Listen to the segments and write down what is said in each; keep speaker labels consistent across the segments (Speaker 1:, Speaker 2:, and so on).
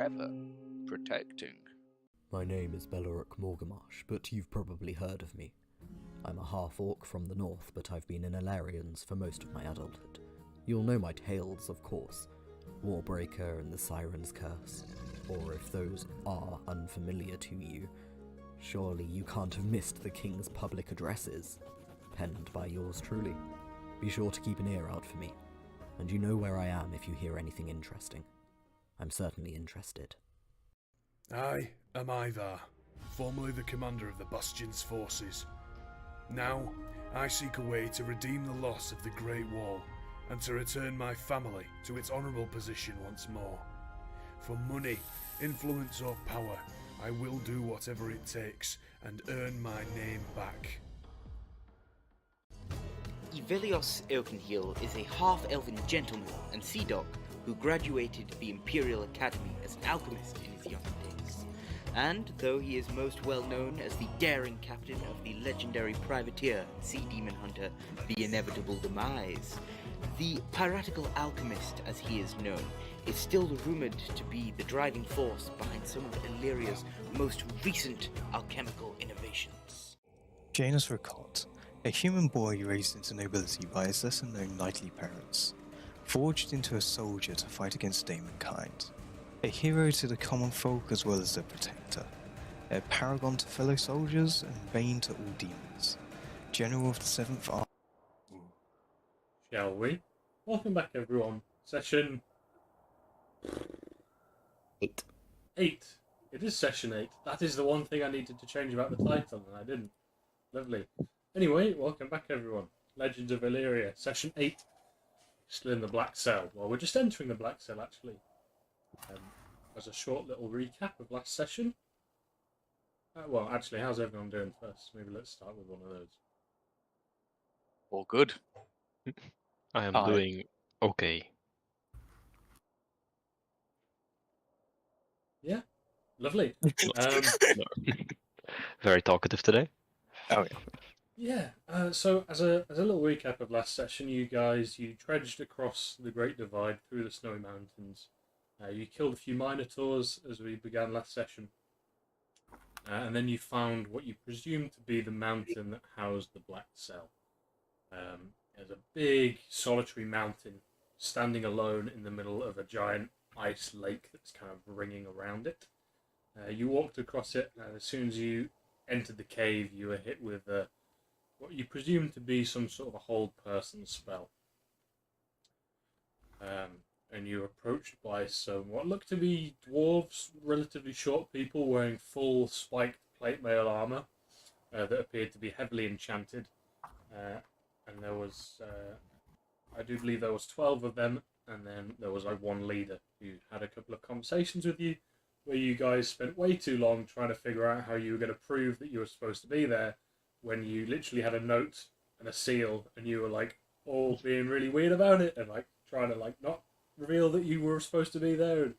Speaker 1: Ever protecting.
Speaker 2: My name is Beloric Morgamash, but you've probably heard of me. I'm a half-orc from the north, but I've been in Alarians for most of my adulthood. You'll know my tales, of course. Warbreaker and the Siren's Curse. Or if those are unfamiliar to you, surely you can't have missed the King's public addresses, penned by yours truly. Be sure to keep an ear out for me, and you know where I am if you hear anything interesting. I'm certainly interested.
Speaker 3: I am Ivar, formerly the commander of the Bastion's forces. Now, I seek a way to redeem the loss of the Great Wall, and to return my family to its honourable position once more. For money, influence or power, I will do whatever it takes, and earn my name back.
Speaker 4: Ivelios Oakenhill is a half-elven gentleman and sea dog who graduated the Imperial Academy as an alchemist in his young days. And though he is most well known as the daring captain of the legendary privateer and sea demon hunter, the Inevitable Demise, the piratical alchemist, as he is known, is still rumoured to be the driving force behind some of Aleria's most recent alchemical innovations.
Speaker 5: Janus Ricot, a human boy raised into nobility by his lesser-known knightly parents, forged into a soldier to fight against demonkind, a hero to the common folk as well as their protector, a paragon to fellow soldiers and bane to all demons, general of the 7th Army.
Speaker 6: Shall we? Welcome back, everyone. Session
Speaker 2: 8.
Speaker 6: 8. It is session 8. That is the one thing I needed to change about the title, and I didn't. Lovely. Anyway, welcome back, everyone. Legends of Aleria, session 8. Still in the Black Cell. Well, we're just entering the Black Cell, actually. As a short little recap of last session. Well, actually, how's everyone doing first? Maybe let's start with one of those.
Speaker 1: All good.
Speaker 7: I am
Speaker 1: Hi.
Speaker 7: doing okay.
Speaker 6: Yeah? Lovely.
Speaker 7: Very talkative today.
Speaker 5: Oh yeah.
Speaker 6: Yeah, so as a little recap of last session, you trudged across the Great Divide through the Snowy Mountains. You killed a few Minotaurs as we began last session. And then you found what you presumed to be the mountain that housed the Black Cell. There's a big solitary mountain standing alone in the middle of a giant ice lake that's kind of ringing around it. You walked across it, and as soon as you entered the cave, you were hit with what you presume to be some sort of a hold person spell. And you were approached by some what looked to be dwarves, relatively short people wearing full spiked plate mail armour that appeared to be heavily enchanted. And there was, I do believe there was 12 of them, and then there was like one leader who had a couple of conversations with you, where you guys spent way too long trying to figure out how you were going to prove that you were supposed to be there, when you literally had a note and a seal, and you were like all being really weird about it, and like trying to like not reveal that you were supposed to be there. And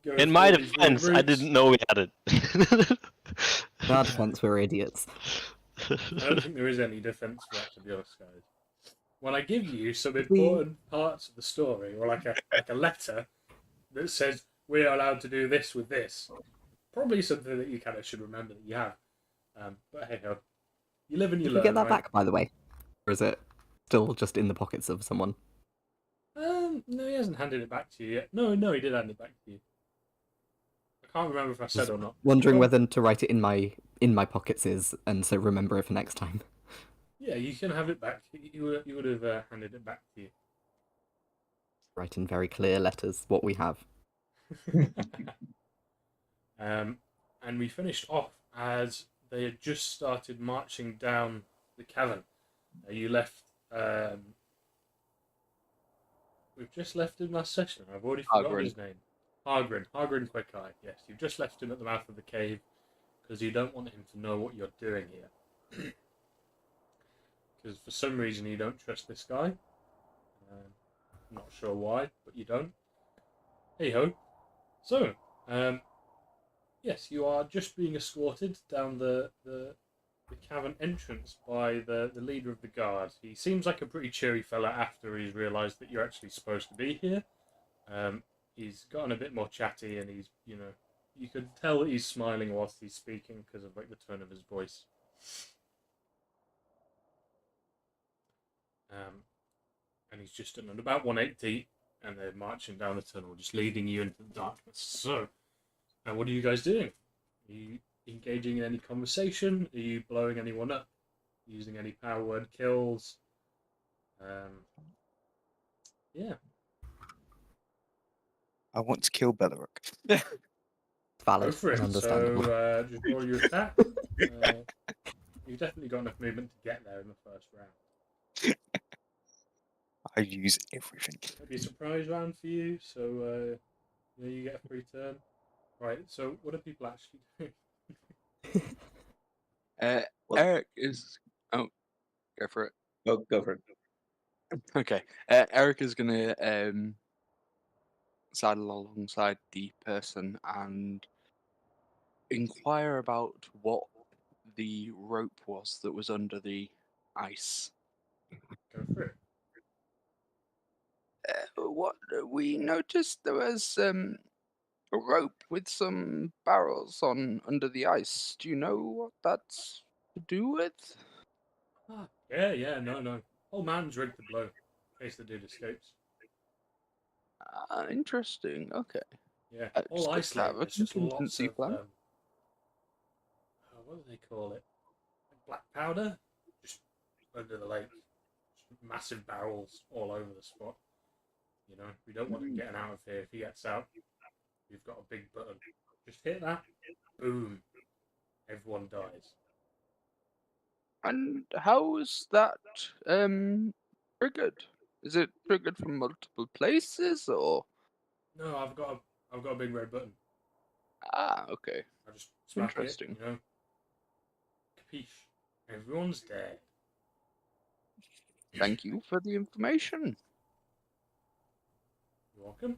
Speaker 6: go
Speaker 7: In
Speaker 6: through
Speaker 7: my
Speaker 6: all these weird
Speaker 7: defense, I
Speaker 6: routes.
Speaker 7: didn't know we had it.
Speaker 2: In our defense, we're idiots.
Speaker 6: I don't think there is any defense for that, to be honest, guys. When I give you some important parts of the story, or like a letter that says we're allowed to do this with this, probably something that you kind of should remember that you have. But hey ho, you live and you
Speaker 2: Did
Speaker 6: learn.
Speaker 2: you get that
Speaker 6: right?
Speaker 2: back, by the way? Or is it still just in the pockets of someone?
Speaker 6: No, he hasn't handed it back to you yet. No, he did hand it back to you. I can't remember if I said or not.
Speaker 2: Wondering
Speaker 6: Well,
Speaker 2: whether to write it in my pockets is, and so remember it for next time.
Speaker 6: Yeah, you can have it back. You would have handed it back to you.
Speaker 2: Write in very clear letters what we have.
Speaker 6: And we finished off as they had just started marching down the cavern. You left. We've just left him last session. I've already forgotten
Speaker 1: Hargrin.
Speaker 6: his name. Hargrin Quickeye. Yes, you've just left him at the mouth of the cave because you don't want him to know what you're doing here. Because for some reason you don't trust this guy. Not sure why, but you don't. Hey ho. So, yes, you are just being escorted down the cavern entrance by the leader of the guard. He seems like a pretty cheery fella after he's realised that you're actually supposed to be here. he's gotten a bit more chatty, and he's, you could tell that he's smiling whilst he's speaking because of like the tone of his voice. And he's just done about 180, and they're marching down the tunnel, just leading you into the darkness. So, and what are you guys doing? Are you engaging in any conversation? Are you blowing anyone up? Using any power word kills? Yeah.
Speaker 5: I want to kill Beleric.
Speaker 6: Go
Speaker 2: Valid
Speaker 6: for
Speaker 2: and
Speaker 6: it.
Speaker 2: understandable.
Speaker 6: So just roll your attack. You've definitely got enough movement to get there in the first round.
Speaker 5: I use everything.
Speaker 6: It'll be a surprise round for you, so you get a free turn. Right. So what are people actually doing?
Speaker 8: Well-
Speaker 1: Eric is. Oh, go for it.
Speaker 8: Go for it.
Speaker 1: Okay. Eric is gonna sidle alongside the person and inquire about what the rope was that was under the ice.
Speaker 6: Go for it.
Speaker 1: What we noticed there was a rope with some barrels on under the ice. Do you know what that's to do with?
Speaker 6: Yeah. No. Whole man's rigged to blow in case the dude escapes.
Speaker 1: Interesting. Okay.
Speaker 6: Yeah.
Speaker 1: It's
Speaker 6: All
Speaker 1: good to have
Speaker 6: isolated.
Speaker 1: a
Speaker 6: There's just lots
Speaker 1: contingency
Speaker 6: of
Speaker 1: plan.
Speaker 6: what do they call it? Black powder, just under the lake. Just massive barrels all over the spot. We don't want him getting out of here. If he gets out, we've got a big button. Just hit that, boom, everyone dies.
Speaker 1: And how is that triggered? Is it triggered from multiple places or?
Speaker 6: No, I've got a big red button.
Speaker 1: Okay.
Speaker 6: I just smack it.
Speaker 1: Interesting.
Speaker 6: Capiche? Everyone's dead.
Speaker 1: Thank you for the information.
Speaker 6: You're welcome.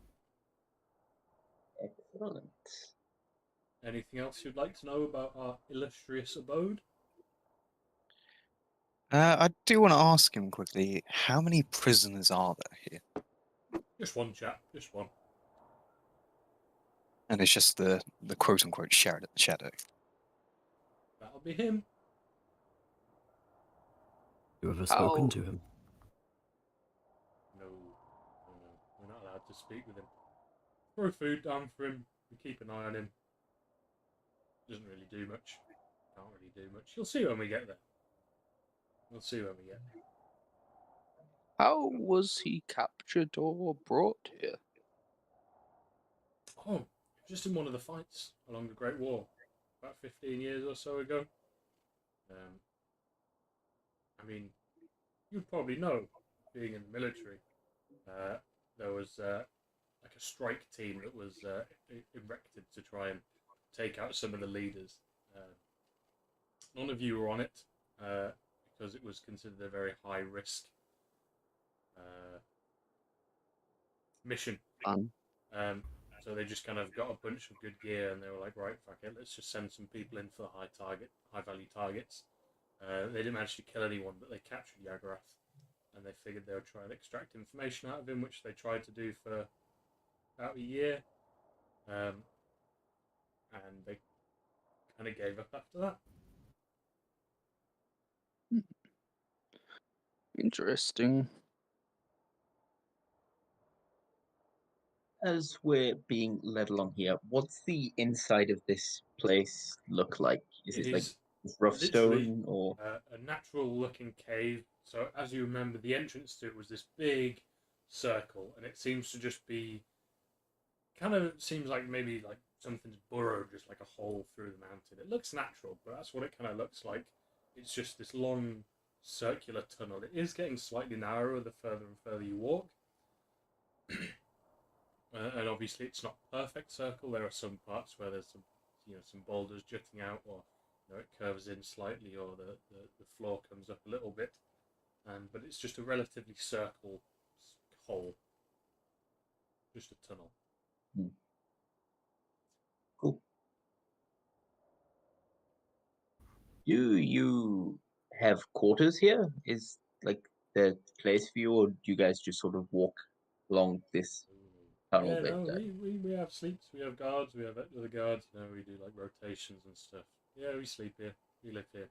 Speaker 8: Excellent.
Speaker 6: Anything else you'd like to know about our illustrious abode?
Speaker 5: I do want to ask him quickly, how many prisoners are there here?
Speaker 6: Just one chap, just one.
Speaker 5: And it's just the quote-unquote shadow.
Speaker 6: That'll be him.
Speaker 2: You ever spoken
Speaker 1: How-
Speaker 2: to him?
Speaker 6: No, we're not allowed to speak with him. Throw food down for him. We keep an eye on him. Doesn't really do much. Can't really do much. You'll see when we get there. We'll see when we get there.
Speaker 1: How was he captured or brought here?
Speaker 6: Oh, just in one of the fights along the Great Wall, about 15 years or so ago. I mean, you'd probably know, being in the military, there was like a strike team that was erected to try and take out some of the leaders. None of you were on it because it was considered a very high risk mission. So they just kind of got a bunch of good gear and they were like, right, fuck it, let's just send some people in for the high value targets. They didn't manage to kill anyone, but they captured Yagarath, and they figured they would try and extract information out of him, which they tried to do for about a year, and they kind of gave up after that.
Speaker 1: Interesting.
Speaker 8: As we're being led along here, what's the inside of this place look like? Is
Speaker 6: It
Speaker 8: it like
Speaker 6: is
Speaker 8: rough
Speaker 6: literally
Speaker 8: stone or?
Speaker 6: a natural-looking cave. So, as you remember, the entrance to it was this big circle, and it seems to just be kind of seems like maybe like something's burrowed just like a hole through the mountain. It looks natural, but that's what it kind of looks like. It's just this long circular tunnel. It is getting slightly narrower the further and further you walk. And obviously it's not a perfect circle. There are some parts where there's some boulders jutting out, or it curves in slightly, or the floor comes up a little bit. But it's just a relatively circle hole, just a tunnel.
Speaker 8: Cool. Do you have quarters here? Is like the place for you, or do you guys just sort of walk along this tunnel
Speaker 6: Yeah,
Speaker 8: bit
Speaker 6: no,
Speaker 8: done.
Speaker 6: we have sleeps, we have guards, we have other guards, you know, we do like rotations and stuff. Yeah, we sleep here, we live here.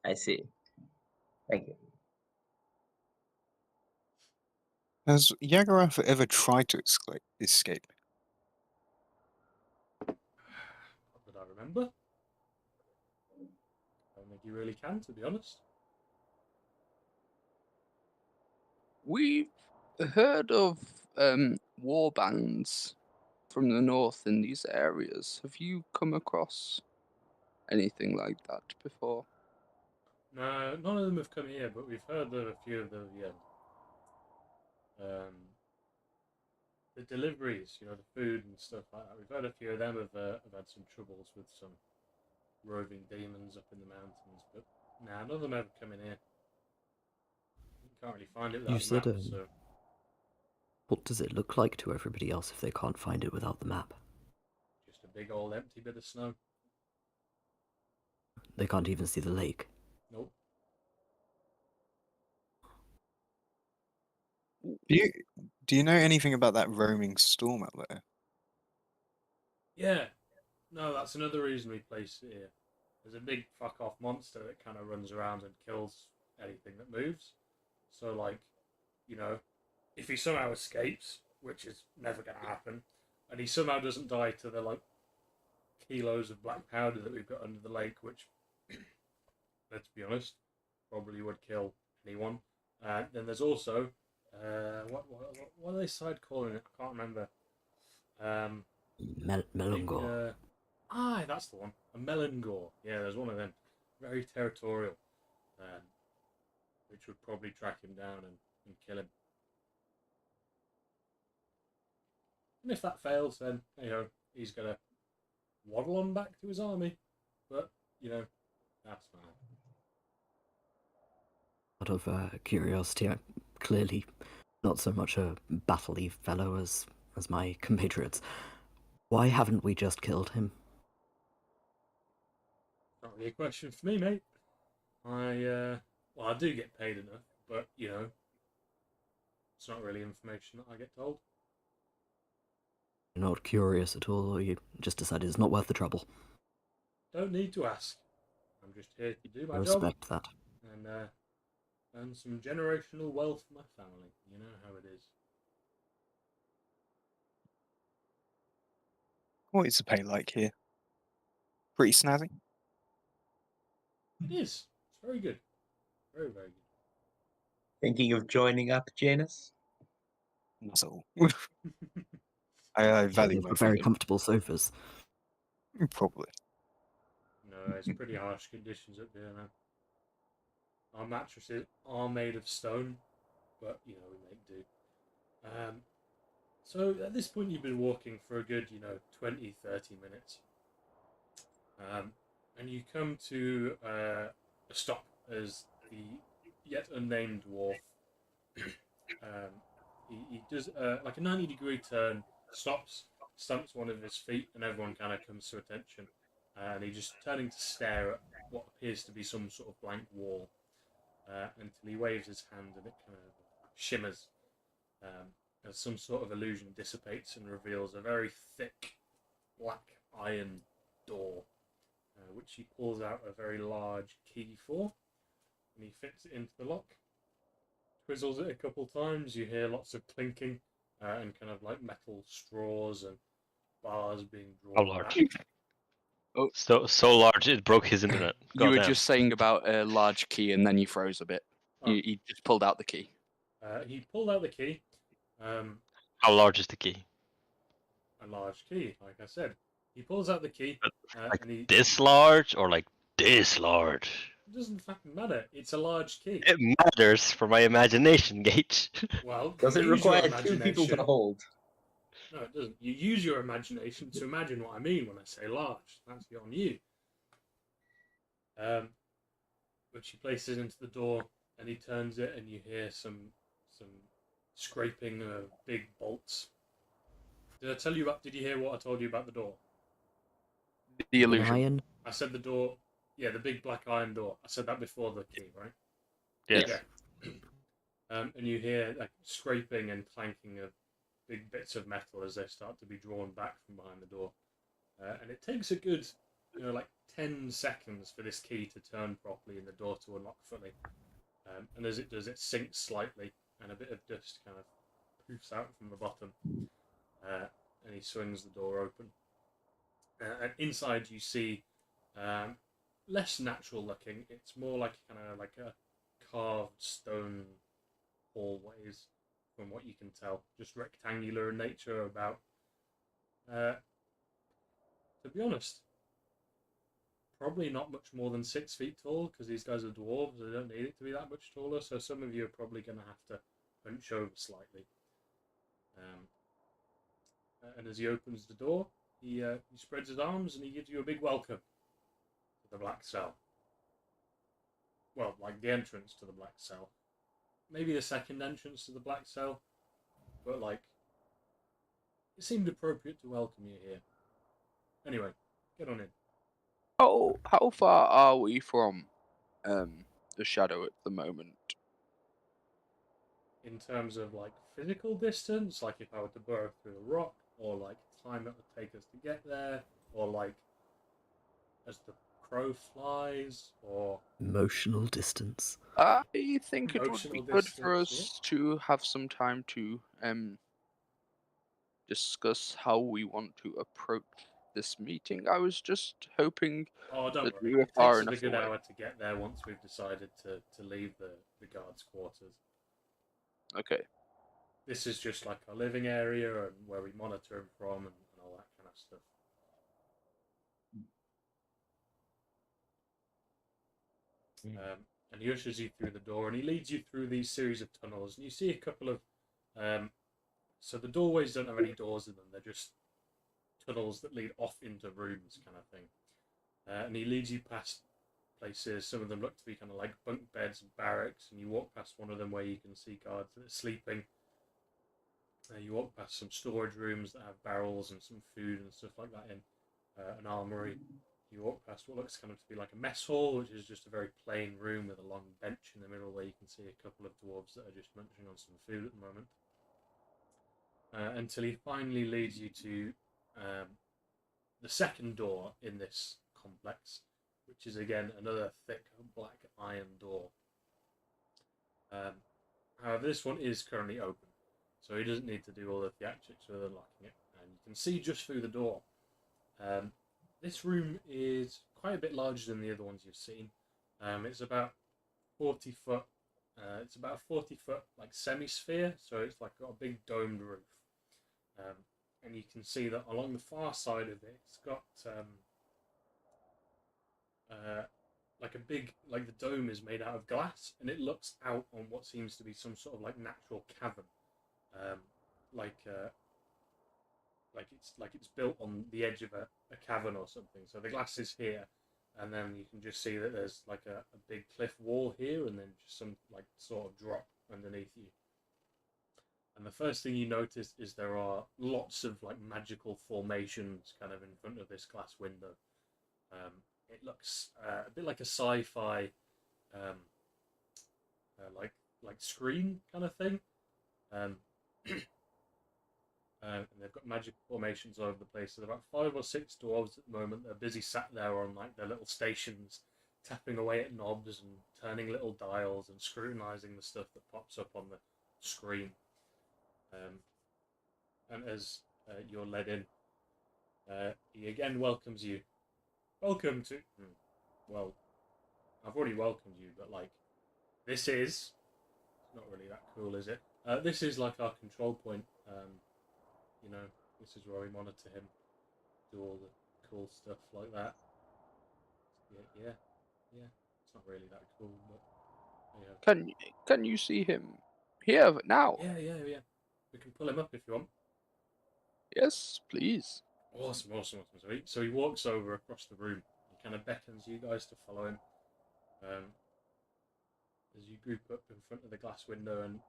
Speaker 8: I see. Thank you.
Speaker 5: Has Yagarath ever tried to escape?
Speaker 6: Not that I remember. I don't think you really can, to be honest.
Speaker 1: We've heard of war bands from the north in these areas. Have you come across anything like that before?
Speaker 6: No, none of them have come here, but we've heard of a few of the deliveries, you know, the food and stuff like that. We've heard a few of them have had some troubles with some roving demons up in the mountains, but nah, none of them ever come in here. You can't really find it
Speaker 2: You
Speaker 6: without the
Speaker 2: said,
Speaker 6: map, so
Speaker 2: what does it look like to everybody else if they can't find it without the map?
Speaker 6: just a big old empty bit of snow.
Speaker 2: They can't even see the lake.
Speaker 6: Nope.
Speaker 5: Do you know anything about that roaming storm out there?
Speaker 6: Yeah. No, that's another reason we place it here. There's a big fuck off monster that kind of runs around and kills anything that moves. So, like, you know, if he somehow escapes, which is never going to happen, and he somehow doesn't die to the, like, kilos of black powder that we've got under the lake, which, let's be honest, probably would kill anyone. Then there's also, what are they side calling it? I can't remember.
Speaker 2: Melungor.
Speaker 6: That's the one. A Melangor. Yeah, there's one of them. Very territorial. Which would probably track him down and kill him. And if that fails, then, you know, he's going to waddle on back to his army. But, you know, that's fine.
Speaker 2: Out of curiosity, I'm clearly not so much a battle-y fellow as my compatriots. Why haven't we just killed him?
Speaker 6: Not really a question for me, mate. I do get paid enough, but, you know, it's not really information that I get told.
Speaker 2: You're not curious at all, or you just decided it's not worth the trouble?
Speaker 6: Don't need to ask. I'm just here to do
Speaker 2: I
Speaker 6: my job
Speaker 2: respect that.
Speaker 6: and earn some generational wealth for my family. You know how it is.
Speaker 5: What is the pay like here? Pretty snazzy?
Speaker 6: It is. It's very good. Very, very good.
Speaker 8: Thinking of joining up, Janus?
Speaker 5: Not at all. I value
Speaker 2: They've
Speaker 5: my
Speaker 2: got very
Speaker 5: freedom.
Speaker 2: comfortable sofas.
Speaker 5: Probably.
Speaker 6: No, it's pretty harsh conditions up here, man. Our mattresses are made of stone, but, you know, we make do. So at this point you've been walking for a good, 20, 30 minutes. And you come to a stop as the yet unnamed dwarf. He does like a 90-degree turn, stops, stumps one of his feet, and everyone kind of comes to attention. And he's just turning to stare at what appears to be some sort of blank wall until he waves his hand and it kind of shimmers as some sort of illusion dissipates and reveals a very thick black iron door, which he pulls out a very large key for, and he fits it into the lock. Twizzles it a couple times. You hear lots of clinking and kind of like metal straws and bars being drawn
Speaker 7: How large?
Speaker 6: back.
Speaker 1: Oh,
Speaker 7: So large it broke his internet.
Speaker 1: you were
Speaker 7: Goddamn.
Speaker 1: just saying about a large key and then you froze a bit.
Speaker 6: Oh.
Speaker 1: He just pulled out the key.
Speaker 6: He pulled out the key.
Speaker 7: How large is the key?
Speaker 6: A large key, like I said. He pulls out the key,
Speaker 7: Like
Speaker 6: and he
Speaker 7: this large or like this large?
Speaker 6: It doesn't fucking matter. It's a large key.
Speaker 7: It matters for my imagination, Gage.
Speaker 6: Well,
Speaker 8: Does it
Speaker 6: use your
Speaker 8: require two people to
Speaker 6: imagination.
Speaker 8: hold?
Speaker 6: No, it doesn't. You use your imagination to imagine what I mean when I say large. That's on you. Which he places into the door, and he turns it, and you hear some scraping of big bolts. Did I tell you about? Did you hear what I told you about the door?
Speaker 1: The illusion.
Speaker 2: Iron?
Speaker 6: I said the door. Yeah, the big black iron door. I said that before the key, right?
Speaker 7: Yes.
Speaker 6: Yeah. And you hear like scraping and clanking of big bits of metal as they start to be drawn back from behind the door. And it takes a good, like 10 seconds for this key to turn properly and the door to unlock fully. And as it does, it sinks slightly, and a bit of dust kind of poofs out from the bottom. And he swings the door open. And inside you see less natural looking. It's more like kind of like a carved stone hallways, from what you can tell. Just rectangular in nature, about, to be honest, probably not much more than 6 feet tall, because these guys are dwarves. They don't need it to be that much taller, so some of you are probably going to have to hunch over slightly. And as he opens the door, he spreads his arms and he gives you a big welcome to the Black Cell. Well, like the entrance to the Black Cell. Maybe the second entrance to the Black Cell, but like, it seemed appropriate to welcome you here. Anyway, get on in.
Speaker 1: How far are we from the shadow at the moment?
Speaker 6: In terms of like physical distance, like if I were to burrow through a rock, or like time it would take us to get there, or like as the crow flies, or
Speaker 2: Emotional distance.
Speaker 1: I think it would
Speaker 6: emotional
Speaker 1: be good for
Speaker 6: distance. Yeah.
Speaker 1: us to have some time to discuss how we want to approach this meeting. I was just hoping
Speaker 6: Oh, don't
Speaker 1: that
Speaker 6: worry.
Speaker 1: we were
Speaker 6: It
Speaker 1: far
Speaker 6: takes us a
Speaker 1: enough
Speaker 6: good
Speaker 1: away.
Speaker 6: hour to get there once we've decided to leave the guards' quarters.
Speaker 1: Okay.
Speaker 6: This is just like our living area and where we monitor him from and all that kind of stuff. And he ushers you through the door and he leads you through these series of tunnels. And you see a couple of. So the doorways don't have any doors in them, they're just tunnels that lead off into rooms, kind of thing. And he leads you past places. Some of them look to be kind of like bunk beds and barracks. And you walk past one of them where you can see guards that are sleeping. You walk past some storage rooms that have barrels and some food and stuff like that in, an armory. You walk past what looks kind of to be like a mess hall, which is just a very plain room with a long bench in the middle where you can see a couple of dwarves that are just munching on some food at the moment. Until he finally leads you to the second door in this complex, which is again another thick black iron door. However, this one is currently open, so he doesn't need to do all the theatrics with unlocking it, and you can see just through the door. This room is quite a bit larger than the other ones you've seen. It's about 40 foot. It's about a 40-foot like semi-sphere, so it's like got a big domed roof. And you can see that along the far side of it, it's got like a big, like the dome is made out of glass, and it looks out on what seems to be some sort of like natural cavern, like it's built on the edge of a cavern or something. So the glass is here, and then you can just see that there's like a big cliff wall here, and then just some like sort of drop underneath you. And the first thing you notice is there are lots of like magical formations kind of in front of this glass window. It looks a bit like a sci-fi, like screen kind of thing. And they've got magic formations all over the place. There's about 5 or 6 dwarves at the moment. They're busy sat there on like their little stations, tapping away at knobs and turning little dials and scrutinizing the stuff that pops up on the screen. And as you're led in, he again welcomes you. Welcome to. Well, I've already welcomed you, but like, this is not really that cool, is it? This is like our control point. This is where we monitor him, do all the cool stuff like that. Yeah. It's not really that cool, but
Speaker 1: Can you see him here now?
Speaker 6: Yeah. We can pull him up if you want.
Speaker 1: Yes, please.
Speaker 6: Awesome. So he walks over across the room. He kind of beckons you guys to follow him. As you group up in front of the glass window, and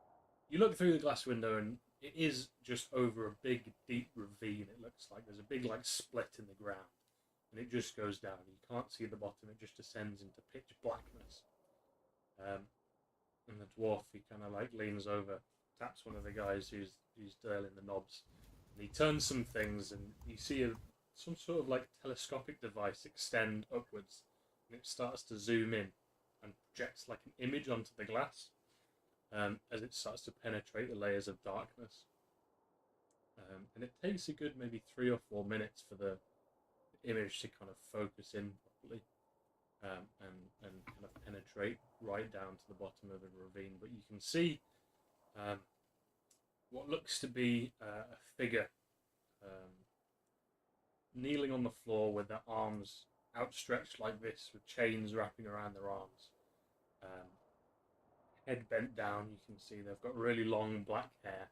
Speaker 6: you look through the glass window, and it is just over a big, deep ravine. It looks like there's a big, like, split in the ground, and it just goes down. You can't see the bottom. It just descends into pitch blackness. And the dwarf, he kind of like leans over, taps one of the guys who's dialing the knobs, and he turns some things, and you see some sort of like telescopic device extend upwards, and it starts to zoom in and projects like an image onto the glass as it starts to penetrate the layers of darkness. And it takes a good maybe 3 or 4 minutes for the image to kind of focus in properly and kind of penetrate right down to the bottom of the ravine. But you can see what looks to be a figure kneeling on the floor with their arms outstretched like this, with chains wrapping around their arms. Head bent down, you can see they've got really long black hair,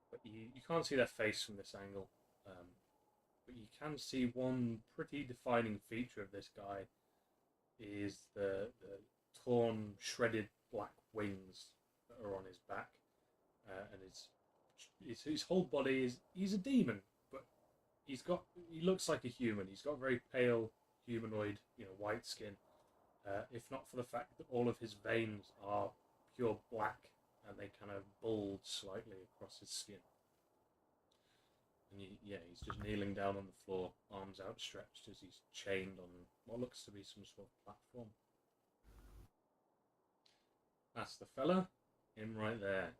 Speaker 6: but you can't see their face from this angle. But you can see one pretty defining feature of this guy is the torn, shredded black wings that are on his back, and his whole body is, he's a demon, but he looks like a human. He's got very pale humanoid, white skin. If not for the fact that all of his veins are pure black and they kind of bulge slightly across his skin. And he's just kneeling down on the floor, arms outstretched as he's chained on what looks to be some sort of platform. That's the fella, him right there.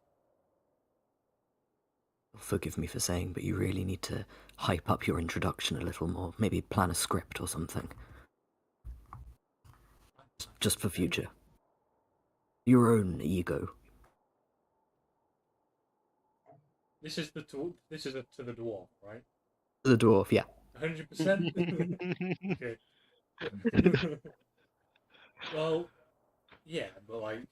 Speaker 2: Forgive me for saying, but you really need to hype up your introduction a little more. Maybe plan a script or something. Just for future. Your own ego.
Speaker 6: This is to the dwarf, right?
Speaker 2: The dwarf, yeah.
Speaker 6: 100%? Okay. Well, yeah, but like,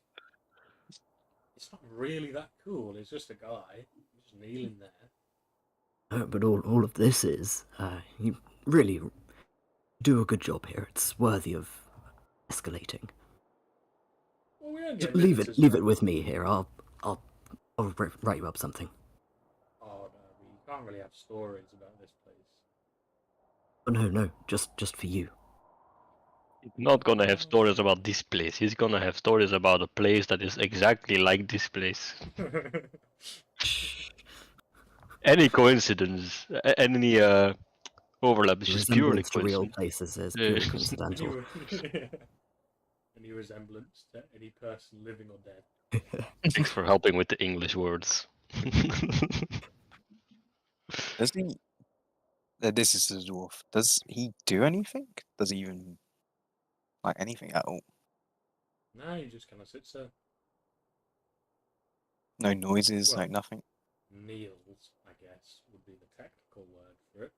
Speaker 6: it's not really that cool. It's just a guy just kneeling there.
Speaker 2: But all of this is, you really do a good job here. It's worthy of escalating.
Speaker 6: Well, we don't get
Speaker 2: Leave
Speaker 6: visitors,
Speaker 2: it
Speaker 6: right?
Speaker 2: with me here. I'll write you up something.
Speaker 6: Oh no, we can't really have stories about this place.
Speaker 2: Oh, no, just for you.
Speaker 7: He's not gonna have stories about this place. He's gonna have stories about a place that is exactly like this place. Any coincidence, any overlap is
Speaker 2: The
Speaker 7: just purely
Speaker 2: resemblance to real
Speaker 7: coincidence.
Speaker 2: places is purely coincidental.
Speaker 6: Any resemblance to any person living or dead.
Speaker 7: Thanks for helping with the English words.
Speaker 5: Does he? This is the dwarf. Does he do anything? Does he even like anything at all?
Speaker 6: No, he just kind of sits there.
Speaker 5: No noises,
Speaker 6: Well,
Speaker 5: no nothing.
Speaker 6: Meals, I guess, would be the technical word for it.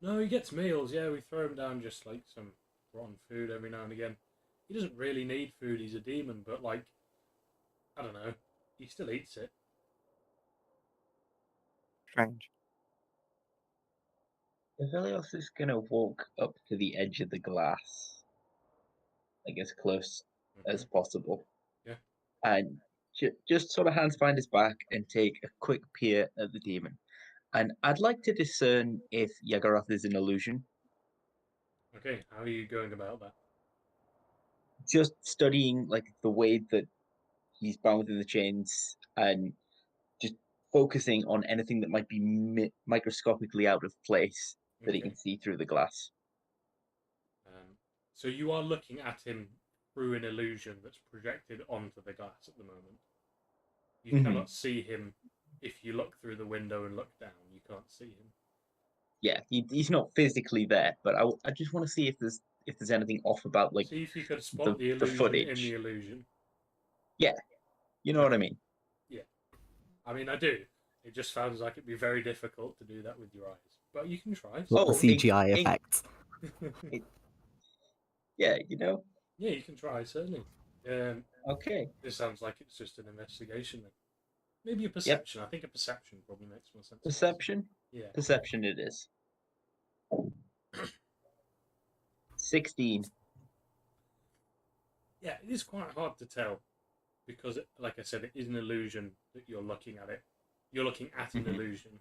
Speaker 6: No, he gets meals, yeah, we throw him down just like some rotten food every now and again. He doesn't really need food, he's a demon, but like, I don't know, he still eats it.
Speaker 5: Strange.
Speaker 8: Helios is gonna walk up to the edge of the glass, like as close as possible.
Speaker 6: Yeah.
Speaker 8: And just sort of hands behind his back and take a quick peer at the demon. And I'd like to discern if Yagaroth is an illusion.
Speaker 6: Okay, how are you going about that?
Speaker 8: Just studying like the way that he's bound in the chains and just focusing on anything that might be microscopically out of place that he
Speaker 6: Okay.
Speaker 8: can see through the glass.
Speaker 6: So you are looking at him through an illusion that's projected onto the glass at the moment. You cannot see him if you look through the window and look down. You can't see him.
Speaker 8: Yeah, he's not physically there, but I just want to see if there's anything off about like
Speaker 6: See if you could spot the
Speaker 8: the
Speaker 6: illusion in the
Speaker 8: footage.
Speaker 6: illusion.
Speaker 8: Yeah, you know what I mean.
Speaker 6: Yeah, I mean I do. It just sounds like it'd be very difficult to do that with your eyes, but you can try.
Speaker 2: What
Speaker 8: Oh,
Speaker 2: CGI effects?
Speaker 8: Yeah, you know.
Speaker 6: Yeah, you can try certainly.
Speaker 8: Okay.
Speaker 6: This sounds like it's just an investigation then. Maybe a perception. I think a perception probably makes more sense.
Speaker 8: Perception?
Speaker 6: Yeah.
Speaker 8: Perception it is. 16.
Speaker 6: Yeah, it is quite hard to tell because, like I said, it is an illusion that you're looking at it. You're looking at an illusion.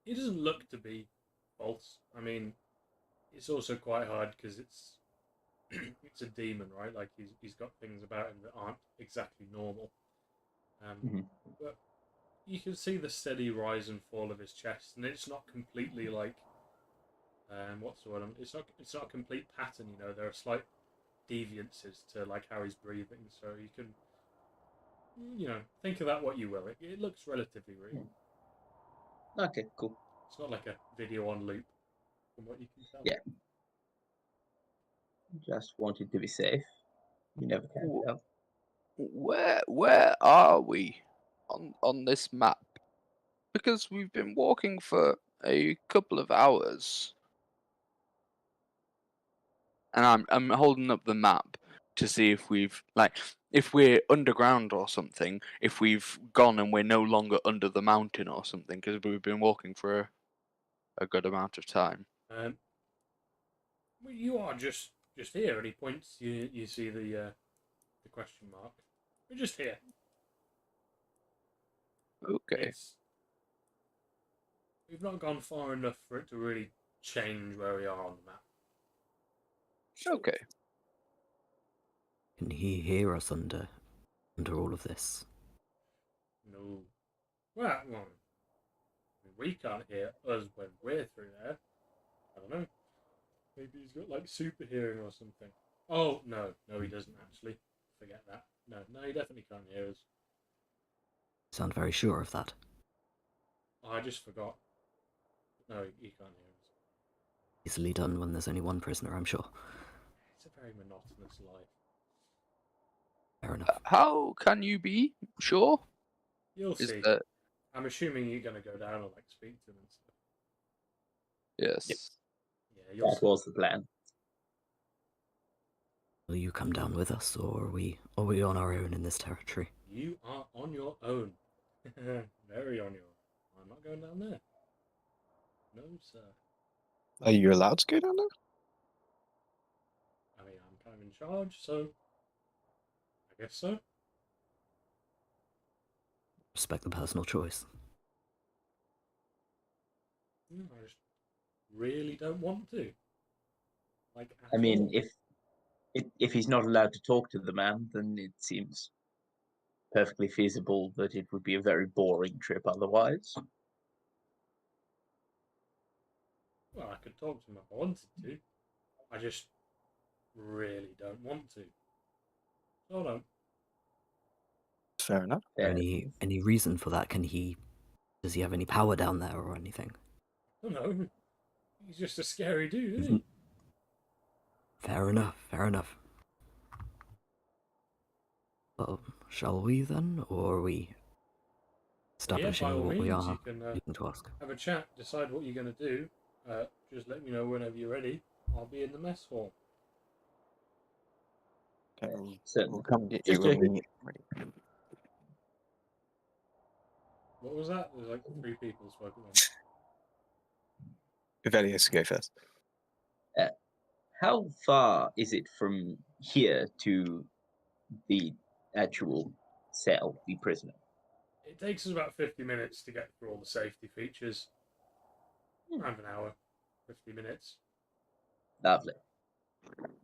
Speaker 6: It doesn't look to be false. I mean, it's also quite hard because it's it's a demon, right? Like he's got things about him that aren't exactly normal.
Speaker 8: Mhm.
Speaker 6: But you can see the steady rise and fall of his chest, and it's not completely like what's the word? It's not a complete pattern. You know, there are slight deviances to like how he's breathing, so you can think of that what you will. It looks relatively real.
Speaker 8: Okay, cool.
Speaker 6: It's not like a video on loop, from what you can tell.
Speaker 8: Yeah. Just wanted to be safe. You never can
Speaker 1: Wh-
Speaker 8: tell.
Speaker 1: Where are we on this map? Because we've been walking for a couple of hours, and I'm holding up the map to see if if we're underground or something, if we've gone and we're no longer under the mountain or something, because we've been walking for a good amount of time.
Speaker 6: Well, you are just here, and he points. You see the question mark. We're just here.
Speaker 1: Okay.
Speaker 6: We've not gone far enough for it to really change where we are on the map.
Speaker 1: Okay.
Speaker 2: Can he hear us under all of this?
Speaker 6: No. Well, we can't hear us when we're through there. I don't know. Maybe he's got like super hearing or something. Oh no, he doesn't actually. Forget that. No, he definitely can't hear us.
Speaker 2: Sound very sure of that.
Speaker 6: Oh, I just forgot. No, he can't hear us.
Speaker 2: Easily done when there's only one prisoner, I'm sure.
Speaker 6: It's a very monotonous life.
Speaker 2: Fair enough.
Speaker 1: How can you be sure?
Speaker 6: You'll
Speaker 1: Is
Speaker 6: see.
Speaker 1: that
Speaker 6: I'm assuming you're gonna go down and like speak to him and stuff.
Speaker 1: yes?
Speaker 6: Yeah, you'll
Speaker 8: That
Speaker 6: see.
Speaker 8: was the plan.
Speaker 2: Will you come down with us, or are we on our own in this territory?
Speaker 6: You are on your own. Very on your own. I'm not going down there. No, sir.
Speaker 5: Are you allowed to go down there?
Speaker 6: I mean, I'm kind of in charge, so I guess so.
Speaker 2: Respect the personal choice.
Speaker 6: I just really don't want to. Like,
Speaker 8: I
Speaker 6: at
Speaker 8: mean,
Speaker 6: all.
Speaker 8: if he's not allowed to talk to the man, then it seems perfectly feasible that it would be a very boring trip otherwise.
Speaker 6: Well, I could talk to him if I wanted to. I just really don't want to. So I don't.
Speaker 5: Fair enough.
Speaker 8: Fair
Speaker 2: Any reason for that? Does he have any power down there or anything?
Speaker 6: I don't know. He's just a scary dude, isn't he?
Speaker 2: Fair enough. Well, shall we then, or are we establishing
Speaker 6: by all
Speaker 2: what we
Speaker 6: means,
Speaker 2: are
Speaker 6: you can
Speaker 2: looking to ask?
Speaker 6: have a chat, decide what you're going to do. Just let me know whenever you're ready. I'll be in the mess hall.
Speaker 5: Okay,
Speaker 8: Certainly.
Speaker 5: we'll come get
Speaker 8: Just
Speaker 5: you
Speaker 8: a-
Speaker 5: when we ready.
Speaker 6: What was that? There's like 3 people spoke at once.
Speaker 5: Ivelius has to go first.
Speaker 8: How far is it from here to the actual cell, the prisoner?
Speaker 6: It takes us about 50 minutes to get through all the safety features. Around an hour, 50 minutes.
Speaker 8: Lovely.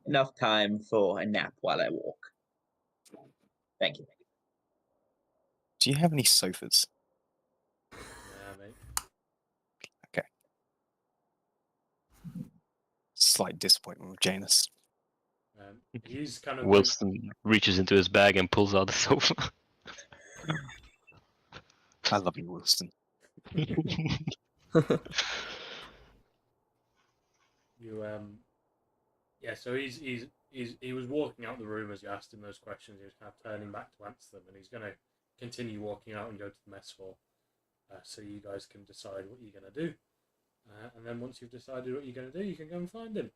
Speaker 8: Enough time for a nap while I walk. Thank you.
Speaker 5: Do you have any sofas?
Speaker 6: Yeah, mate.
Speaker 5: Okay. Slight disappointment with Janus.
Speaker 6: He's kind of
Speaker 7: Wilson reaches into his bag and pulls out the sofa.
Speaker 5: I love you, Wilson.
Speaker 6: So he was walking out the room as you asked him those questions. He was kind of turning back to answer them, and he's going to continue walking out and go to the mess hall. So you guys can decide what you're going to do, and then once you've decided what you're going to do, you can go and find him.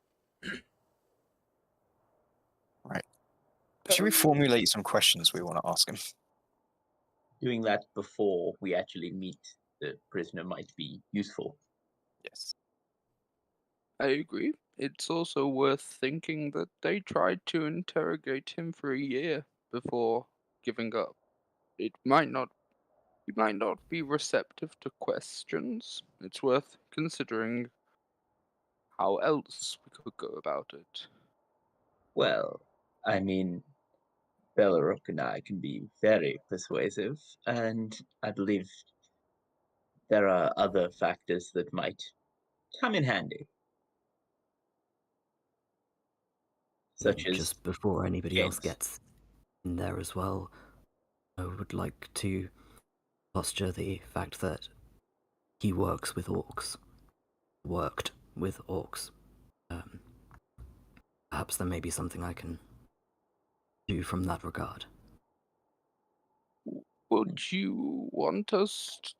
Speaker 5: Right. Should we formulate some questions we want to ask him?
Speaker 8: Doing that before we actually meet the prisoner might be useful.
Speaker 5: Yes.
Speaker 1: I agree. It's also worth thinking that they tried to interrogate him for a year before giving up. He might not be receptive to questions. It's worth considering how else we could go about it.
Speaker 8: Well, I mean, Bellerook and I can be very persuasive, and I believe there are other factors that might come in handy, such as
Speaker 2: Just before anybody else
Speaker 8: chains.
Speaker 2: gets in there as well, I would like to posture the fact that he works with orcs. Worked with orcs. Um, Perhaps there may be something I can do from that regard.
Speaker 1: Would you want us to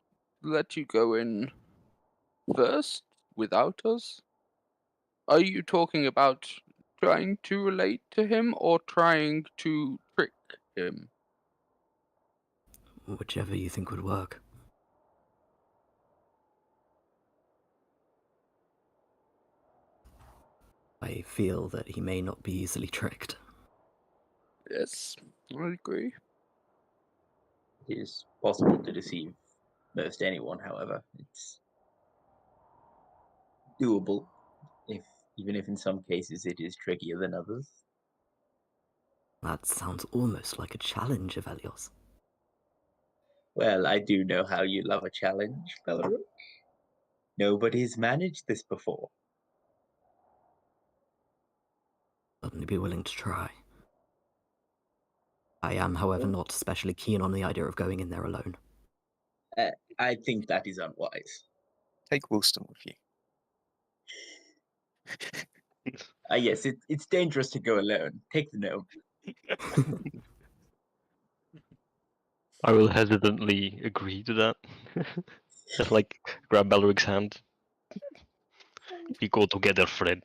Speaker 1: let you go in first without us? Are you talking about trying to relate to him or trying to trick him?
Speaker 2: Whichever you think would work. I feel that he may not be easily tricked.
Speaker 1: Yes, I agree.
Speaker 8: It is possible to deceive most anyone, however. It's doable, even if in some cases it is trickier than others.
Speaker 2: That sounds almost like a challenge, Evelios.
Speaker 8: Well, I do know how you love a challenge, Bellerook. Nobody's managed this before.
Speaker 2: Certainly be willing to try. I am, however, not especially keen on the idea of going in there alone.
Speaker 8: I think that is unwise.
Speaker 5: Take Wilston with you.
Speaker 8: Yes, it's dangerous to go alone. Take the gnome.
Speaker 7: I will hesitantly agree to that. Just like grab Belric's hand. We go together, friend.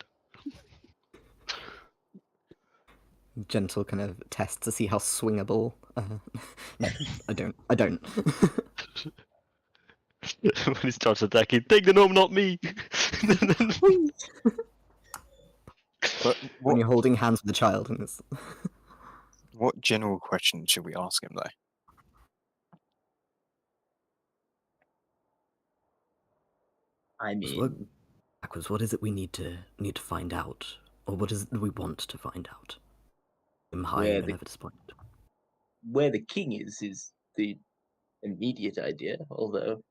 Speaker 2: Gentle kind of test to see how swingable. No, I don't. I don't.
Speaker 7: When he starts attacking, take the gnome, not me.
Speaker 5: But
Speaker 2: When
Speaker 5: what
Speaker 2: you're holding hands with a child and it's...
Speaker 5: what general question should we ask him though?
Speaker 8: I
Speaker 2: What,
Speaker 8: mean,
Speaker 2: backwards, what is it we need to find out? Or what is it that we want to find out? I'm high
Speaker 8: where
Speaker 2: and
Speaker 8: the
Speaker 2: never disappointed.
Speaker 8: where the king is the immediate idea. Although,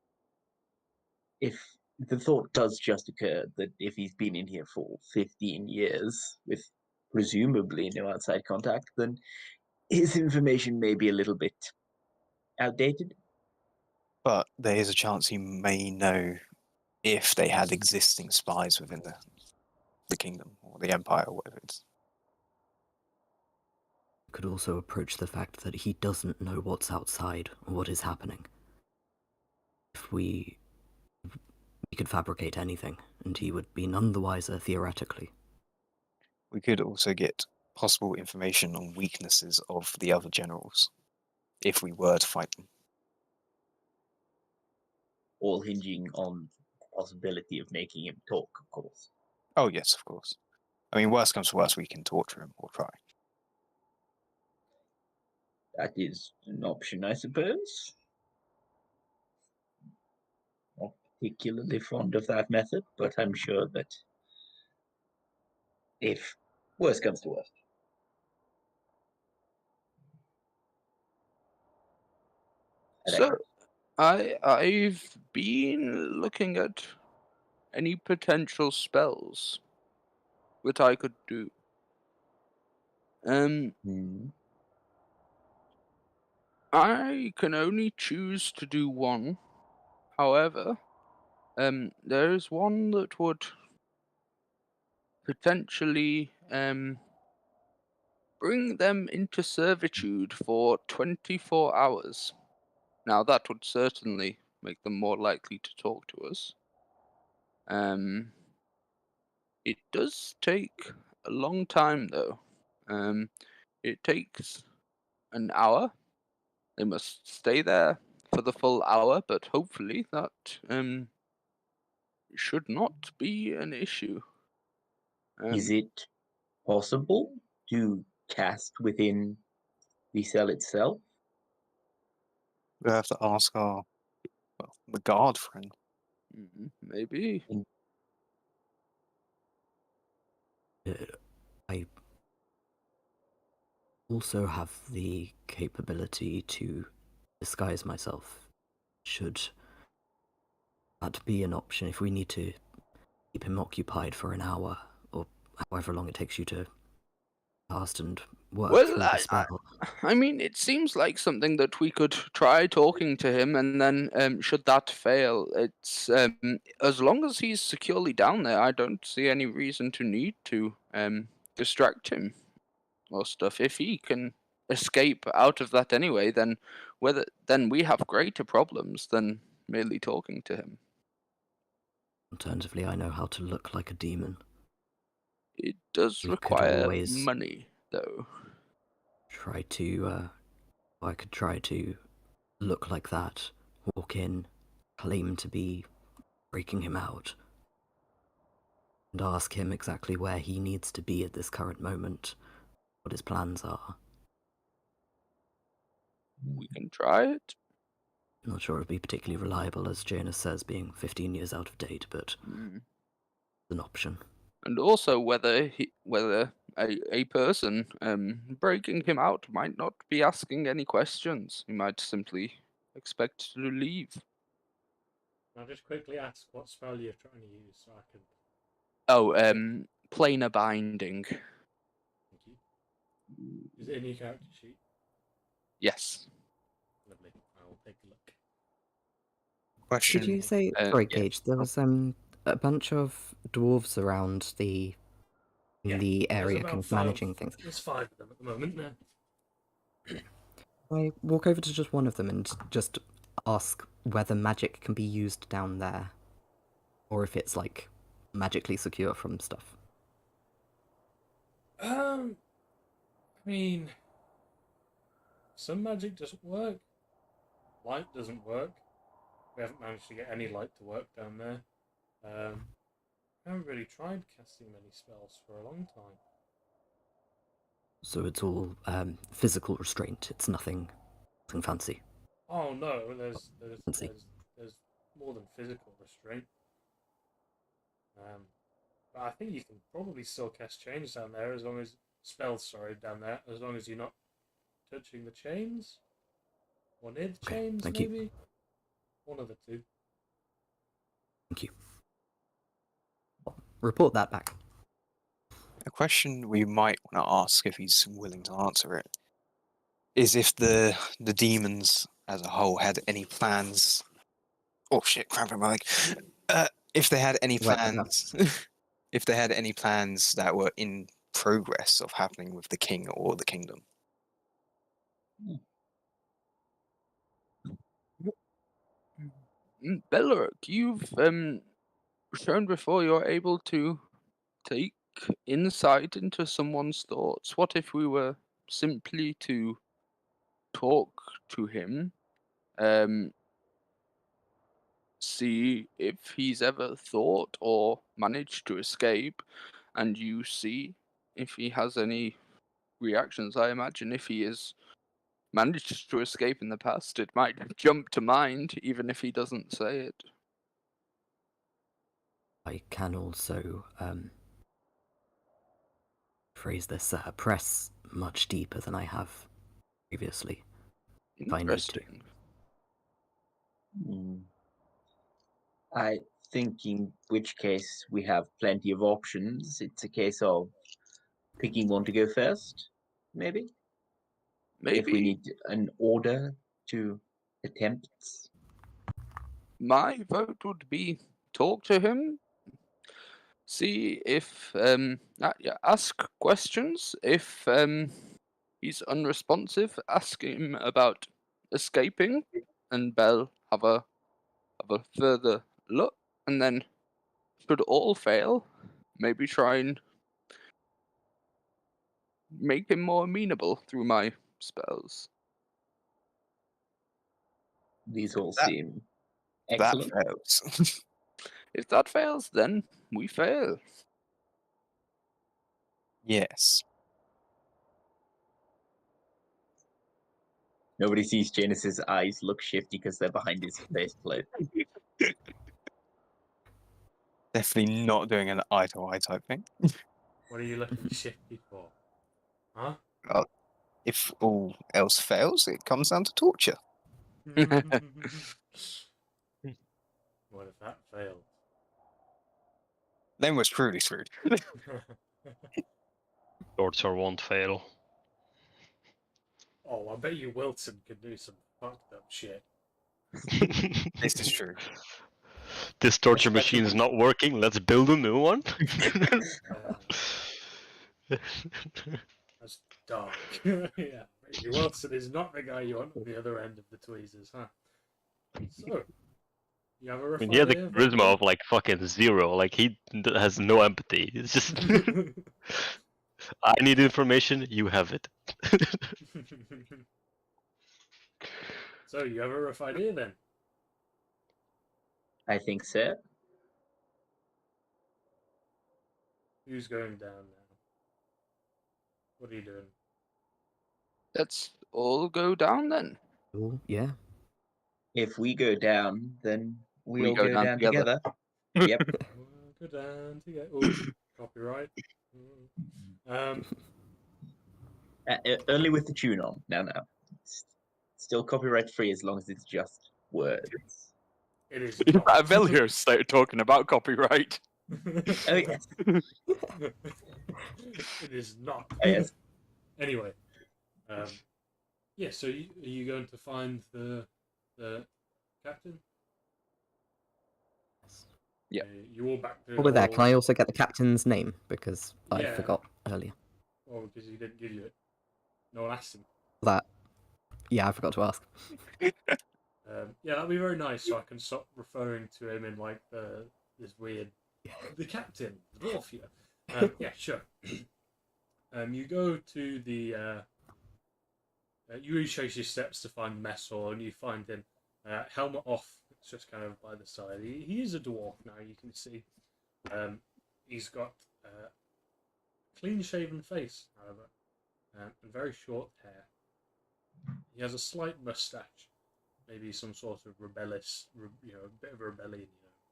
Speaker 8: if the thought does just occur that if he's been in here for 15 years with presumably no outside contact, then his information may be a little bit outdated.
Speaker 5: But there is a chance he may know if they had existing spies within the kingdom or the empire or whatever it is.
Speaker 2: Could also approach the fact that he doesn't know what's outside or what is happening. If we could fabricate anything, and he would be none the wiser theoretically.
Speaker 5: We could also get possible information on weaknesses of the other generals if we were to fight them.
Speaker 8: All hinging on the possibility of making him talk, of course.
Speaker 5: Oh yes, of course. I mean, worst comes to worst, we can torture him or try.
Speaker 8: That is an option, I suppose. Not particularly fond of that method, but I'm sure that if worst comes to worst. I
Speaker 1: So, I've been looking at any potential spells that I could do.
Speaker 8: Hmm.
Speaker 1: I can only choose to do one. However, there is one that would potentially bring them into servitude for 24 hours. Now, that would certainly make them more likely to talk to us. It does take a long time, though. It takes an hour. They must stay there for the full hour, but hopefully that should not be an issue.
Speaker 8: Is it possible to cast within the cell itself?
Speaker 5: We'll have to ask the guard friend.
Speaker 1: Maybe.
Speaker 2: Uh, I also have the capability to disguise myself, should that be an option if we need to keep him occupied for an hour, or however long it takes you to cast and work
Speaker 1: Well,
Speaker 2: through the spell.
Speaker 1: I mean, it seems like something that we could try talking to him, and then should that fail, it's as long as he's securely down there, I don't see any reason to need to distract him or stuff. If he can escape out of that anyway, then we have greater problems than merely talking to him.
Speaker 2: Alternatively, I know how to look like a demon.
Speaker 1: It does
Speaker 2: We could
Speaker 1: require
Speaker 2: always
Speaker 1: money, though.
Speaker 2: I could try to look like that, walk in, claim to be breaking him out, and ask him exactly where he needs to be at this current moment, what his plans are.
Speaker 1: We can try it.
Speaker 2: Not sure it'd be particularly reliable, as Janus says, being 15 years out of date, but
Speaker 1: Mm.
Speaker 2: it's an option.
Speaker 1: And also whether a person breaking him out might not be asking any questions. He might simply expect to leave.
Speaker 6: I'll just quickly ask what spell you're trying to use so I can.
Speaker 1: Oh, planar binding.
Speaker 6: Thank you. Is it in your character sheet?
Speaker 1: Yes.
Speaker 6: Lovely. I will take a look.
Speaker 5: Question.
Speaker 2: Did you say, sorry, Gage, there was a bunch of dwarves around in the
Speaker 6: There's
Speaker 2: area
Speaker 6: about
Speaker 2: kind of
Speaker 6: five-
Speaker 2: managing things?
Speaker 6: There's 5 of them at the moment now.
Speaker 2: I walk over to just one of them and just ask whether magic can be used down there, or if it's like magically secure from stuff.
Speaker 6: I mean, some magic doesn't work. Light doesn't work. We haven't managed to get any light to work down there. I haven't really tried casting many spells for a long time.
Speaker 2: So it's all physical restraint. It's nothing fancy.
Speaker 6: Oh no, there's
Speaker 2: Fancy.
Speaker 6: more than physical restraint. But I think you can probably still cast chains down there as long as down there, as long as you're not touching the chains or near the
Speaker 2: Okay,
Speaker 6: chains.
Speaker 2: thank
Speaker 6: Maybe
Speaker 2: you.
Speaker 6: one of the two.
Speaker 2: Thank you. Report that back.
Speaker 5: A question we might want to ask, if he's willing to answer it, is if the demons as a whole had any plans. Oh shit! Crap in my leg. If they had any
Speaker 2: Right, no.
Speaker 5: plans, if they had any plans that were in progress of happening with the king or the kingdom.
Speaker 1: Beleric, you've shown before you're able to take insight into someone's thoughts. What if we were simply to talk to him, see if he's ever thought or managed to escape, and you see if he has any reactions? I imagine if he has managed to escape in the past, it might jump to mind, even if he doesn't say it.
Speaker 2: I can also phrase this, press much deeper than I have previously, if I need to.
Speaker 1: Interesting.
Speaker 8: I think in which case we have plenty of options. It's a case of picking one to go first, maybe. If we
Speaker 1: Maybe
Speaker 8: need an order to attempt.
Speaker 1: my vote would be talk to him, see if ask questions. If he's unresponsive, ask him about escaping, and Bell have a further look, and then should all fail, maybe try and make him more amenable through my spells.
Speaker 8: These all
Speaker 5: That-
Speaker 8: seem
Speaker 5: That
Speaker 8: excellent.
Speaker 5: fails.
Speaker 1: If that fails, then we fail.
Speaker 5: Yes.
Speaker 8: Nobody sees Janus's eyes look shifty because they're behind his faceplate.
Speaker 5: Definitely not doing an eye-to-eye type thing.
Speaker 6: What are you looking shifty for? Huh?
Speaker 5: If all else fails, it comes down to torture.
Speaker 6: What if that failed?
Speaker 5: Then we're truly screwed.
Speaker 7: Torture won't fail.
Speaker 6: Oh, I bet you Wilson could do some fucked up shit.
Speaker 5: This is true.
Speaker 7: This torture
Speaker 8: Especially-
Speaker 7: machine is not working. Let's build a new one.
Speaker 6: That's dark. Yeah, Brady Wilson is not the guy you want on the other end of the tweezers, huh? So, you have a
Speaker 7: I
Speaker 6: rough
Speaker 7: mean, he had the
Speaker 6: idea of
Speaker 7: charisma of like fucking 0. Like he has no empathy. It's just I need information. You have it.
Speaker 6: So, you have a rough idea then?
Speaker 8: I think so.
Speaker 6: Who's going down now? What are you doing?
Speaker 1: Let's all go down then.
Speaker 2: Cool, yeah.
Speaker 8: If we go down, then we
Speaker 1: We
Speaker 8: all
Speaker 1: go
Speaker 8: go
Speaker 1: down
Speaker 8: down
Speaker 1: together.
Speaker 8: together. Yep.
Speaker 6: Go down to get. Oh, copyright.
Speaker 8: Only with the tune on. No. Still copyright free as long as it's just words.
Speaker 6: It is not.
Speaker 1: Avelio started talking about copyright.
Speaker 8: Oh yes.
Speaker 6: It is not.
Speaker 8: Oh, yes.
Speaker 6: Anyway, yeah. So, are you going to find the captain?
Speaker 1: Yeah.
Speaker 6: You all back to.
Speaker 2: While we're there, can I
Speaker 6: all-
Speaker 2: also get the captain's name? Because I
Speaker 6: Yeah.
Speaker 2: forgot earlier.
Speaker 6: Oh, because he didn't give you it. No one asked him.
Speaker 2: That. Yeah, I forgot to ask.
Speaker 6: Yeah, that'd be very nice. So I can stop referring to him in like this weird, the captain, the dwarf here. Yeah, sure. You go to the. You retrace your steps to find the mess hall, and you find him. Helmet off. It's just kind of by the side. He is a dwarf now. You can see. He's got a clean-shaven face, however, and very short hair. He has a slight mustache, maybe some sort of rebellious, a bit of a rebellion.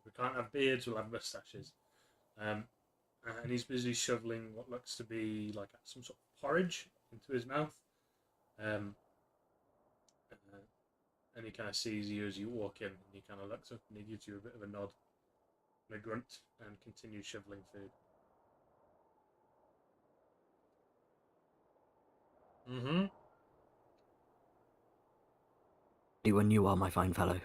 Speaker 6: We can't have beards; we'll have mustaches. And he's busy shoveling what looks to be like some sort of porridge into his mouth. And he kind of sees you as you walk in, and he kind of looks up and he gives you a bit of a nod and a grunt and continues shoveling food. Mm-hmm.
Speaker 2: When you are, my fine fellow.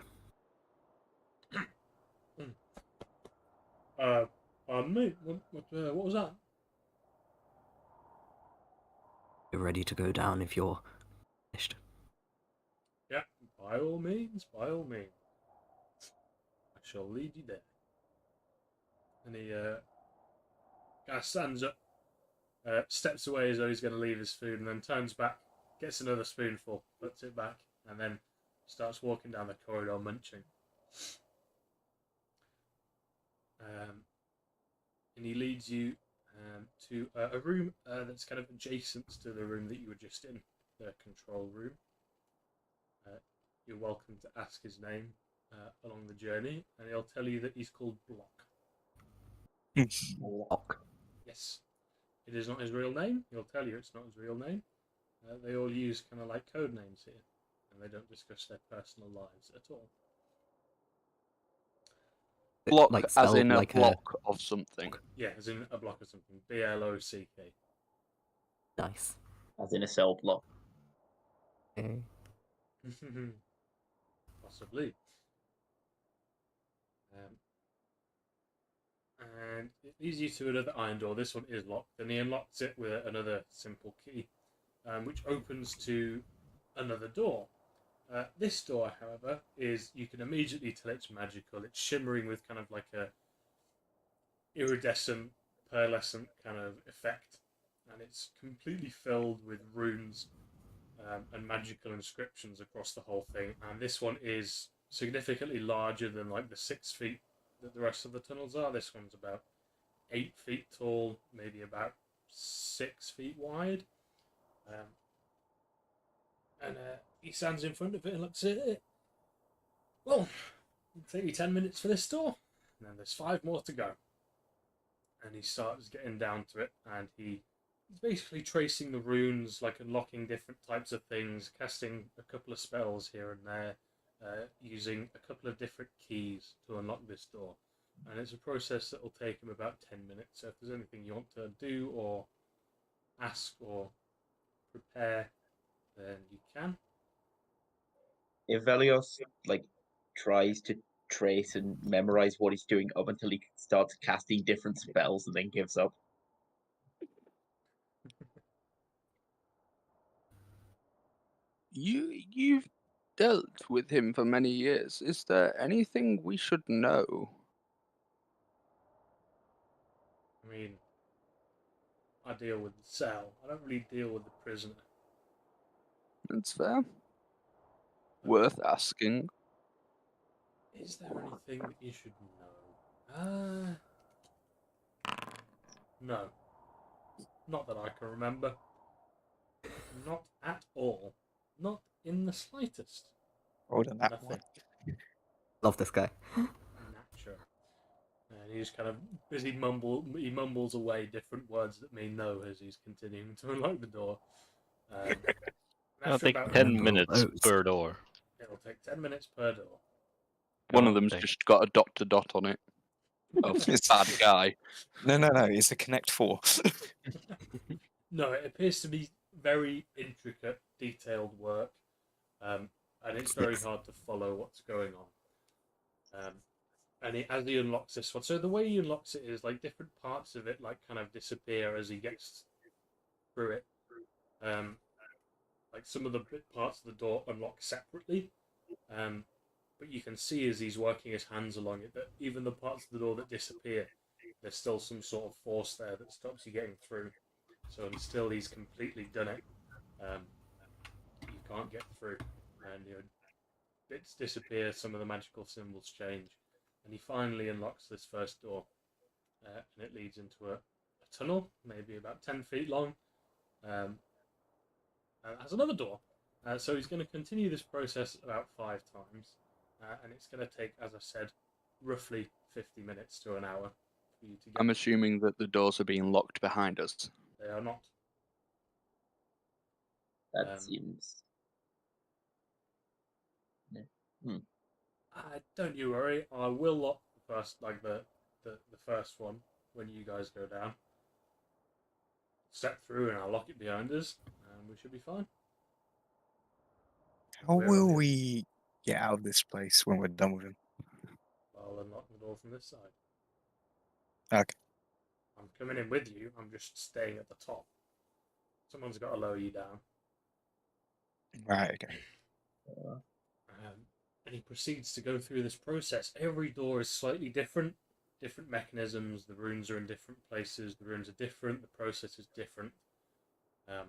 Speaker 6: Pardon me? What was that?
Speaker 2: You're ready to go down if you're finished.
Speaker 6: Yeah, by all means, by all means. I shall lead you there. And he kind of stands up, steps away as though he's going to leave his food, and then turns back, gets another spoonful, puts it back, and then starts walking down the corridor munching. And he leads you to a room that's kind of adjacent to the room that you were just in, the control room. You're welcome to ask his name along the journey, and he'll tell you that he's called Block.
Speaker 2: Block.
Speaker 6: Yes. It is not his real name. He'll tell you it's not his real name. They all use kind of like code names here, and they don't discuss their personal lives at all.
Speaker 1: Block
Speaker 2: Like
Speaker 1: as
Speaker 2: spelled
Speaker 1: in a
Speaker 2: like
Speaker 1: block of something.
Speaker 6: Yeah, as in a block or something. BLOCK.
Speaker 2: Nice.
Speaker 8: As in a cell block.
Speaker 2: Okay.
Speaker 6: Possibly. And it leads you to another iron door. This one is locked, and he unlocks it with another simple key, which opens to another door. This door, however, you can immediately tell it's magical. It's shimmering with kind of like a iridescent, pearlescent kind of effect, and it's completely filled with runes and magical inscriptions across the whole thing. And this one is significantly larger than like the 6 feet that the rest of the tunnels are. This one's about 8 feet tall, maybe about 6 feet wide. And he stands in front of it and looks at it. Well, it'll take you 10 minutes for this door, and then there's 5 more to go. And he starts getting down to it, and he He's basically tracing the runes, like unlocking different types of things, casting a couple of spells here and there, using a couple of different keys to unlock this door. And it's a process that will take him about 10 minutes. So if there's anything you want to do or ask or prepare, then you can.
Speaker 8: If Velios tries to trace and memorize what he's doing up until he starts casting different spells and then gives up.
Speaker 1: You've dealt with him for many years. Is there anything we should know?
Speaker 6: I mean, I deal with the cell. I don't really deal with the prisoner.
Speaker 1: That's fair. Worth asking.
Speaker 6: Is there anything that you should know? No. Not that I can remember. Not at all. Not in the slightest.
Speaker 5: Rolled a nat
Speaker 6: Nothing.
Speaker 5: one.
Speaker 2: Love this guy.
Speaker 6: Natural. And he's kind of he mumbles away different words that mean no as he's continuing to unlock the door.
Speaker 7: It'll
Speaker 6: After
Speaker 7: take
Speaker 6: about
Speaker 7: 10 minutes
Speaker 2: Oats.
Speaker 7: per door.
Speaker 6: it'll take 10 minutes per door.
Speaker 1: One
Speaker 7: Oh,
Speaker 1: of them's
Speaker 7: okay.
Speaker 1: just got a dot to dot on it. Of
Speaker 5: It's-
Speaker 1: bad guy.
Speaker 5: No, it's a Connect 4.
Speaker 6: No, it appears to be very intricate, detailed work, and it's very hard to follow what's going on. As he unlocks this one, so the way he unlocks it is like different parts of it like kind of disappear as he gets through it. Like some of the parts of the door unlock separately, but you can see as he's working his hands along it that even the parts of the door that disappear, there's still some sort of force there that stops you getting through. So until he's completely done it, you can't get through, and bits disappear, some of the magical symbols change, and he finally unlocks this first door, and it leads into a tunnel, maybe about 10 feet long, and it has another door. So he's going to continue this process about 5 times, and it's going to take, as I said, roughly 50 minutes to an hour for you to get.
Speaker 1: I'm assuming that the doors are being locked behind us.
Speaker 6: They are not.
Speaker 8: That seems.
Speaker 6: Don't you worry. I will lock the first, the first one when you guys go down. Step through, and I'll lock it behind us, and we should be fine.
Speaker 5: How
Speaker 6: Where are
Speaker 5: will
Speaker 6: we?
Speaker 5: we get out of this place when we're done with him?
Speaker 6: I'll unlock the door from this side.
Speaker 5: Okay.
Speaker 6: I'm coming in with you. I'm just staying at the top. Someone's got to lower you down.
Speaker 5: Right, okay.
Speaker 6: And he proceeds to go through this process. Every door is slightly different mechanisms. The runes are in different places. The runes are different. The process is different. There's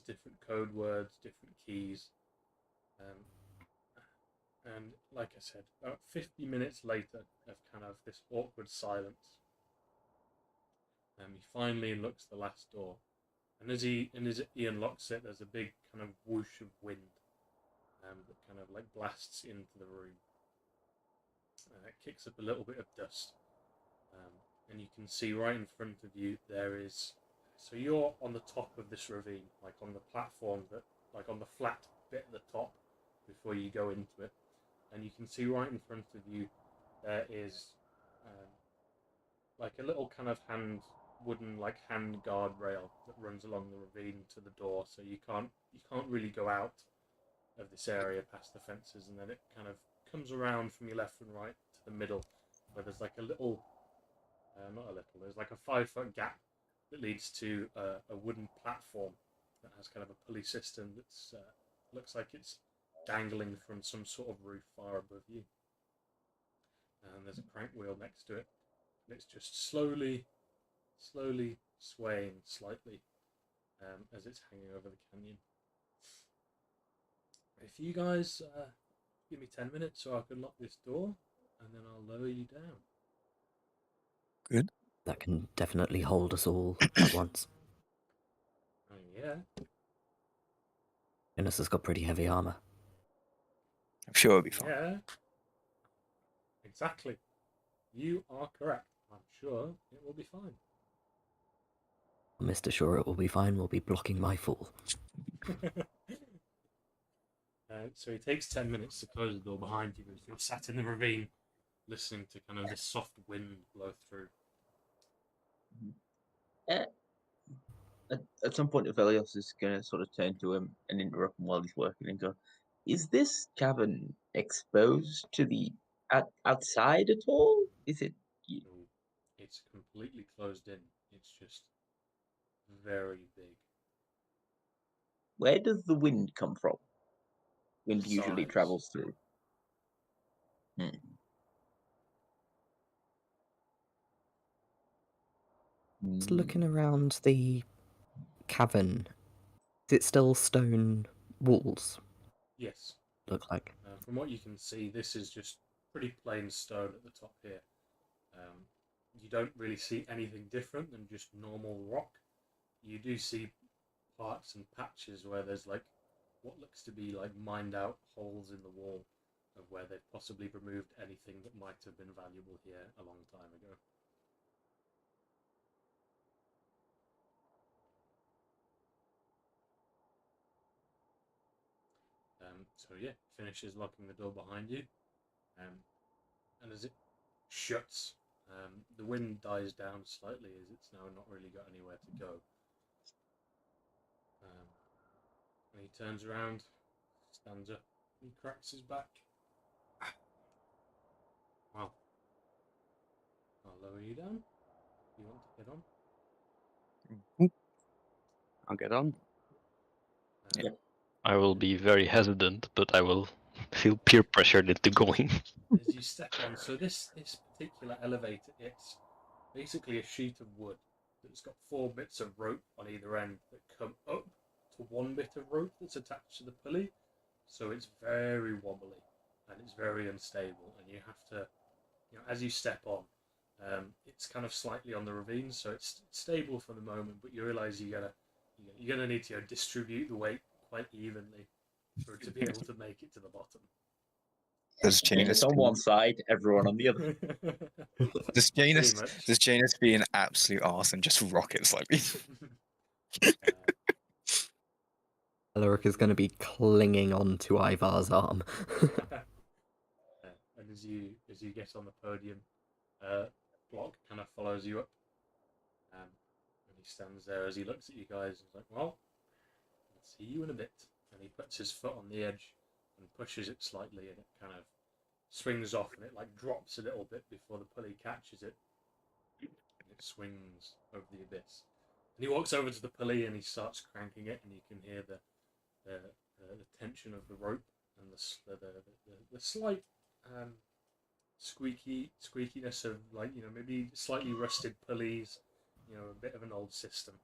Speaker 6: different code words, different keys. And like I said, about 50 minutes later of kind of this awkward silence, he finally unlocks the last door. And as he unlocks it, there's a big kind of whoosh of wind that kind of like blasts into the room. It kicks up a little bit of dust. And you can see right in front of you there is... So you're on the top of this ravine, like on the platform, like on the flat bit at the top before you go into it. And you can see right in front of you there is like a little kind of wooden hand guardrail that runs along the ravine to the door, so you can't really go out of this area past the fences, and then it kind of comes around from your left and right to the middle, where there's like a little, there's like a 5-foot gap that leads to a wooden platform that has kind of a pulley system that's looks like it's dangling from some sort of roof far above you. And there's a crank wheel next to it. And it's just slowly swaying slightly as it's hanging over the canyon. If you guys give me 10 minutes so I can lock this door, and then I'll lower you down.
Speaker 5: Good.
Speaker 2: That can definitely hold us all at once.
Speaker 6: Oh, yeah.
Speaker 2: Innes has got pretty heavy armor.
Speaker 5: I'm sure it'll be fine.
Speaker 6: Yeah. Exactly. You are correct. I'm sure it will be fine.
Speaker 2: Mr. Sure, it will be fine. We'll be blocking my fall.
Speaker 6: So it takes 10 minutes to close the door behind you as you're sat in the ravine, listening to kind of this soft wind blow through.
Speaker 8: At some point, Aphelios is going to sort of turn to him and interrupt him while he's working and go, "Is this cavern exposed to the outside at all? Is it?
Speaker 6: So it's completely closed in. It's just very big.
Speaker 8: Where does the wind come from? Wind usually
Speaker 6: Sides.
Speaker 8: travels through."
Speaker 2: Just looking around the cavern, is it still stone walls?
Speaker 6: Yes.
Speaker 2: Look like.
Speaker 6: From what you can see, this is just pretty plain stone at the top here. You don't really see anything different than just normal rock. You do see parts and patches where there's like what looks to be like mined out holes in the wall of where they've possibly removed anything that might have been valuable here a long time ago. So yeah, finishes locking the door behind you, and as it shuts, the wind dies down slightly as it's now not really got anywhere to go. And he turns around, stands up, and cracks his back. Well, I'll lower you down. You want to get on?
Speaker 1: I'll get on.
Speaker 7: I will be very hesitant, but I will feel peer pressured into going.
Speaker 6: As you step on, so this particular elevator, it's basically a sheet of wood that's got 4 bits of rope on either end that come up to 1 bit of rope that's attached to the pulley. So it's very wobbly and it's very unstable, and you have to, as you step on, it's kind of slightly on the ravine, so it's stable for the moment, but you realise you're gonna need to distribute the weight quite evenly for it to be able to make it to the bottom.
Speaker 5: Does
Speaker 8: Janus on one side, everyone on the other.
Speaker 5: Does Janus be an absolute arse and just rocket slightly?
Speaker 2: Alaric is going to be clinging onto Ivar's arm.
Speaker 6: And as you get on the podium, Block kind of follows you up, and he stands there as he looks at you guys. He's like, "Well, I'll see you in a bit." And he puts his foot on the edge and pushes it slightly, and it kind of swings off, and it like drops a little bit before the pulley catches it. And it swings over the abyss. And he walks over to the pulley and he starts cranking it, and you can hear the tension of the rope and the slight squeakiness of maybe slightly rusted pulleys, a bit of an old system.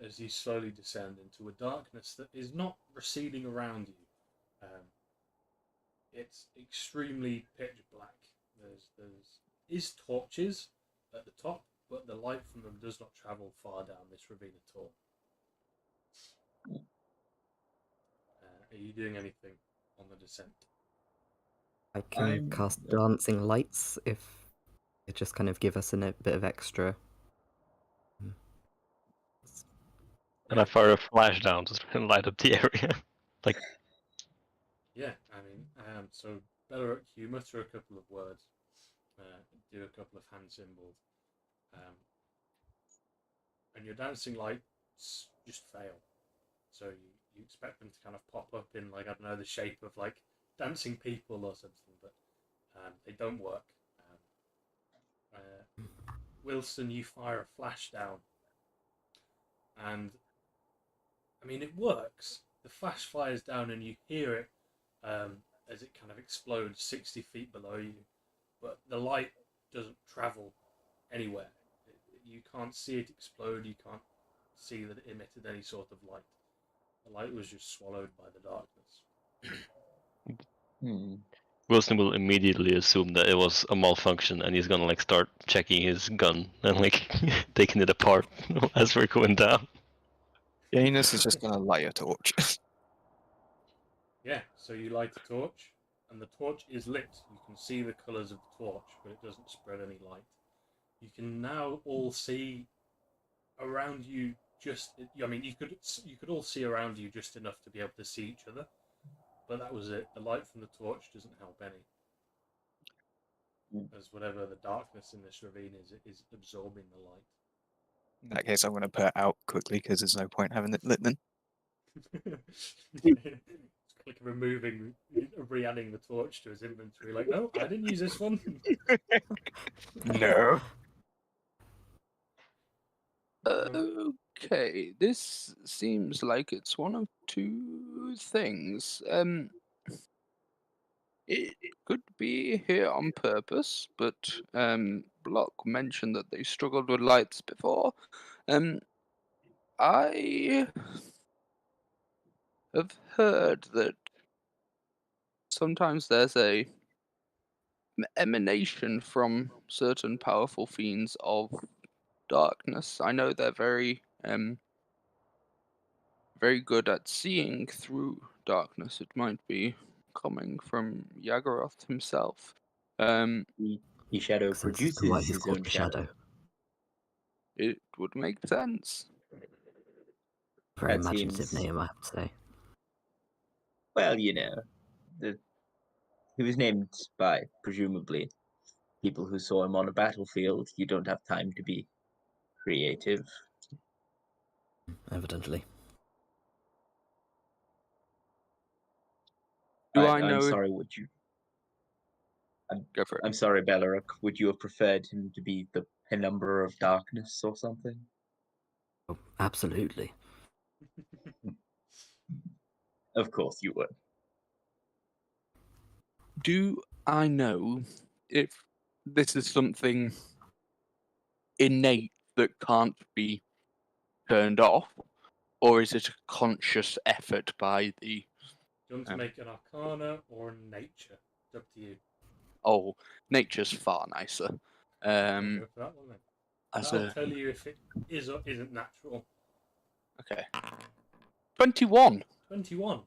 Speaker 6: As you slowly descend into a darkness that is not receding around you. It's extremely pitch black. There's torches at the top, but the light from them does not travel far down this ravine at all. Are you doing anything on the descent?
Speaker 2: I can cast dancing lights if it just kind of give us a bit of extra.
Speaker 7: And I fire a flash down to try and light up the area.
Speaker 6: Yeah, I mean, so Beleric, you mutter a couple of words, do a couple of hand symbols, and your dancing lights just fail. So you expect them to kind of pop up in I don't know, the shape of dancing people or something, but they don't work. Wilson, you fire a flash down, and I mean it works. The flash fires down, and you hear it as it kind of explodes 60 feet below you, but the light doesn't travel anywhere. You can't see it explode. You can't see that it emitted any sort of light. The light was just swallowed by the darkness.
Speaker 7: Wilson will immediately assume that it was a malfunction, and he's gonna start checking his gun and taking it apart as we're going down.
Speaker 5: Janus is just gonna light a torch.
Speaker 6: Yeah, so you light a torch, and the torch is lit. You can see the colours of the torch, but it doesn't spread any light. You can now all see around you, I mean, you could all see around you just enough to be able to see each other, but that was it. The light from the torch doesn't help any, as whatever the darkness in this ravine is absorbing the light.
Speaker 5: In that case, I'm going to put it out quickly because there's no point having it lit then.
Speaker 6: It's like re-adding the torch to his inventory. Like, no, I didn't use this one.
Speaker 5: No.
Speaker 1: Okay, this seems like it's one of two things. It could be here on purpose, but Block mentioned that they struggled with lights before. I have heard that sometimes there's a emanation from certain powerful fiends of darkness. I know they're very very good at seeing through darkness. It might be coming from Yagoroth himself.
Speaker 8: He shadow
Speaker 2: Since as to why
Speaker 8: produces
Speaker 2: he's
Speaker 8: his
Speaker 2: called
Speaker 8: own
Speaker 2: the
Speaker 8: shadow.
Speaker 2: Shadow.
Speaker 1: It would make sense.
Speaker 2: Very
Speaker 8: That
Speaker 2: imaginative
Speaker 8: seems-
Speaker 2: name, I have to say.
Speaker 8: Well, you know, he was named by presumably people who saw him on a battlefield. You don't have time to be creative.
Speaker 2: Evidently.
Speaker 1: Do I know
Speaker 8: I'm
Speaker 1: if...
Speaker 8: sorry. Would you?
Speaker 1: Go for it.
Speaker 8: I'm sorry, Beleric. Would you have preferred him to be the Penumbra of Darkness or something?
Speaker 2: Oh, absolutely.
Speaker 8: Of course you would.
Speaker 1: Do I know if this is something innate that can't be turned off, or is it a conscious effort by the...
Speaker 6: Do you want to make an Arcana or a Nature? It's up to you.
Speaker 1: Oh, nature's far nicer.
Speaker 6: I'll go for that one then.
Speaker 1: As
Speaker 6: That'll
Speaker 1: a...
Speaker 6: tell you if it is or isn't natural.
Speaker 1: Okay. 21!
Speaker 6: 21.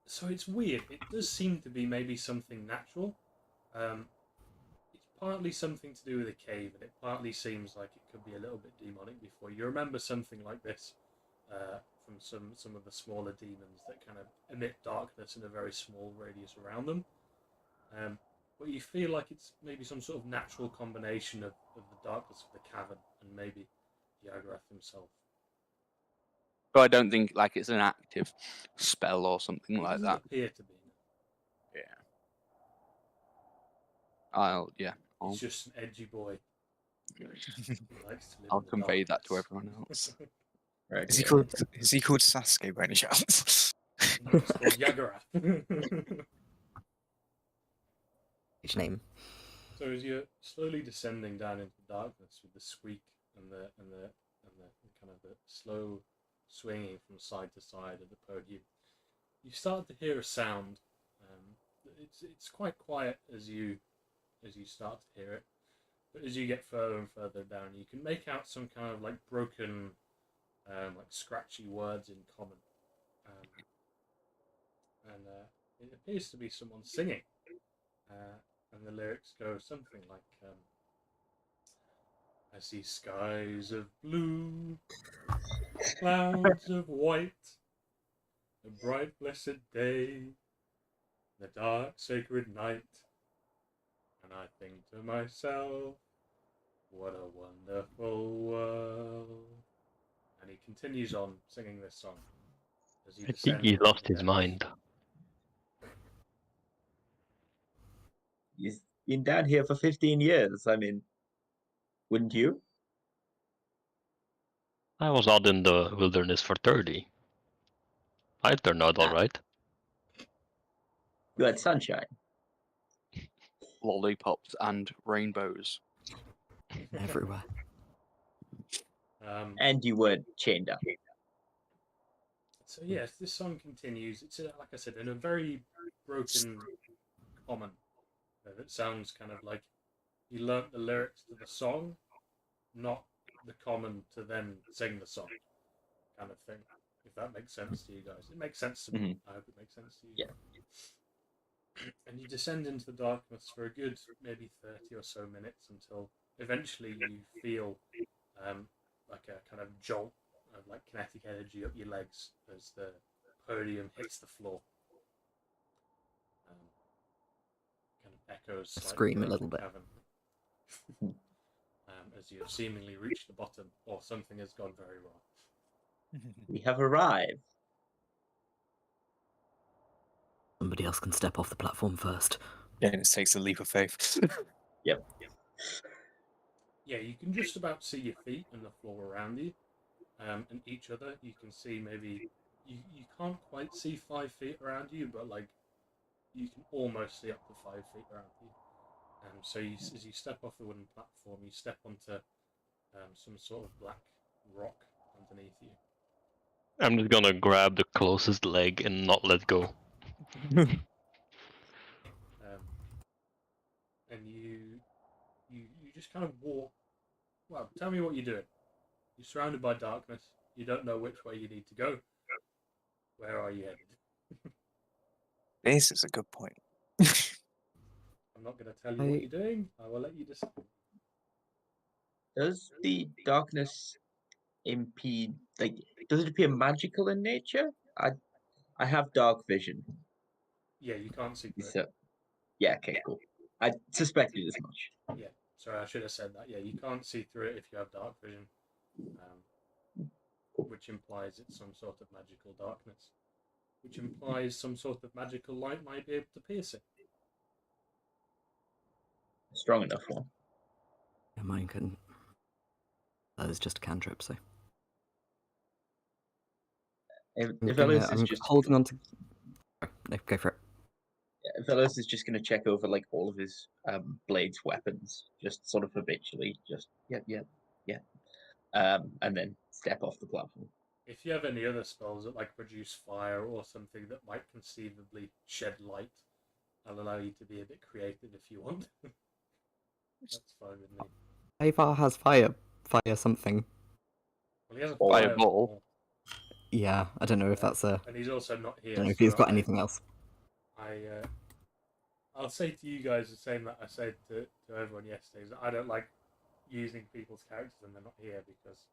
Speaker 6: So it's weird. It does seem to be maybe something natural. It's partly something to do with a cave, and it partly seems like it could be a little bit demonic before. You remember something like this from some of the smaller demons that kind of emit darkness in a very small radius around them. But you feel like it's maybe some sort of natural combination of the darkness of the cavern and maybe Yagarath himself.
Speaker 1: But I don't think like it's an active spell or something
Speaker 6: It
Speaker 1: like
Speaker 6: doesn't
Speaker 1: that.
Speaker 6: appear to be.
Speaker 1: Yeah. I'll
Speaker 6: It's just an edgy boy. He likes to live
Speaker 1: I'll
Speaker 6: in the
Speaker 1: convey that to
Speaker 6: darkness.
Speaker 1: everyone else.
Speaker 8: Right.
Speaker 5: Is he called Sasuke by any chance?
Speaker 6: No, it's called Yagarath.
Speaker 2: Each name.
Speaker 6: So as you're slowly descending down into the darkness with the squeak and the kind of the slow swinging from side to side of the podium, you start to hear a sound. It's quite quiet as you start to hear it, but as you get further and further down, you can make out some kind of like broken, like scratchy words in common, and it appears to be someone singing. And the lyrics go something like, I see skies of blue, clouds of white, a bright blessed day, the dark sacred night, and I think to myself, what a wonderful world. And he continues on singing this song as he
Speaker 7: I think
Speaker 6: descends
Speaker 7: he
Speaker 6: into
Speaker 7: lost
Speaker 6: the
Speaker 7: his
Speaker 6: depths.
Speaker 7: mind.
Speaker 8: He's been down here for 15 years. I mean, wouldn't you?
Speaker 7: I was out in the wilderness for 30. I turned out alright.
Speaker 8: You had sunshine.
Speaker 1: Lollipops and rainbows.
Speaker 2: Everywhere.
Speaker 8: And you weren't chained up.
Speaker 6: So yes, this song continues. It's like I said, in a very broken common. That sounds kind of like he learnt the lyrics to the song, not the common to then sing the song, kind of thing. If that makes sense to you guys, it makes sense to me. I hope it makes sense to you.
Speaker 8: Yeah.
Speaker 6: And you descend into the darkness for a good maybe 30 or so minutes until eventually you feel like a kind of jolt of like kinetic energy up your legs as the podium hits the floor. Kind of echoes
Speaker 2: I
Speaker 6: slightly
Speaker 2: scream a
Speaker 6: around
Speaker 2: little
Speaker 6: the
Speaker 2: bit.
Speaker 6: cavern. As you have seemingly reached the bottom, or something has gone very wrong.
Speaker 8: We have arrived.
Speaker 2: Somebody else can step off the platform first.
Speaker 5: Yeah, it takes a leap of faith.
Speaker 8: Yep.
Speaker 6: Yeah, you can just about see your feet and the floor around you, and each other. You can see maybe you can't quite see 5 feet around you, but like you can almost see up to 5 feet around you. So as you step off the wooden platform, you step onto some sort of black rock underneath you.
Speaker 7: I'm just gonna grab the closest leg and not let go.
Speaker 6: And you just kind of walk. Well, tell me what you're doing. You're surrounded by darkness. You don't know which way you need to go. Where are you headed?
Speaker 5: This is a good point.
Speaker 6: I'm not going to tell you what you're doing. I will let you decide.
Speaker 8: Does the darkness impede? Like, does it appear magical in nature? I have dark vision.
Speaker 6: Yeah, you can't see through it.
Speaker 8: So, yeah, okay, cool. I suspected as much.
Speaker 6: Yeah, sorry, I should have said that. Yeah, you can't see through it if you have dark vision, which implies it's some sort of magical darkness, which implies some sort of magical light might be able to pierce it.
Speaker 8: Strong enough one.
Speaker 2: Yeah, mine couldn't. That is just a cantrip, so.
Speaker 8: If Velos is
Speaker 2: I'm
Speaker 8: just
Speaker 2: holding on to. No, go for it.
Speaker 8: Velos is just going to check over like all of his blades, weapons, just sort of habitually, just yeah, and then step off the platform.
Speaker 6: If you have any other spells that like produce fire or something that might conceivably shed light, I'll allow you to be a bit creative if you want. That's fine with me.
Speaker 2: Ivar has fire something.
Speaker 6: Well, he has a
Speaker 1: Fireball.
Speaker 2: Yeah, I don't know if that's a.
Speaker 6: And he's also not here.
Speaker 2: I don't know if he's got anything else.
Speaker 6: I'll say to you guys the same that I said to everyone yesterday, is that I don't like using people's characters when they're not here because,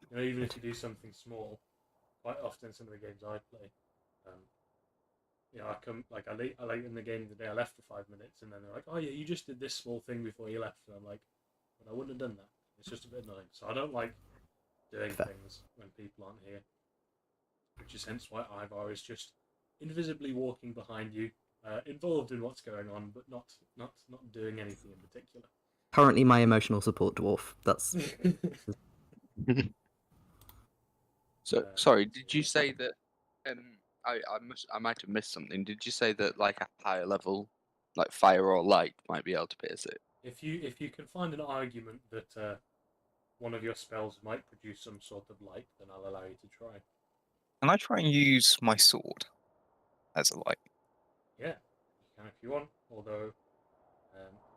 Speaker 6: you know, even if you do something small, quite often some of the games I play, you know, I come like I like in the game the day I left for 5 minutes, and then they're like, "Oh yeah, you just did this small thing before you left," and I'm like, "But I wouldn't have done that." It's just a bit annoying, so I don't like doing things when people aren't here. Which is hence why Ivar is just invisibly walking behind you, involved in what's going on, but not doing anything in particular.
Speaker 2: Currently, my emotional support dwarf. That's.
Speaker 1: So sorry, did you say that? I might have missed something. Did you say that like a higher level, like fire or light, might be able to pierce it?
Speaker 6: If you can find an argument that one of your spells might produce some sort of light, then I'll allow you to try.
Speaker 5: Can I try and use my sword as a light?
Speaker 6: Yeah, you can if you want. Although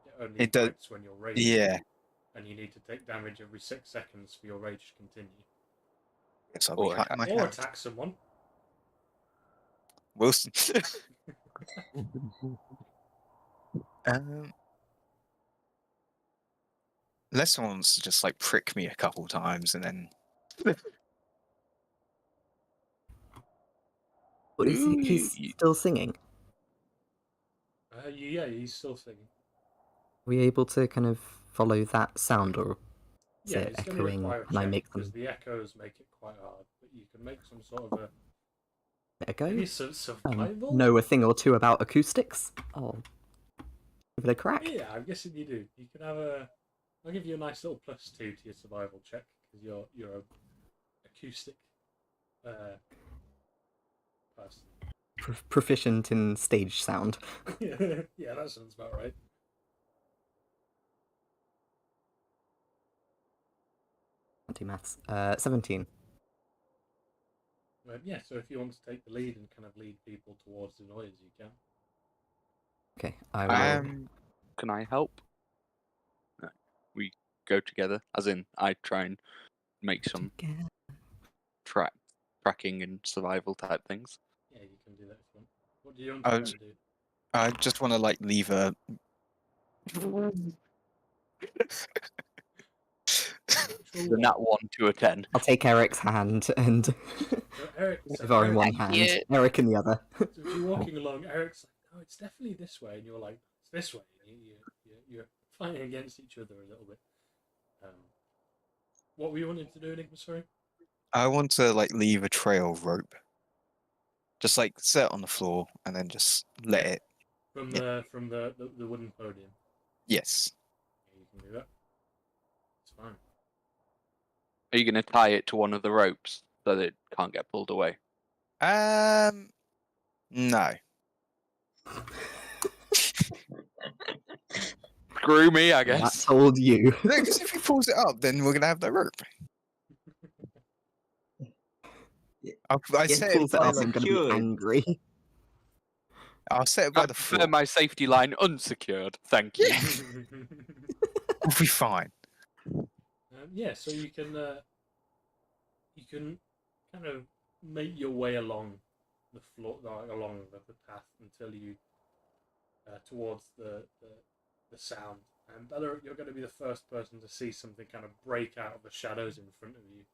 Speaker 6: it only
Speaker 5: It does.
Speaker 6: ignites when you're raged.
Speaker 5: Yeah.
Speaker 6: And you need to take damage every 6 seconds for your rage to continue.
Speaker 5: Yes, I'll be cutting my
Speaker 6: or
Speaker 5: hand.
Speaker 6: attack someone.
Speaker 5: Wilson. Unless someone's just like prick me a couple times and then.
Speaker 2: What is he? He's still singing.
Speaker 6: Yeah, he's still singing.
Speaker 2: Are we able to kind of follow that sound, or is
Speaker 6: Yeah,
Speaker 2: it
Speaker 6: it's
Speaker 2: echoing?
Speaker 6: Can
Speaker 2: I make them
Speaker 6: because the echoes make it quite hard, but you can make some sort of a
Speaker 2: echo?
Speaker 6: maybe survival.
Speaker 2: Know a thing or two about acoustics. Oh, give it a crack.
Speaker 6: Yeah, I'm guessing you do. You can have a. I'll give you a nice little +2 to your survival check because you're a acoustic person.
Speaker 2: Proficient in stage sound.
Speaker 6: Yeah, that sounds about right.
Speaker 2: Anti-maths. 17.
Speaker 6: Yeah, so if you want to take the lead and kind of lead people towards the noise, you can.
Speaker 2: Okay, I will.
Speaker 1: Can I help? No. We go together, as in I try and make some tracking and survival type things.
Speaker 6: Yeah, you can do that if you want. What do you want to do?
Speaker 5: I just want to like leave a.
Speaker 6: natural
Speaker 1: The
Speaker 6: 1.
Speaker 1: nat 1 to a 10.
Speaker 2: I'll take Eric's hand and
Speaker 6: So
Speaker 2: Ivar in one
Speaker 6: Eric,
Speaker 2: hand,
Speaker 1: Yeah.
Speaker 2: Eric in the other.
Speaker 6: so as you're walking along, Eric's like, "No, it's definitely this way," and you're like, "It's this way." And you're fighting against each other a little bit. What were you wanting to do, Enigma? Sorry.
Speaker 5: I want to like leave a trail of rope. Just like set it on the floor and then just let
Speaker 6: Yeah.
Speaker 5: it.
Speaker 6: From
Speaker 5: Yeah.
Speaker 6: the wooden podium.
Speaker 5: Yes.
Speaker 6: Yeah, you can do that. It's fine.
Speaker 1: Are you going to tie it to one of the ropes so that it can't get pulled away?
Speaker 5: No.
Speaker 1: Screw me, I
Speaker 2: That
Speaker 1: guess.
Speaker 2: told you.
Speaker 5: No, because if he pulls it up, then we're gonna have no rope. I
Speaker 2: If
Speaker 5: set
Speaker 2: he
Speaker 5: it
Speaker 2: pulls it
Speaker 5: by
Speaker 2: up,
Speaker 5: the.
Speaker 2: I'm going to be angry.
Speaker 5: I'll set it
Speaker 1: I
Speaker 5: by the
Speaker 1: prefer
Speaker 5: floor.
Speaker 1: my safety line unsecured, thank you.
Speaker 5: Yeah, we'll be fine.
Speaker 6: Yeah, so you can kind of make your way along the floor, along the path until you towards the sound. And Bella, you're going to be the first person to see something kind of break out of the shadows in front of you.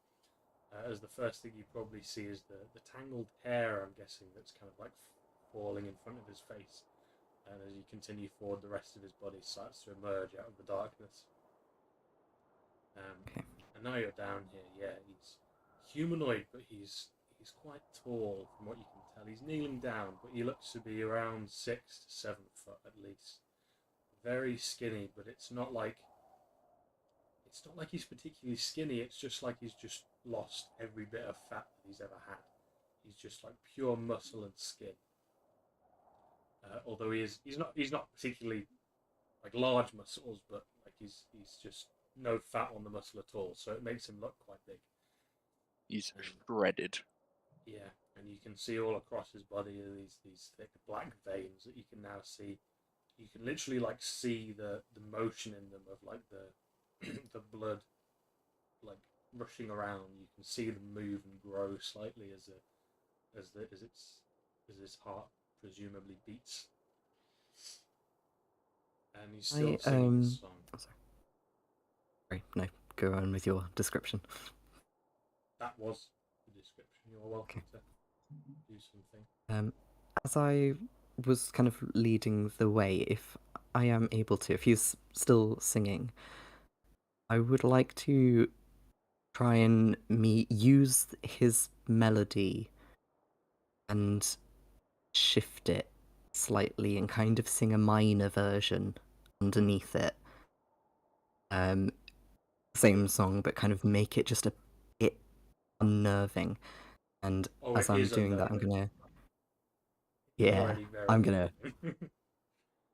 Speaker 6: As the first thing you probably see is the tangled hair, I'm guessing, that's kind of like falling in front of his face. And as you continue forward, the rest of his body starts to emerge out of the darkness.
Speaker 2: Okay.
Speaker 6: And now you're down here. Yeah, he's humanoid, but he's quite tall from what you can tell. He's kneeling down, but he looks to be around 6 to 7 foot at least. Very skinny, but it's not like he's particularly skinny. It's just like he's just lost every bit of fat that he's ever had. He's just like pure muscle and skin. Although he's not particularly like large muscles, but like he's just no fat on the muscle at all, so it makes him look quite big.
Speaker 1: He's shredded.
Speaker 6: Yeah, and you can see all across his body these thick black veins that you can now see. You can literally like see the motion in them of like the the blood like rushing around. You can see them move and grow slightly as his heart presumably beats. And he's still singing his song.
Speaker 2: Sorry, no, go on with your description.
Speaker 6: That was the description. You're welcome to do something.
Speaker 2: As I was kind of leading the way, if I am able to, if he's still singing, I would like to try and use his melody and shift it slightly and kind of sing a minor version underneath it. Same song, but kind of make it just a bit unnerving. And as I'm doing that, I'm gonna... Yeah, I'm gonna...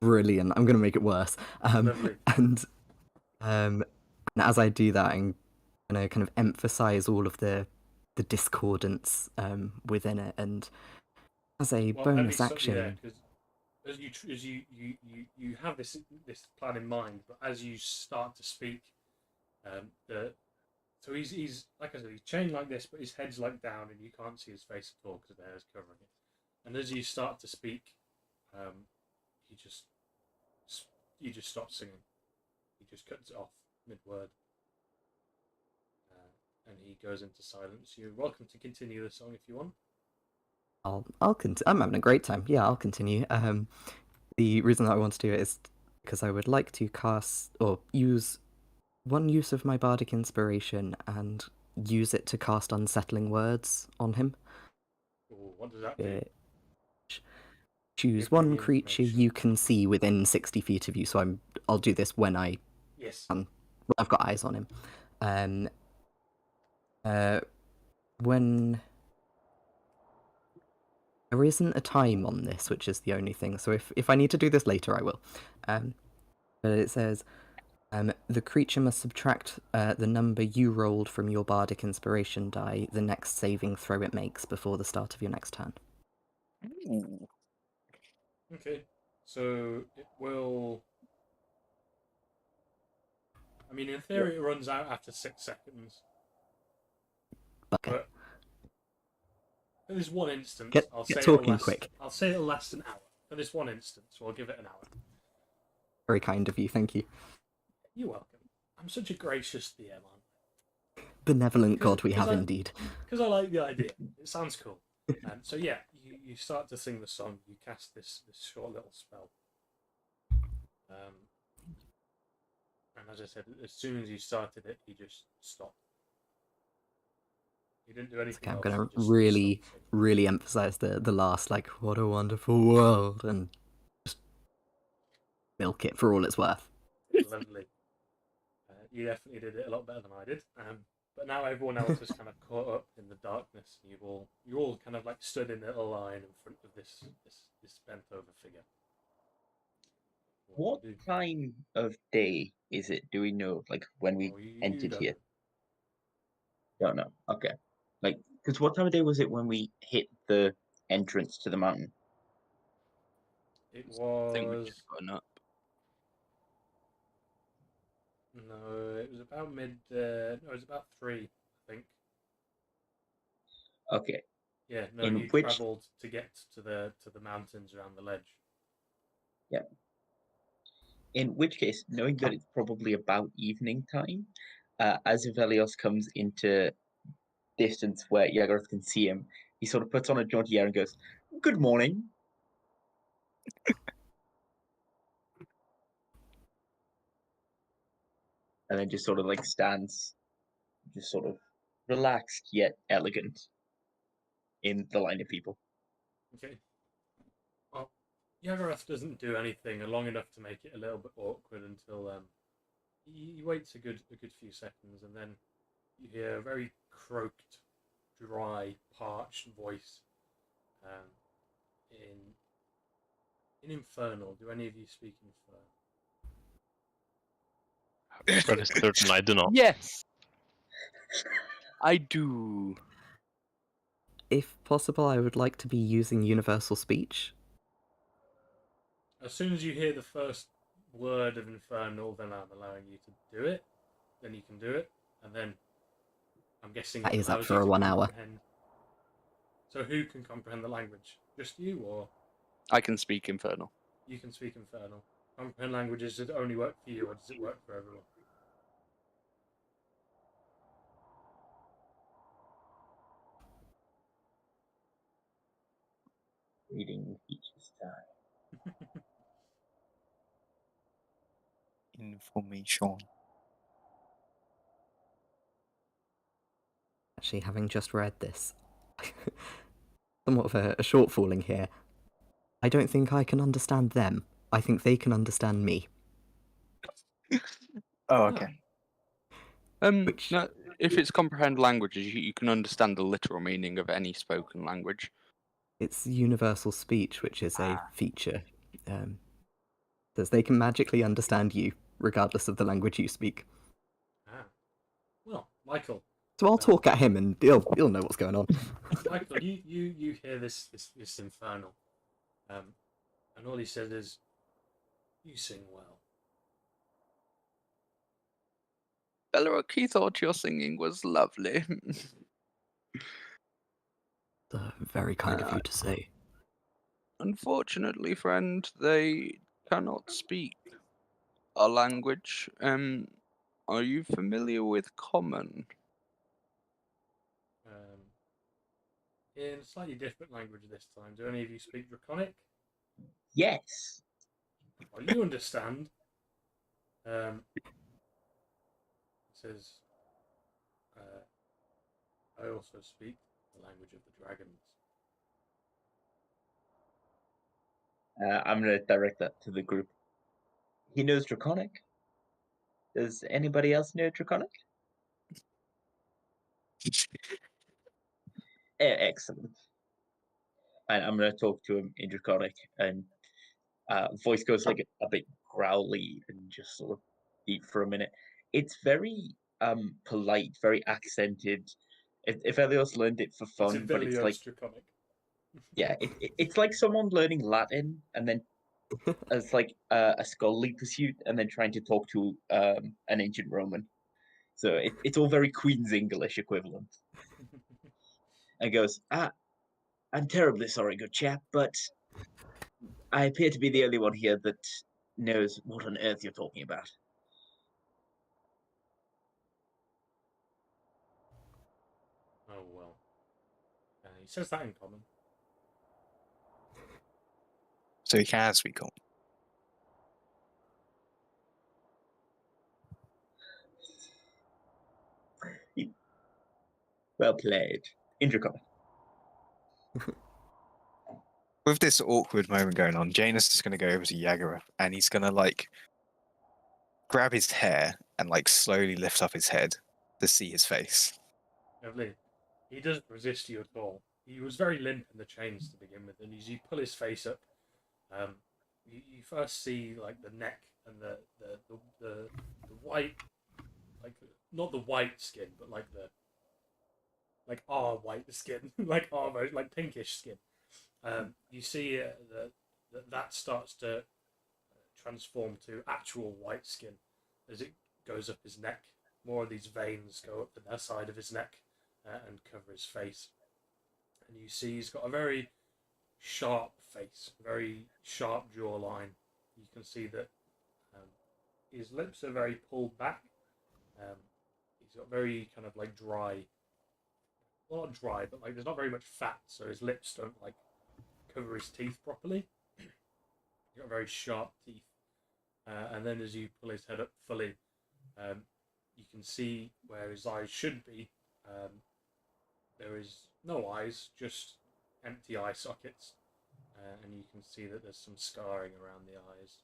Speaker 2: Brilliant. I'm gonna make it worse.
Speaker 6: Lovely.
Speaker 2: And as I do that, I'm gonna kind of emphasize all of the discordance within it, and as a bonus action.
Speaker 6: As you have this plan in mind, but as you start to speak, so he's like I said, he's chained like this, but his head's like down, and you can't see his face at all because the hair's covering it. And as you start to speak, he just stops singing. He just cuts it off mid-word, and he goes into silence. You're welcome to continue the song if you want.
Speaker 2: I'll continue. I'm having a great time. Yeah, I'll continue. The reason that I want to do it is because I would like to cast or use one use of my bardic inspiration and use it to cast unsettling words on him.
Speaker 6: Ooh, what does that do?
Speaker 2: Choose one creature you can see within 60 feet of you. So I'll do this when I I've got eyes on him. When there isn't a time on this, which is the only thing. So if I need to do this later, I will. But it says, the creature must subtract the number you rolled from your bardic inspiration die the next saving throw it makes before the start of your next turn.
Speaker 1: Ooh.
Speaker 6: Okay, so it will... I mean, in theory, it runs out after 6 seconds.
Speaker 2: Okay.
Speaker 6: But for this one instance,
Speaker 2: Get talking quick.
Speaker 6: I'll say it'll last an hour. For this one instance, so I'll give it an hour.
Speaker 2: Very kind of you, thank you.
Speaker 6: You're welcome. I'm such a gracious DM, aren't
Speaker 2: Benevolent god we have indeed.
Speaker 6: Because I like the idea. It sounds cool. So yeah, you start to sing the song. You cast this short little spell. And as I said, as soon as you started it, he just stopped. He didn't do anything
Speaker 2: I'm
Speaker 6: else.
Speaker 2: gonna
Speaker 6: He just
Speaker 2: really,
Speaker 6: stopped singing.
Speaker 2: really emphasize the last, like, what a wonderful world, and just milk it for all it's worth.
Speaker 6: Lovely. You definitely did it a lot better than I did. But now everyone else has kind of caught up in the darkness. You all kind of like stood in a little line in front of this bent over figure.
Speaker 8: What
Speaker 6: do you do?
Speaker 8: time of day is it? Do we know, like, when we
Speaker 6: Oh, you
Speaker 8: entered
Speaker 6: don't
Speaker 8: here?
Speaker 6: know.
Speaker 8: Don't know. Okay. Like, because what time of day was it when we hit the entrance to the mountain?
Speaker 6: It
Speaker 1: I think we
Speaker 6: was
Speaker 1: just gone up.
Speaker 6: no, it was about mid. No, it was about 3, I think.
Speaker 8: Okay.
Speaker 6: Yeah, no,
Speaker 8: In
Speaker 6: you
Speaker 8: which,
Speaker 6: travelled to get to the mountains around the ledge.
Speaker 8: yeah. In which case, knowing that it's probably about evening time, as Ivelios comes into distance where Yagoroth can see him, he sort of puts on a jaunty air and goes, "Good morning." And then just sort of like stands, just sort of relaxed yet elegant in the line of people.
Speaker 6: Okay. Well, Yagarath doesn't do anything long enough to make it a little bit awkward until he waits a good few seconds, and then you hear a very croaked, dry, parched voice um, in Infernal. Do any of you speak Infernal?
Speaker 7: I'm pretty certain I do not.
Speaker 1: Yes, I do.
Speaker 2: If possible, I would like to be using universal speech.
Speaker 6: As soon as you hear the first word of Infernal, then I'm allowing you to do it. Then you can do it, and then I'm guessing
Speaker 2: That
Speaker 6: it
Speaker 2: is up
Speaker 6: allows
Speaker 2: for
Speaker 6: you
Speaker 2: a
Speaker 6: to
Speaker 2: 1 hour.
Speaker 6: comprehend. So who can comprehend the language? Just you, or
Speaker 1: I can speak Infernal.
Speaker 6: you can speak Infernal? Comprehend languages, does it only work for you, or does it work for everyone?
Speaker 8: Reading features time.
Speaker 5: Information.
Speaker 2: Actually, having just read this, somewhat of a shortfalling here. I don't think I can understand them. I think they can understand me.
Speaker 5: Oh,
Speaker 6: Ah,
Speaker 5: okay.
Speaker 2: Which
Speaker 1: No, if it's comprehend languages, you can understand the literal meaning of any spoken language.
Speaker 2: it's universal speech, which is a feature. Says they can magically understand you, regardless of the language you speak.
Speaker 6: ah. Well, Michael.
Speaker 2: So I'll talk at him, and he'll know what's going on.
Speaker 6: Michael, you hear this Infernal, and all he says is, "You sing well."
Speaker 1: Beleric, he thought your singing was lovely.
Speaker 2: Very kind of you to say.
Speaker 1: Unfortunately, friend, they cannot speak our language. Are you familiar with Common?
Speaker 6: In a slightly different language this time. Do any of you speak Draconic?
Speaker 8: Yes.
Speaker 6: Well, you understand. It says, I also speak the language of the dragons.
Speaker 8: I'm going to direct that to the group. He knows Draconic. Does anybody else know Draconic? Excellent. And I'm going to talk to him in Draconic, and voice goes like a bit growly and just sort of deep for a minute. It's very polite, very accented. If Elios learned it for
Speaker 6: It's
Speaker 8: fun, but it's like,
Speaker 6: Draconic.
Speaker 8: yeah, it's like someone learning Latin and then as like a scholarly pursuit, and then trying to talk to an ancient Roman. So it's all very Queen's English equivalent. And goes, I'm terribly sorry, good chap, but I appear to be the only one here that knows what on earth you're talking about.
Speaker 6: Oh well. He says that in common.
Speaker 5: So he can speak on.
Speaker 8: Well played. Intricate.
Speaker 5: With this awkward moment going on, Janus is going to go over to Yagura and he's going to like grab his hair and like slowly lift up his head to see his face.
Speaker 6: Lovely. He doesn't resist you at all. He was very limp in the chains to begin with, and as you pull his face up, you first see like the neck and the white, like not the white skin, but like the our white skin, like almost like pinkish skin. You see that starts to transform to actual white skin as it goes up his neck. More of these veins go up the side of his neck and cover his face. And you see he's got a very sharp face, very sharp jawline. You can see that his lips are very pulled back. Um, he's got very kind of like dry, well not dry, but like there's not very much fat, so his lips don't like cover his teeth properly. He's got very sharp teeth. And then as you pull his head up fully, you can see where his eyes should be. There is no eyes, just empty eye sockets, and you can see that there's some scarring around the eyes,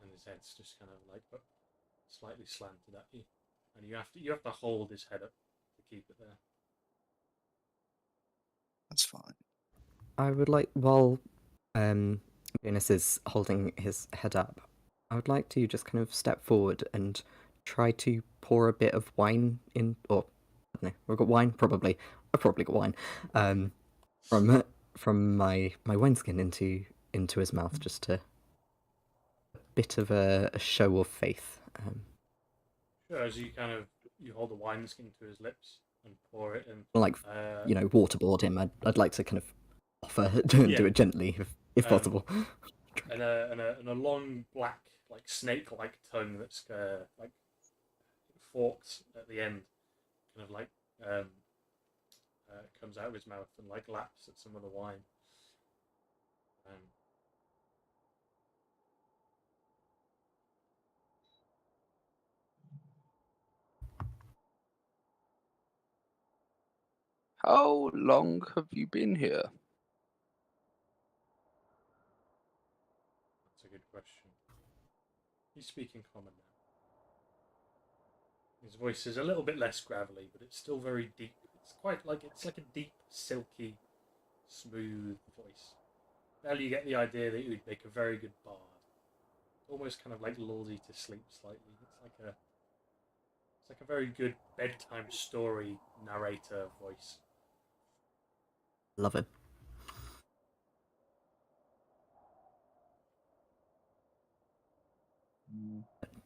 Speaker 6: and his head's just kind of like up, slightly slanted at you, and you have to hold his head up to keep it there.
Speaker 5: That's fine.
Speaker 2: I would like, while Venus is holding his head up, I would like to just kind of step forward and try to pour a bit of wine in, or I don't know, we've got wine, probably. I've probably got wine. From my wineskin into his mouth, just to a bit of a show of faith.
Speaker 6: Sure, as you hold the wineskin to his lips and pour it in,
Speaker 2: Like, waterboard him. I'd like to kind of offer do it gently if possible.
Speaker 6: And a long black like snake-like tongue that's like forked at the end, kind of like comes out of his mouth and like laps at some of the wine.
Speaker 1: How long have you been here?
Speaker 6: That's a good question. He's speaking common now. His voice is a little bit less gravelly, but it's still very deep. It's like a deep, silky, smooth voice. Now you get the idea that he would make a very good bard. Almost kind of like lulls you to sleep slightly. It's like a very good bedtime story narrator voice.
Speaker 2: Love it.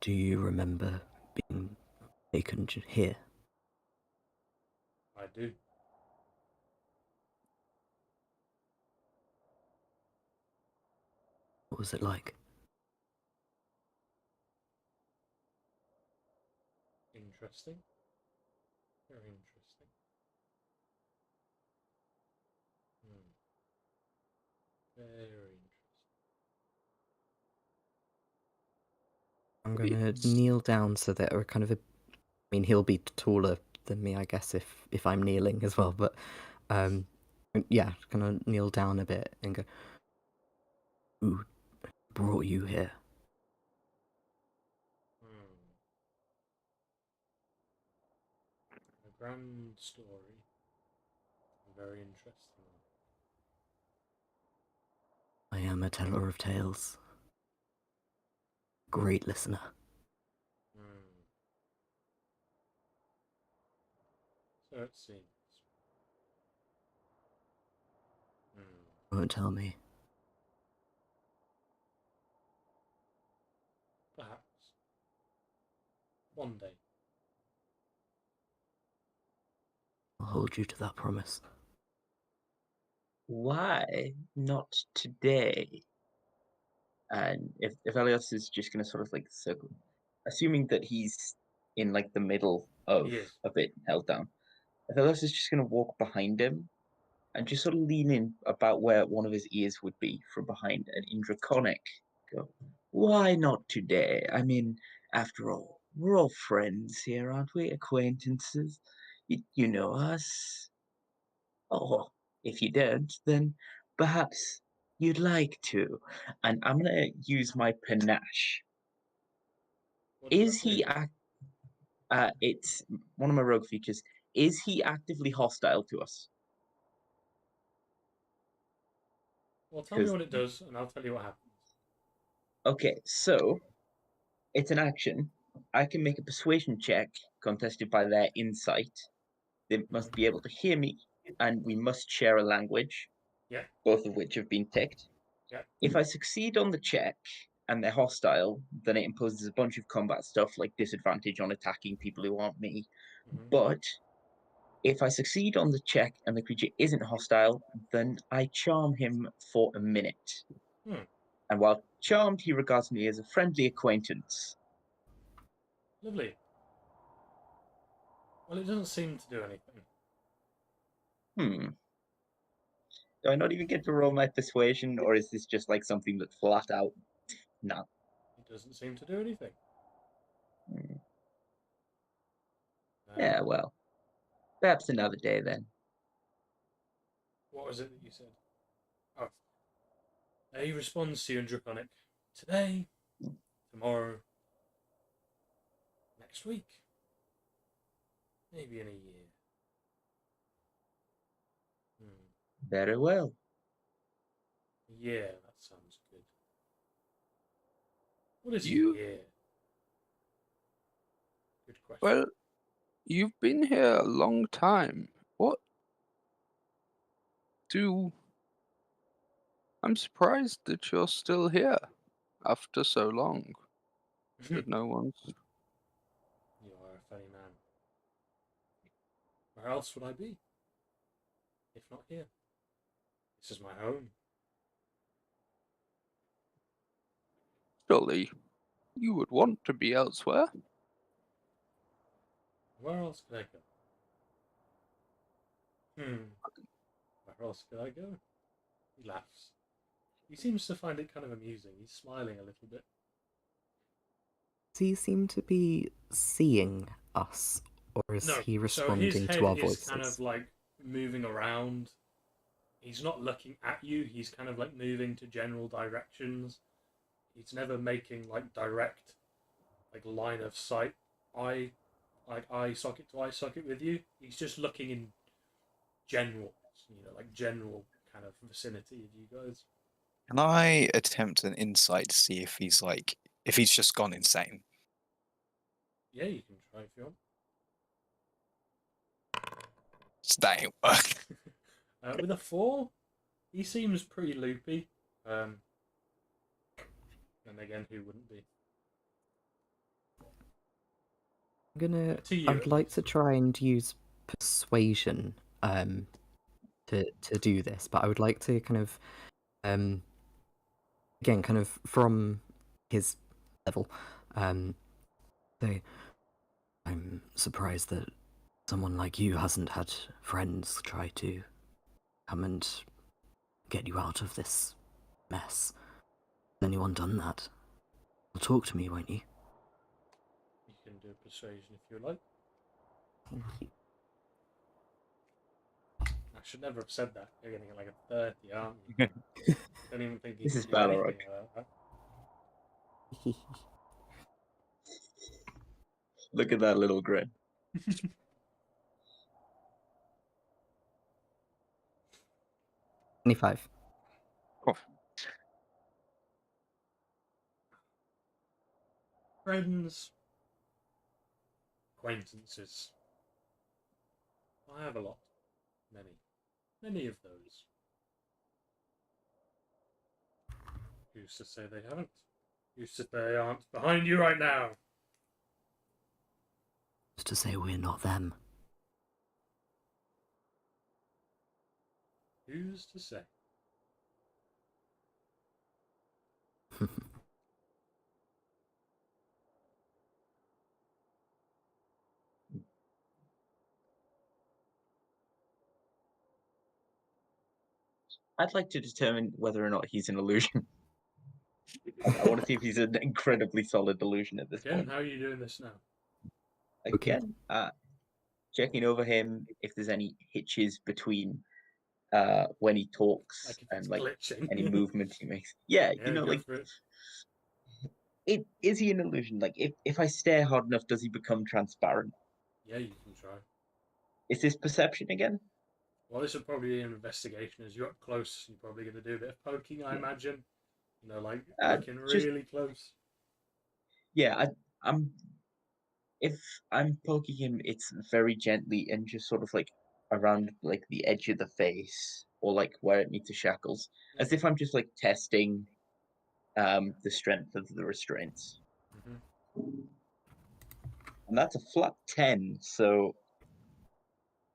Speaker 2: Do you remember being taken here?
Speaker 6: I do.
Speaker 2: What was it like?
Speaker 6: Interesting. Very interesting. Very interesting.
Speaker 2: I'm gonna kneel down so that we're kind of I mean, he'll be taller than me, I guess, if I'm kneeling as well. But yeah, gonna kneel down a bit and go. Who brought you here?
Speaker 6: A grand story. A very interesting one.
Speaker 2: I am a teller of tales. Great listener.
Speaker 6: So it seems.
Speaker 2: Won't tell me.
Speaker 6: Perhaps. One day.
Speaker 2: I'll hold you to that promise.
Speaker 8: Why not today? And if Elias is just gonna sort of like circle, assuming that he's in like the middle of
Speaker 6: He is.
Speaker 8: a bit held down, Athelos is just going to walk behind him and just sort of lean in about where one of his ears would be from behind, and in Draconic go, "Why not today? I mean, after all, we're all friends here, aren't we? Acquaintances. You know us. Oh, if you don't, then perhaps you'd like to." And I'm going to use my panache.
Speaker 6: What does
Speaker 8: Is
Speaker 6: that do?
Speaker 8: he it's one of my rogue features. Is he actively hostile to us?
Speaker 6: Well, tell me
Speaker 8: Because
Speaker 6: what it does, and I'll tell you what happens.
Speaker 8: okay, so it's an action. I can make a persuasion check contested by their insight. They must
Speaker 6: Mhm.
Speaker 8: be able to hear me, and we must share a language,
Speaker 6: Yeah,
Speaker 8: both of which have been ticked.
Speaker 6: yeah.
Speaker 8: If I succeed on the check and they're hostile, then it imposes a bunch of combat stuff like disadvantage on attacking people who aren't me.
Speaker 6: Hmm.
Speaker 8: But if I succeed on the check and the creature isn't hostile, then I charm him for a minute.
Speaker 6: Hmm.
Speaker 8: And while charmed, he regards me as a friendly acquaintance.
Speaker 6: Lovely. Well, it doesn't seem to do anything.
Speaker 8: Hmm. Do I not even get to roll my persuasion, or is this just like something that flat out? No.
Speaker 6: It doesn't seem to do anything.
Speaker 8: Hmm.
Speaker 6: Um,
Speaker 8: Yeah, well, perhaps another day then.
Speaker 6: what was it that you said? Oh, he responds to you in Draconic. Today, tomorrow, next week, maybe in a year. Hmm.
Speaker 8: Very well.
Speaker 6: Yeah, that sounds good. What is a
Speaker 1: You,
Speaker 6: year? Good question.
Speaker 1: well, you've been here a long time. What do... I'm surprised that you're still here after so long. That no one's...
Speaker 6: You are a funny man. Where else would I be? If not here. This is my home.
Speaker 1: Surely you would want to be elsewhere.
Speaker 6: Where else could I go? Where else could I go? He laughs. He seems to find it kind of amusing. He's smiling a little bit.
Speaker 2: Does he seem to be seeing us, or is
Speaker 6: No,
Speaker 2: he
Speaker 6: so his
Speaker 2: responding to
Speaker 6: head
Speaker 2: our
Speaker 6: is kind of
Speaker 2: voices?
Speaker 6: like moving around. He's not looking at you. He's kind of like moving to general directions. He's never making like direct, like line of sight eye, like eye socket to eye socket with you. He's just looking in general, like general kind of vicinity of you guys.
Speaker 5: Can I attempt an insight to see if he's just gone insane?
Speaker 6: Yeah, you can try if you want.
Speaker 5: That ain't work.
Speaker 6: With a 4, he seems pretty loopy. And again, who wouldn't be? To
Speaker 2: I
Speaker 6: you,
Speaker 2: would
Speaker 6: at
Speaker 2: like
Speaker 6: least.
Speaker 2: to try and use persuasion to do this, but I would like to kind of again kind of from his level say I'm surprised that someone like you hasn't had friends try to come and get you out of this mess. Has anyone done that? Well, talk to me, won't you?
Speaker 6: You can do a persuasion if you like.
Speaker 2: Thank you.
Speaker 6: I should never have said that. You're getting like a 30, aren't you? Don't even think you
Speaker 8: This
Speaker 6: can
Speaker 8: is
Speaker 6: do anything
Speaker 8: Balrog.
Speaker 6: about that.
Speaker 8: Look at that little grin.
Speaker 2: 25.
Speaker 6: Friends, acquaintances. I have a lot. Many. Many of those. Who's to say they haven't? Who's to say they aren't behind you right now?
Speaker 2: Just to say we're not them.
Speaker 6: Who's to say?
Speaker 8: I'd like to determine whether or not he's an illusion. I want to see if he's an incredibly solid illusion at this
Speaker 6: Again,
Speaker 8: point.
Speaker 6: how are you doing this now?
Speaker 2: Okay.
Speaker 8: Again, checking over him if there's any hitches between when he talks
Speaker 6: Like if
Speaker 8: and
Speaker 6: it's
Speaker 8: like
Speaker 6: glitching.
Speaker 8: any movement he makes. Yeah,
Speaker 6: Yeah, go
Speaker 8: like
Speaker 6: for it.
Speaker 8: is he an illusion? Like if I stare hard enough, does he become transparent?
Speaker 6: Yeah, you can try.
Speaker 8: Is this perception again?
Speaker 6: Well, this would probably be an investigation. As you're up close, you're probably going to do a bit of poking, I
Speaker 8: Yeah.
Speaker 6: imagine. You know, like
Speaker 8: Uh,
Speaker 6: looking
Speaker 8: just
Speaker 6: really close.
Speaker 8: yeah, I'm if I'm poking him, it's very gently and just sort of like around like the edge of the face or like where it meets the shackles, as if I'm just like testing the strength of the restraints.
Speaker 6: Mm-hmm.
Speaker 8: And that's a flat 10, so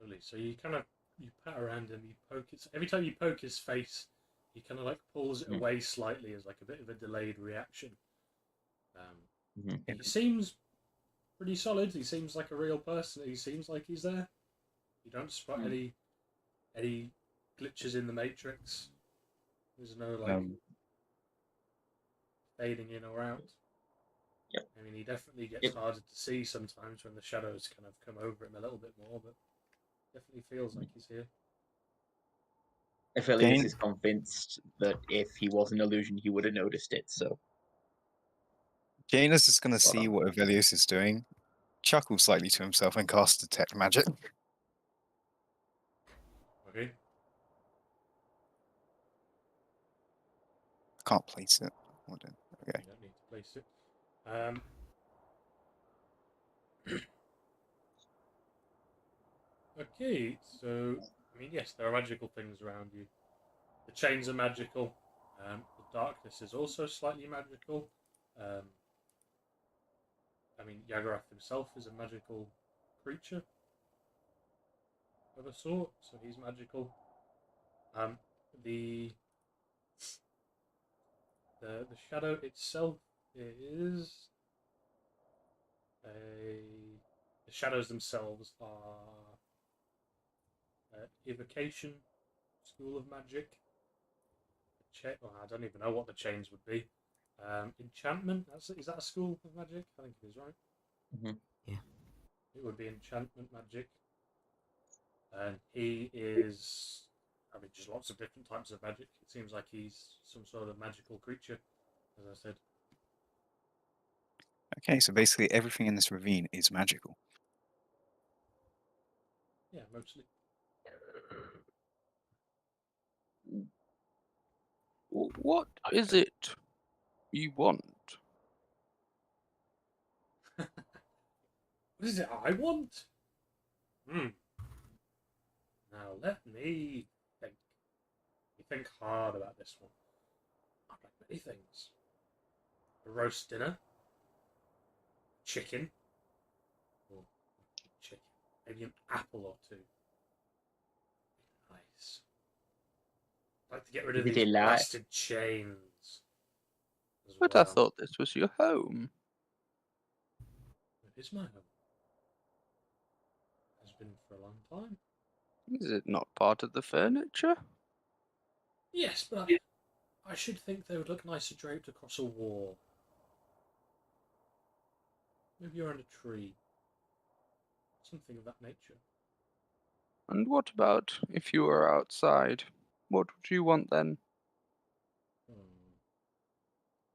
Speaker 6: Lovely. So you kind of you pat around him, you poke it. Every time you poke his face, he kind of like pulls it
Speaker 8: Mhm,
Speaker 6: away slightly as like a bit of a delayed reaction. Um,
Speaker 8: mhm.
Speaker 6: he seems pretty solid. He seems like a real person. He seems like he's there. You don't spot
Speaker 8: Mm.
Speaker 6: any glitches in the matrix. There's no like
Speaker 8: um
Speaker 6: fading in or out.
Speaker 8: yep,
Speaker 6: I mean, he definitely gets
Speaker 8: yep.
Speaker 6: harder to see sometimes when the shadows kind of come over him a little bit more, but definitely feels like he's here.
Speaker 8: Aphelios
Speaker 5: Gain,
Speaker 8: is convinced that if he was an illusion, he would have noticed it. So,
Speaker 5: Gain is just going to
Speaker 8: spot
Speaker 5: see
Speaker 8: on.
Speaker 5: what Avelius is doing, chuckle slightly to himself, and cast Detect Magic.
Speaker 6: Okay.
Speaker 5: Can't place it. Hold on. Okay.
Speaker 6: You don't need to place it. Um, okay, so I mean, yes, there are magical things around you. The chains are magical. The darkness is also slightly magical. Um, I mean, Yagarath himself is a magical creature of a sort, so he's magical. Um, the the shadow itself is a. The shadows themselves are evocation, school of magic. Well, I don't even know what the chains would be. Enchantment. Is that a school of magic? I think it is, right?
Speaker 8: Mhm.
Speaker 2: Yeah.
Speaker 6: It would be enchantment magic. And he is. I mean, just lots of different types of magic. It seems like he's some sort of magical creature, as I said.
Speaker 5: Okay, so basically everything in this ravine is magical.
Speaker 6: Yeah, mostly.
Speaker 1: What is it you want?
Speaker 6: What is it I want? Now let me think. You think hard about this one. I'd like many things. A roast dinner, chicken, or chicken, maybe an apple or two. Nice. I'd like to get rid of
Speaker 8: Is it
Speaker 6: these
Speaker 8: alive?
Speaker 6: blasted chains as
Speaker 1: But I
Speaker 6: well.
Speaker 1: thought this was your home.
Speaker 6: It is my home. Has been for a long time.
Speaker 1: Is it not part of the furniture?
Speaker 6: Yes, but I should think they would look nicer draped across a wall. Maybe you're on a tree. Something of that nature.
Speaker 1: And what about if you were outside? What would you want then?
Speaker 6: Hmm.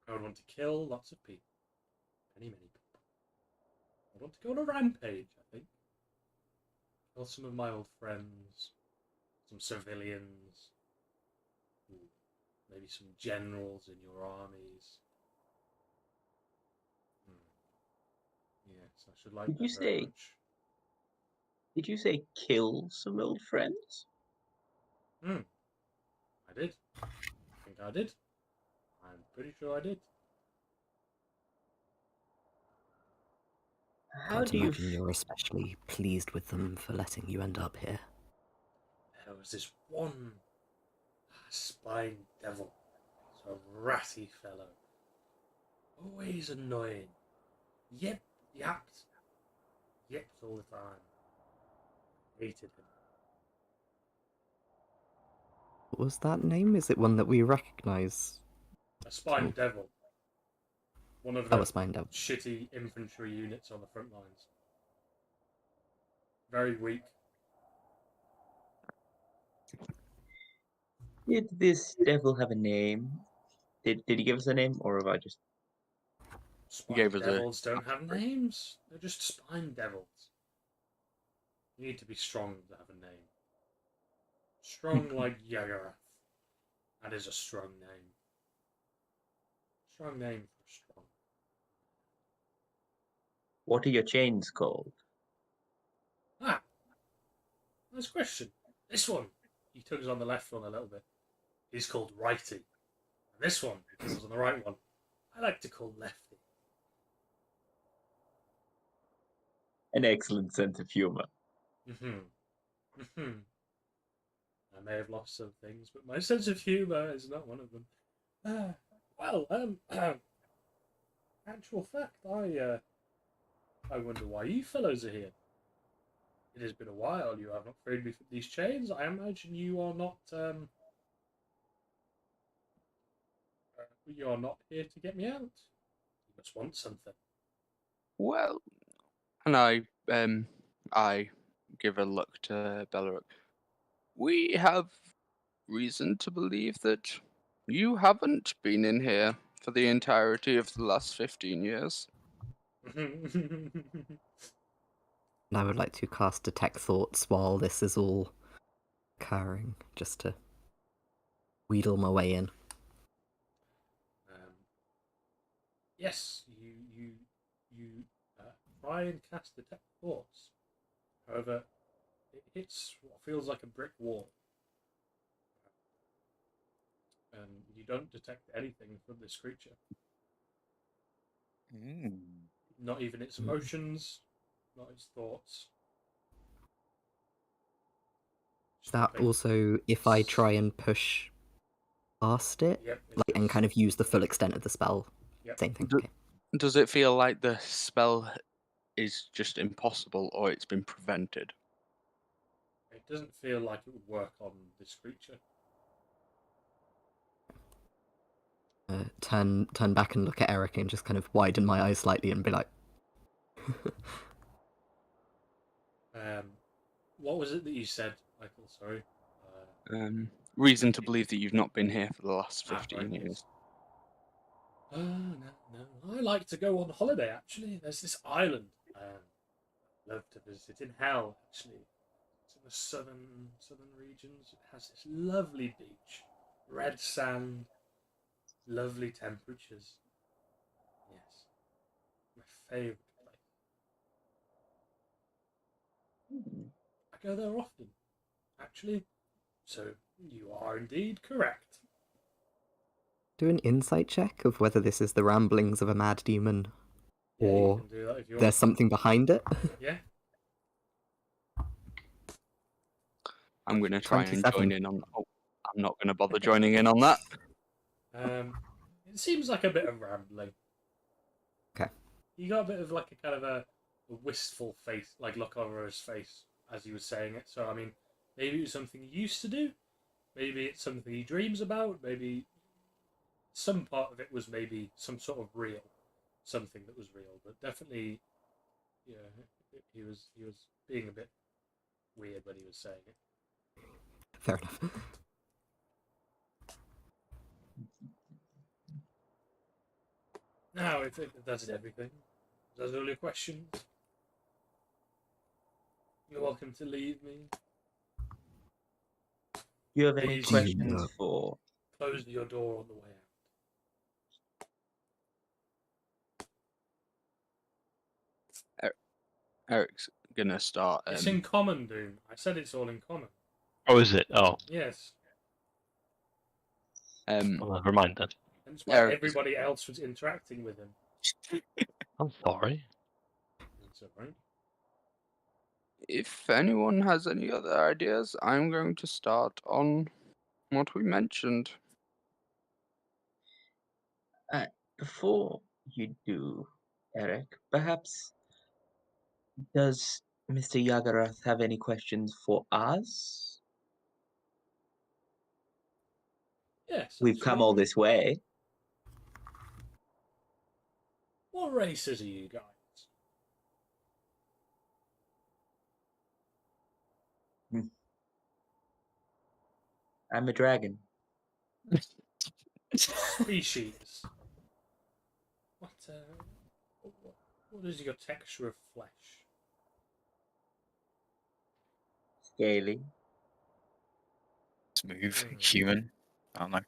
Speaker 6: I would want to kill lots of people. Many, many people. I want to go on a rampage, I think. Kill some of my old friends. Some civilians. Ooh, maybe some generals in your armies. Yes, I should like
Speaker 8: Did you
Speaker 6: that very
Speaker 8: say?
Speaker 6: much.
Speaker 8: Did you say kill some old friends?
Speaker 6: I did. I think I did. I'm pretty sure I did.
Speaker 8: How
Speaker 2: Can't
Speaker 8: do you?
Speaker 2: imagine you're especially pleased with them for letting you end up here.
Speaker 6: There was this one spine devil. He's a ratty fellow. Always annoying. Yapped all the time. Hated him.
Speaker 2: What was that name? Is it one that we recognize?
Speaker 6: A spine
Speaker 2: Oh.
Speaker 6: devil. One of
Speaker 2: Oh,
Speaker 6: the
Speaker 2: a spine devil.
Speaker 6: shitty infantry units on the front lines. Very weak.
Speaker 8: Did this devil have a name? Did he give us a name, or have I just?
Speaker 6: Spine
Speaker 1: gave us a
Speaker 6: devils don't have names. They're just spine devils. You need to be strong to have a name. Strong like Yagarath. That is a strong name. Strong name for strong.
Speaker 8: What are your chains called?
Speaker 6: Ah, nice question. This one, he tugs on the left one a little bit. He's called Righty. And this one, he tugs on the right one. I like to call Lefty.
Speaker 8: An excellent sense of humor.
Speaker 6: I may have lost some things, but my sense of humour is not one of them. Actual fact, I wonder why you fellows are here. It has been a while. You have not freed me from these chains. I imagine you are not here to get me out. You must want something.
Speaker 1: Well, and I give a look to Beleric. We have reason to believe that you haven't been in here for the entirety of the last 15 years.
Speaker 2: And I would like to cast Detect Thoughts while this is all occurring, just to wheedle my way in.
Speaker 6: Yes, you try and cast Detect Thoughts. However, it hits what feels like a brick wall. And you don't detect anything from this creature. Not even its emotions, not its thoughts.
Speaker 2: Is that also if I try and push past it?
Speaker 6: Yep,
Speaker 2: like, and kind of use the full extent of the spell?
Speaker 6: Yep.
Speaker 2: Same thing, okay.
Speaker 1: Does it feel like the spell is just impossible or it's been prevented?
Speaker 6: It doesn't feel like it would work on this creature.
Speaker 2: Turn back and look at Eric and just kind of widen my eyes slightly and be like...
Speaker 6: What was it that you said, Michael? Sorry.
Speaker 1: Reason to believe that you've not been here for the last 15
Speaker 6: right,
Speaker 1: years.
Speaker 6: Yes. No. I like to go on holiday, actually. There's this island I'd love to visit in hell, actually. It's in the southern regions. It has this lovely beach, red sand, lovely temperatures. Yes. My favourite place. I go there often, actually. So you are indeed correct.
Speaker 2: Do an insight check of whether this is the ramblings of a mad demon, or
Speaker 6: you can do that if you
Speaker 2: there's
Speaker 6: want.
Speaker 2: something behind it.
Speaker 6: Yeah.
Speaker 1: I'm going to try
Speaker 2: 27.
Speaker 1: and join in on... Oh, I'm not going to bother joining in on that.
Speaker 6: It seems like a bit of rambling.
Speaker 2: Okay.
Speaker 6: You got a bit of like a kind of a wistful face, like look over his face as he was saying it. So I mean, maybe it was something he used to do. Maybe it's something he dreams about. Maybe some part of it was maybe some sort of real, something that was real. But definitely, yeah, he was being a bit weird when he was saying it.
Speaker 2: Fair enough.
Speaker 6: No, I think that's everything. That's all your questions. You're welcome to leave me.
Speaker 8: You have any
Speaker 6: Please
Speaker 8: questions for?
Speaker 6: close your door on the way out.
Speaker 1: Eric's going to start...
Speaker 6: It's in common, Doom. I said it's all in common.
Speaker 7: Oh, is it? Oh.
Speaker 6: Yes.
Speaker 7: Well, never mind then.
Speaker 6: That's why everybody else was interacting with him.
Speaker 7: I'm sorry.
Speaker 6: That's alright.
Speaker 1: If anyone has any other ideas, I'm going to start on what we mentioned.
Speaker 8: Before you do, Eric, perhaps does Mr. Yagarath have any questions for us?
Speaker 6: Yes.
Speaker 8: We've come all this way.
Speaker 6: What races are you guys?
Speaker 8: I'm a dragon.
Speaker 6: Species. What is your texture of flesh?
Speaker 8: Scaly.
Speaker 5: Smooth,
Speaker 6: Hmm.
Speaker 5: human. I don't know.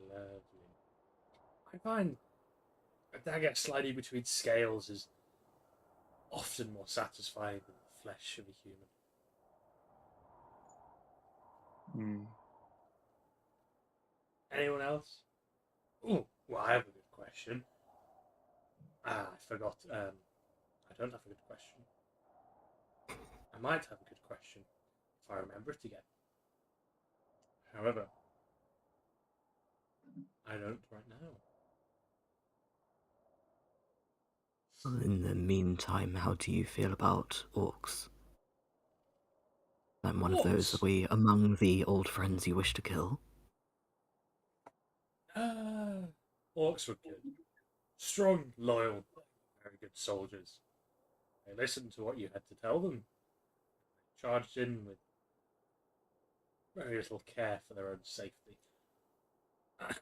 Speaker 6: Lovely. I find a dagger sliding between scales is often more satisfying than the flesh of a human.
Speaker 8: Mm.
Speaker 6: Anyone else? Oh, well, I have a good question. I forgot. I don't have a good question. I might have a good question if I remember it again. However, I don't right now.
Speaker 2: In the meantime, how do you feel about orcs? I'm one of those. Are
Speaker 6: Orcs?
Speaker 2: we among the old friends you wish to kill?
Speaker 6: Orcs were good. Strong, loyal, very good soldiers. They listened to what you had to tell them. Charged in with very little care for their own safety.
Speaker 2: I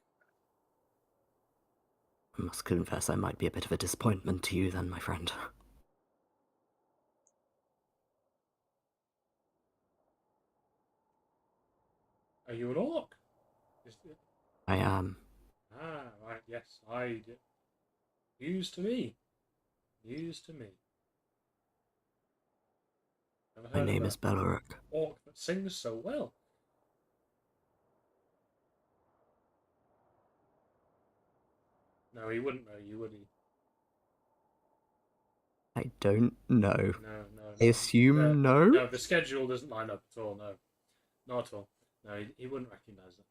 Speaker 2: must confess I might be a bit of a disappointment to you then, my friend.
Speaker 6: Are you an orc?
Speaker 2: I am.
Speaker 6: Ah, right, yes, I did. News to me. News to me. Never
Speaker 2: My
Speaker 6: heard of
Speaker 2: name
Speaker 6: a
Speaker 2: is Beloric.
Speaker 6: orc that sings so well. No, he wouldn't know you, would he?
Speaker 2: I don't know.
Speaker 6: No, no,
Speaker 2: I
Speaker 6: no.
Speaker 2: assume no?
Speaker 6: No, the schedule doesn't line up at all, no. Not at all. No, he wouldn't recognise that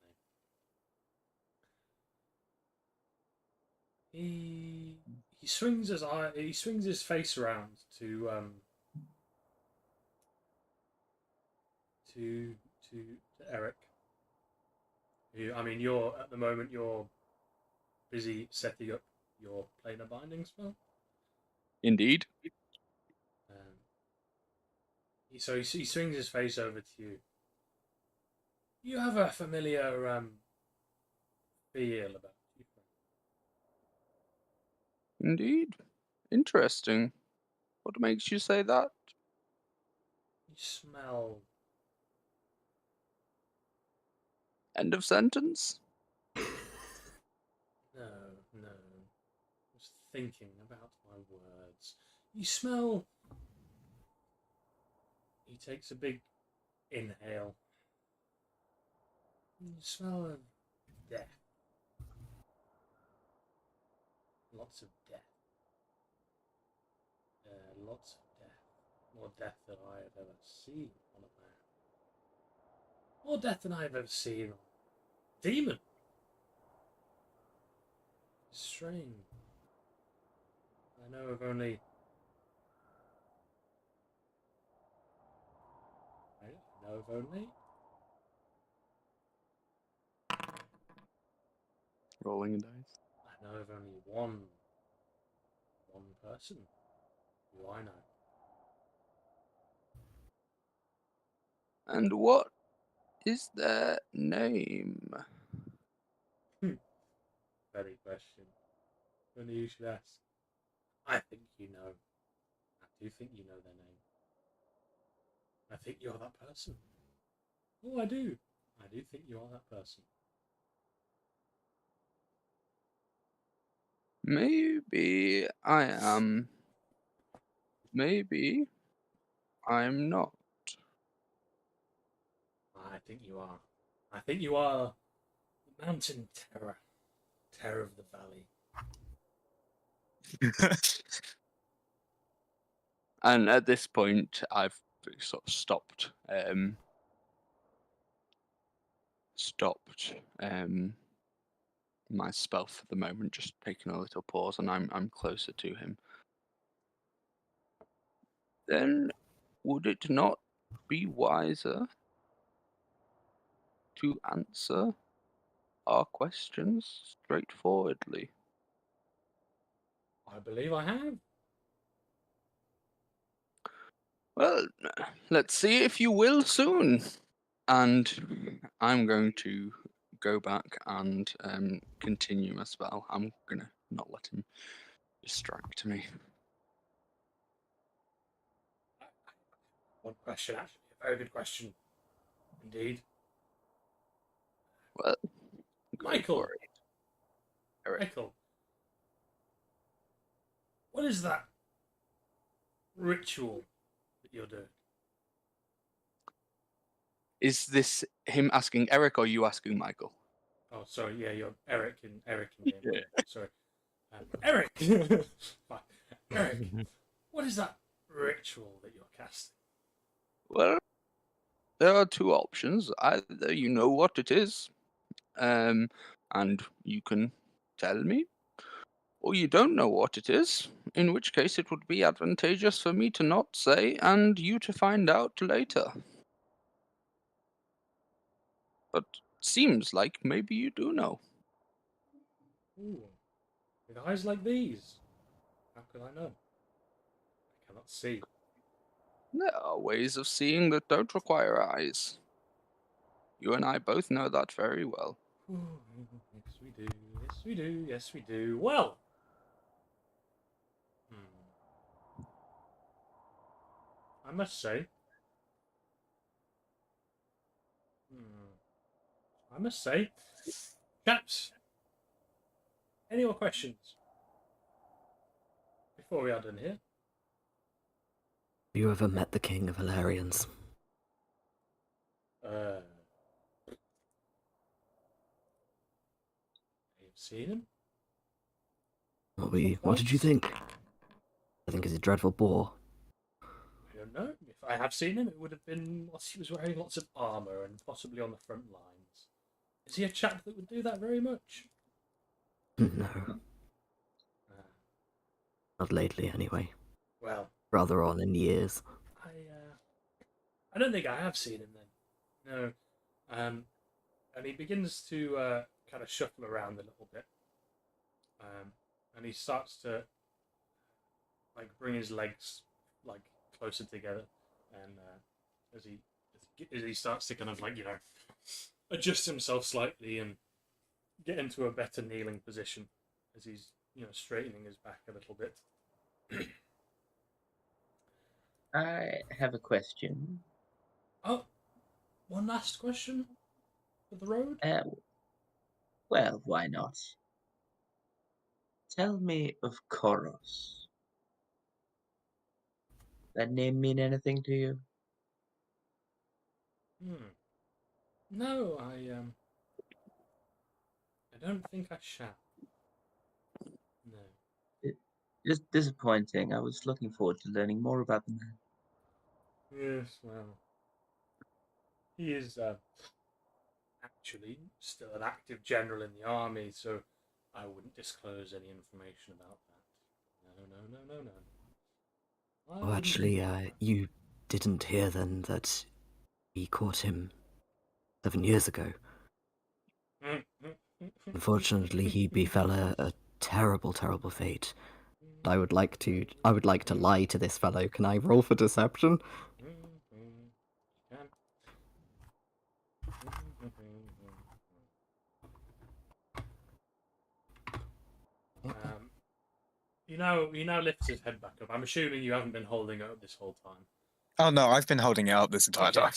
Speaker 6: name. He swings his face around to to Eric. I mean, you're at the moment you're busy setting up your planar binding spell.
Speaker 1: Indeed.
Speaker 6: Um, he swings his face over to you. You have a familiar feel about you.
Speaker 1: Indeed. Interesting. What makes you say that?
Speaker 6: You smell.
Speaker 1: End of sentence?
Speaker 6: No, no. I was thinking about my words. You smell. He takes a big inhale. You smell of death. Lots of death. Lots of death. More death than I have ever seen on a man. More death than I have ever seen on a demon. Strange. I know of only. I know of only.
Speaker 1: Rolling a dice.
Speaker 6: I know of only one person who I know.
Speaker 1: And what is their name?
Speaker 6: Very question. Only you should ask. I think you know. I do think you know their name. I think you're that person. Oh, I do. I do think you are that person.
Speaker 1: Maybe I am. Maybe I'm not.
Speaker 6: I think you are. I think you are the mountain terror. Terror of the valley.
Speaker 1: And at this point, I've sort of stopped my spell for the moment, just taking a little pause, and I'm closer to him. Then would it not be wiser to answer our questions straightforwardly?
Speaker 6: I believe I have.
Speaker 1: Well, let's see if you will soon. And I'm going to go back and continue my spell. I'm gonna not let him distract me.
Speaker 6: One question, actually. A very good question. Indeed.
Speaker 1: Well, go
Speaker 6: Michael!
Speaker 1: for it. Eric.
Speaker 6: Michael! What is that ritual that you're doing?
Speaker 1: Is this him asking Eric or you asking Michael?
Speaker 6: Oh, sorry, yeah, you're Eric in game.
Speaker 1: Yeah.
Speaker 6: Sorry. Eric! Fine. Eric, what is that ritual that you're casting?
Speaker 1: Well, there are two options. Either you know what it is, and you can tell me, or you don't know what it is, in which case it would be advantageous for me to not say and you to find out later. But seems like maybe you do know.
Speaker 6: Ooh, with eyes like these. How could I know? I cannot see.
Speaker 1: There are ways of seeing that don't require eyes. You and I both know that very well.
Speaker 6: Ooh, yes, we do. Yes, we do. Yes, we do. Well. I must say. I must say. Chaps, any more questions? Before we are done here.
Speaker 2: Have you ever met the king of Alarians?
Speaker 6: You've seen him?
Speaker 2: What did you think? I think he's a dreadful bore.
Speaker 6: I don't know. If I have seen him, it would have been whilst he was wearing lots of armour and possibly on the front lines. Is he a chap that would do that very much?
Speaker 2: No. Not lately, anyway.
Speaker 6: Well,
Speaker 2: Rather on in years.
Speaker 6: I don't think I have seen him then. No. And he begins to kind of shuffle around a little bit. And he starts to like bring his legs like closer together, and as he starts to kind of like adjust himself slightly and get into a better kneeling position as he's straightening his back a little bit.
Speaker 8: I have a question.
Speaker 6: Oh, one last question for the road.
Speaker 8: Well, why not? Tell me of Koros. That name mean anything to you?
Speaker 6: No, I don't think I shall. No.
Speaker 8: Just disappointing. I was looking forward to learning more about the man.
Speaker 6: Yes, well, he is actually still an active general in the army, so I wouldn't disclose any information about that. No.
Speaker 2: Oh, actually, you didn't hear then that we caught him 7 years ago. Unfortunately, he befell a terrible, terrible fate. I would like to lie to this fellow. Can I roll for deception?
Speaker 6: He now lifts his head back up. I'm assuming you haven't been holding it up this whole time.
Speaker 5: Oh no, I've been holding it up this entire time.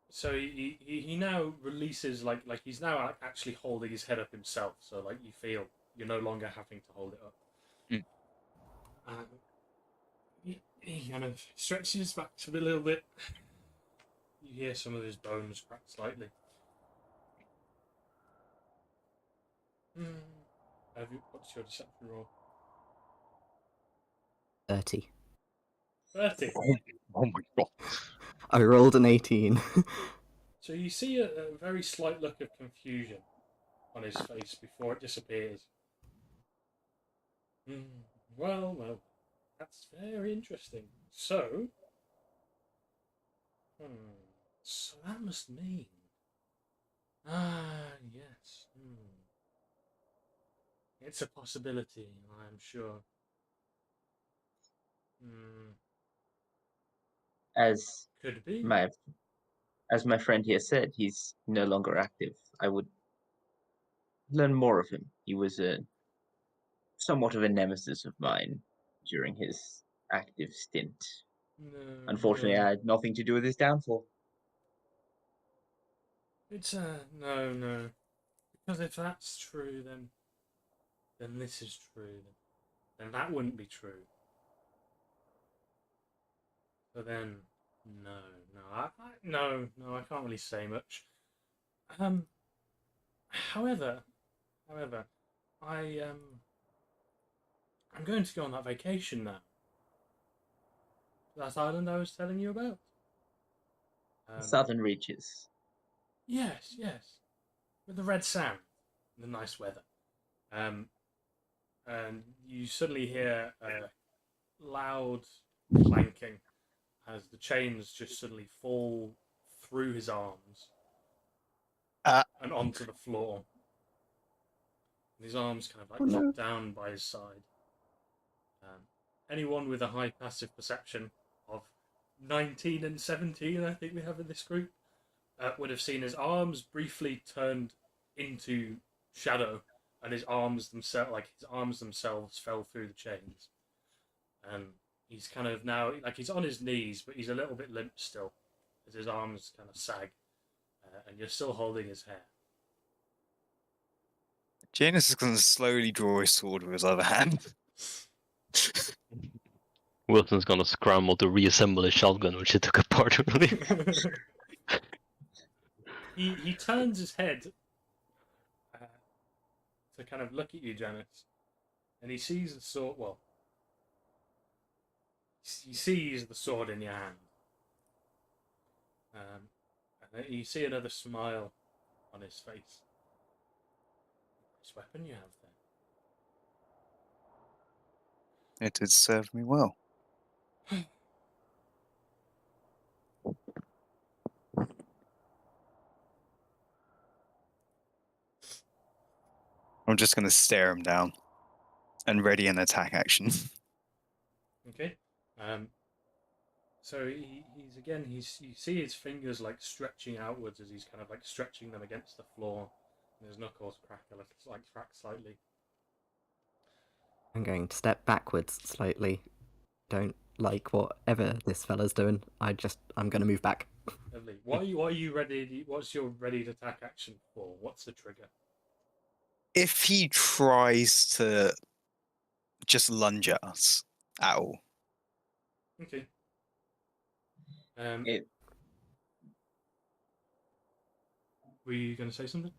Speaker 6: So he now releases like he's now actually holding his head up himself. So like you feel you're no longer having to hold it up. He kind of stretches his back a little bit. You hear some of his bones crack slightly. What's your deception roll?
Speaker 2: 30.
Speaker 6: 30.
Speaker 5: Oh my god.
Speaker 2: I rolled an 18.
Speaker 6: So you see a very slight look of confusion on his face before it disappears. Well, that's very interesting. So that must mean Ah, yes. It's a possibility, I am sure.
Speaker 8: As
Speaker 6: Could be.
Speaker 8: my as my friend here said, he's no longer active. I would learn more of him. He was somewhat of a nemesis of mine during his active stint.
Speaker 6: No,
Speaker 8: Unfortunately,
Speaker 6: no.
Speaker 8: I had nothing to do with his downfall.
Speaker 6: It's no, no. Because if that's true, then this is true. Then that wouldn't be true. So then, no, no, no, I can't really say much. Um, however, however, I'm going to go on that vacation now. That island I was telling you about.
Speaker 8: Southern reaches.
Speaker 6: Yes, yes, with the red sand, the nice weather. Um, and you suddenly hear a loud clanking as the chains just suddenly fall through his arms
Speaker 5: Uh,
Speaker 6: and onto the floor. And his arms kind of
Speaker 1: Oh
Speaker 6: like
Speaker 1: no.
Speaker 6: drop down by his side. Anyone with a high passive perception of 19 and 17, I think we have in this group, would have seen his arms briefly turned into shadow, and his arms themselves fell through the chains. And he's kind of now like he's on his knees, but he's a little bit limp still, as his arms kind of sag, and you're still holding his hair.
Speaker 5: Janus is going to slowly draw his sword with his other hand.
Speaker 7: Wilson's gonna scramble to reassemble his shotgun, which he took apart earlier.
Speaker 6: he turns his head to kind of look at you, Janice, and he sees the sword. Well, he sees the sword in your hand, and then you see another smile on his face. Nice weapon you have there.
Speaker 5: It did serve me well. I'm just going to stare him down and ready an attack action.
Speaker 6: Okay. So you see his fingers like stretching outwards as he's kind of like stretching them against the floor, and his knuckles crack slightly.
Speaker 2: I'm going to step backwards slightly. Don't like whatever this fella's doing. I'm going to move back.
Speaker 6: Lovely. What are you ready? What's your ready to attack action for? What's the trigger?
Speaker 5: If he tries to just lunge at us at all.
Speaker 6: Okay.
Speaker 8: It,
Speaker 6: Were you going to say something?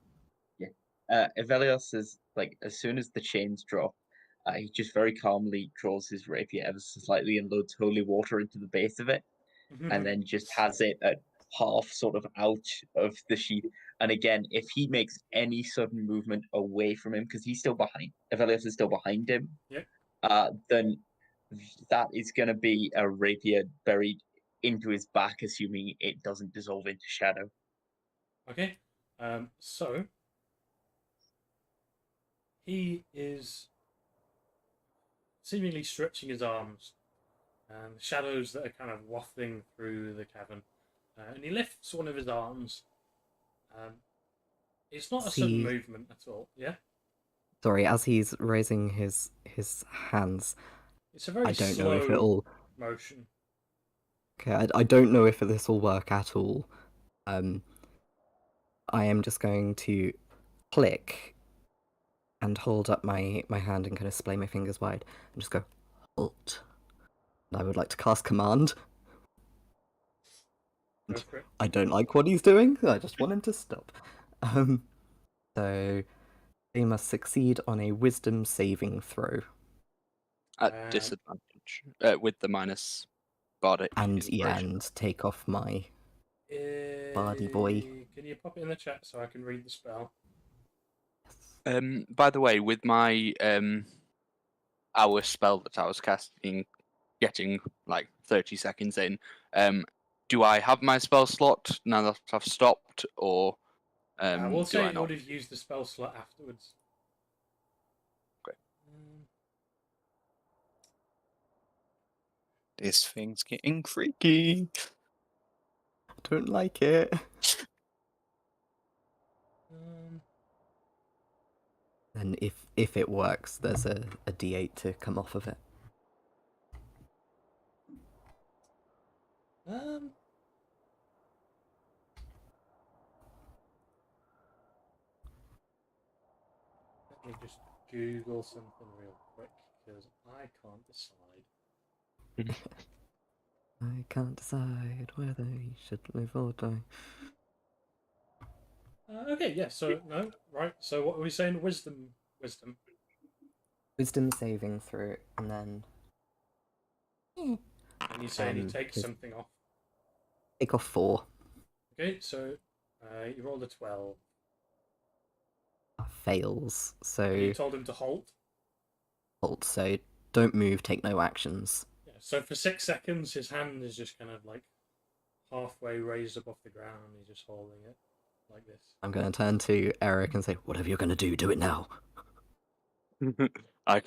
Speaker 8: Evelios is like, as soon as the chains drop, he just very calmly draws his rapier ever so slightly and loads holy water into the base of it, and then just has it at half sort of out of the sheath. And again, if he makes any sudden movement away from him, because he's still behind, Evelios is still behind him,
Speaker 6: Yep.
Speaker 8: then that is going to be a rapier buried into his back, assuming it doesn't dissolve into shadow.
Speaker 6: Okay. So he is seemingly stretching his arms, and the shadows that are kind of wafting through the cavern. And he lifts one of his arms. It's not a sudden movement at all. Yeah.
Speaker 2: Sorry, as he's raising his hands,
Speaker 6: It's a very
Speaker 2: I don't
Speaker 6: slow
Speaker 2: know if it'll.
Speaker 6: motion.
Speaker 2: Okay, I don't know if this will work at all. I am just going to click and hold up my hand and kind of splay my fingers wide and just go halt. And I would like to cast command.
Speaker 6: Go for it.
Speaker 2: I don't like what he's doing. I just want him to stop. So they must succeed on a wisdom saving throw.
Speaker 1: At disadvantage with the minus bardic
Speaker 2: And
Speaker 1: inspiration.
Speaker 2: and take off my Bardy boy.
Speaker 6: Can you pop it in the chat so I can read the spell?
Speaker 1: By the way, with my hour spell that I was casting, getting like 30 seconds in, do I have my spell slot now that I've stopped, or
Speaker 6: We'll
Speaker 1: Do
Speaker 6: say
Speaker 1: I
Speaker 6: you
Speaker 1: not?
Speaker 6: would have used the spell slot afterwards.
Speaker 1: Okay.
Speaker 5: This thing's getting freaky.
Speaker 2: I don't like it. And if it works, there's a D8 to come off of it.
Speaker 6: Let me just Google something real quick because I can't decide.
Speaker 2: I can't decide whether you should live or die.
Speaker 6: Okay, yeah. So no, right. So what are we saying? Wisdom.
Speaker 2: Wisdom saving through, and then
Speaker 6: And you saying you take
Speaker 2: just
Speaker 6: something off.
Speaker 2: take off 4.
Speaker 6: Okay, so you rolled a 12.
Speaker 2: Fails, so
Speaker 6: And you told him to halt.
Speaker 2: halt. So don't move, take no actions.
Speaker 6: Yeah. So for 6 seconds, his hand is just kind of like halfway raised above the ground. He's just holding it like this.
Speaker 2: I'm going to turn to Eric and say, whatever you're going to do it now.
Speaker 1: I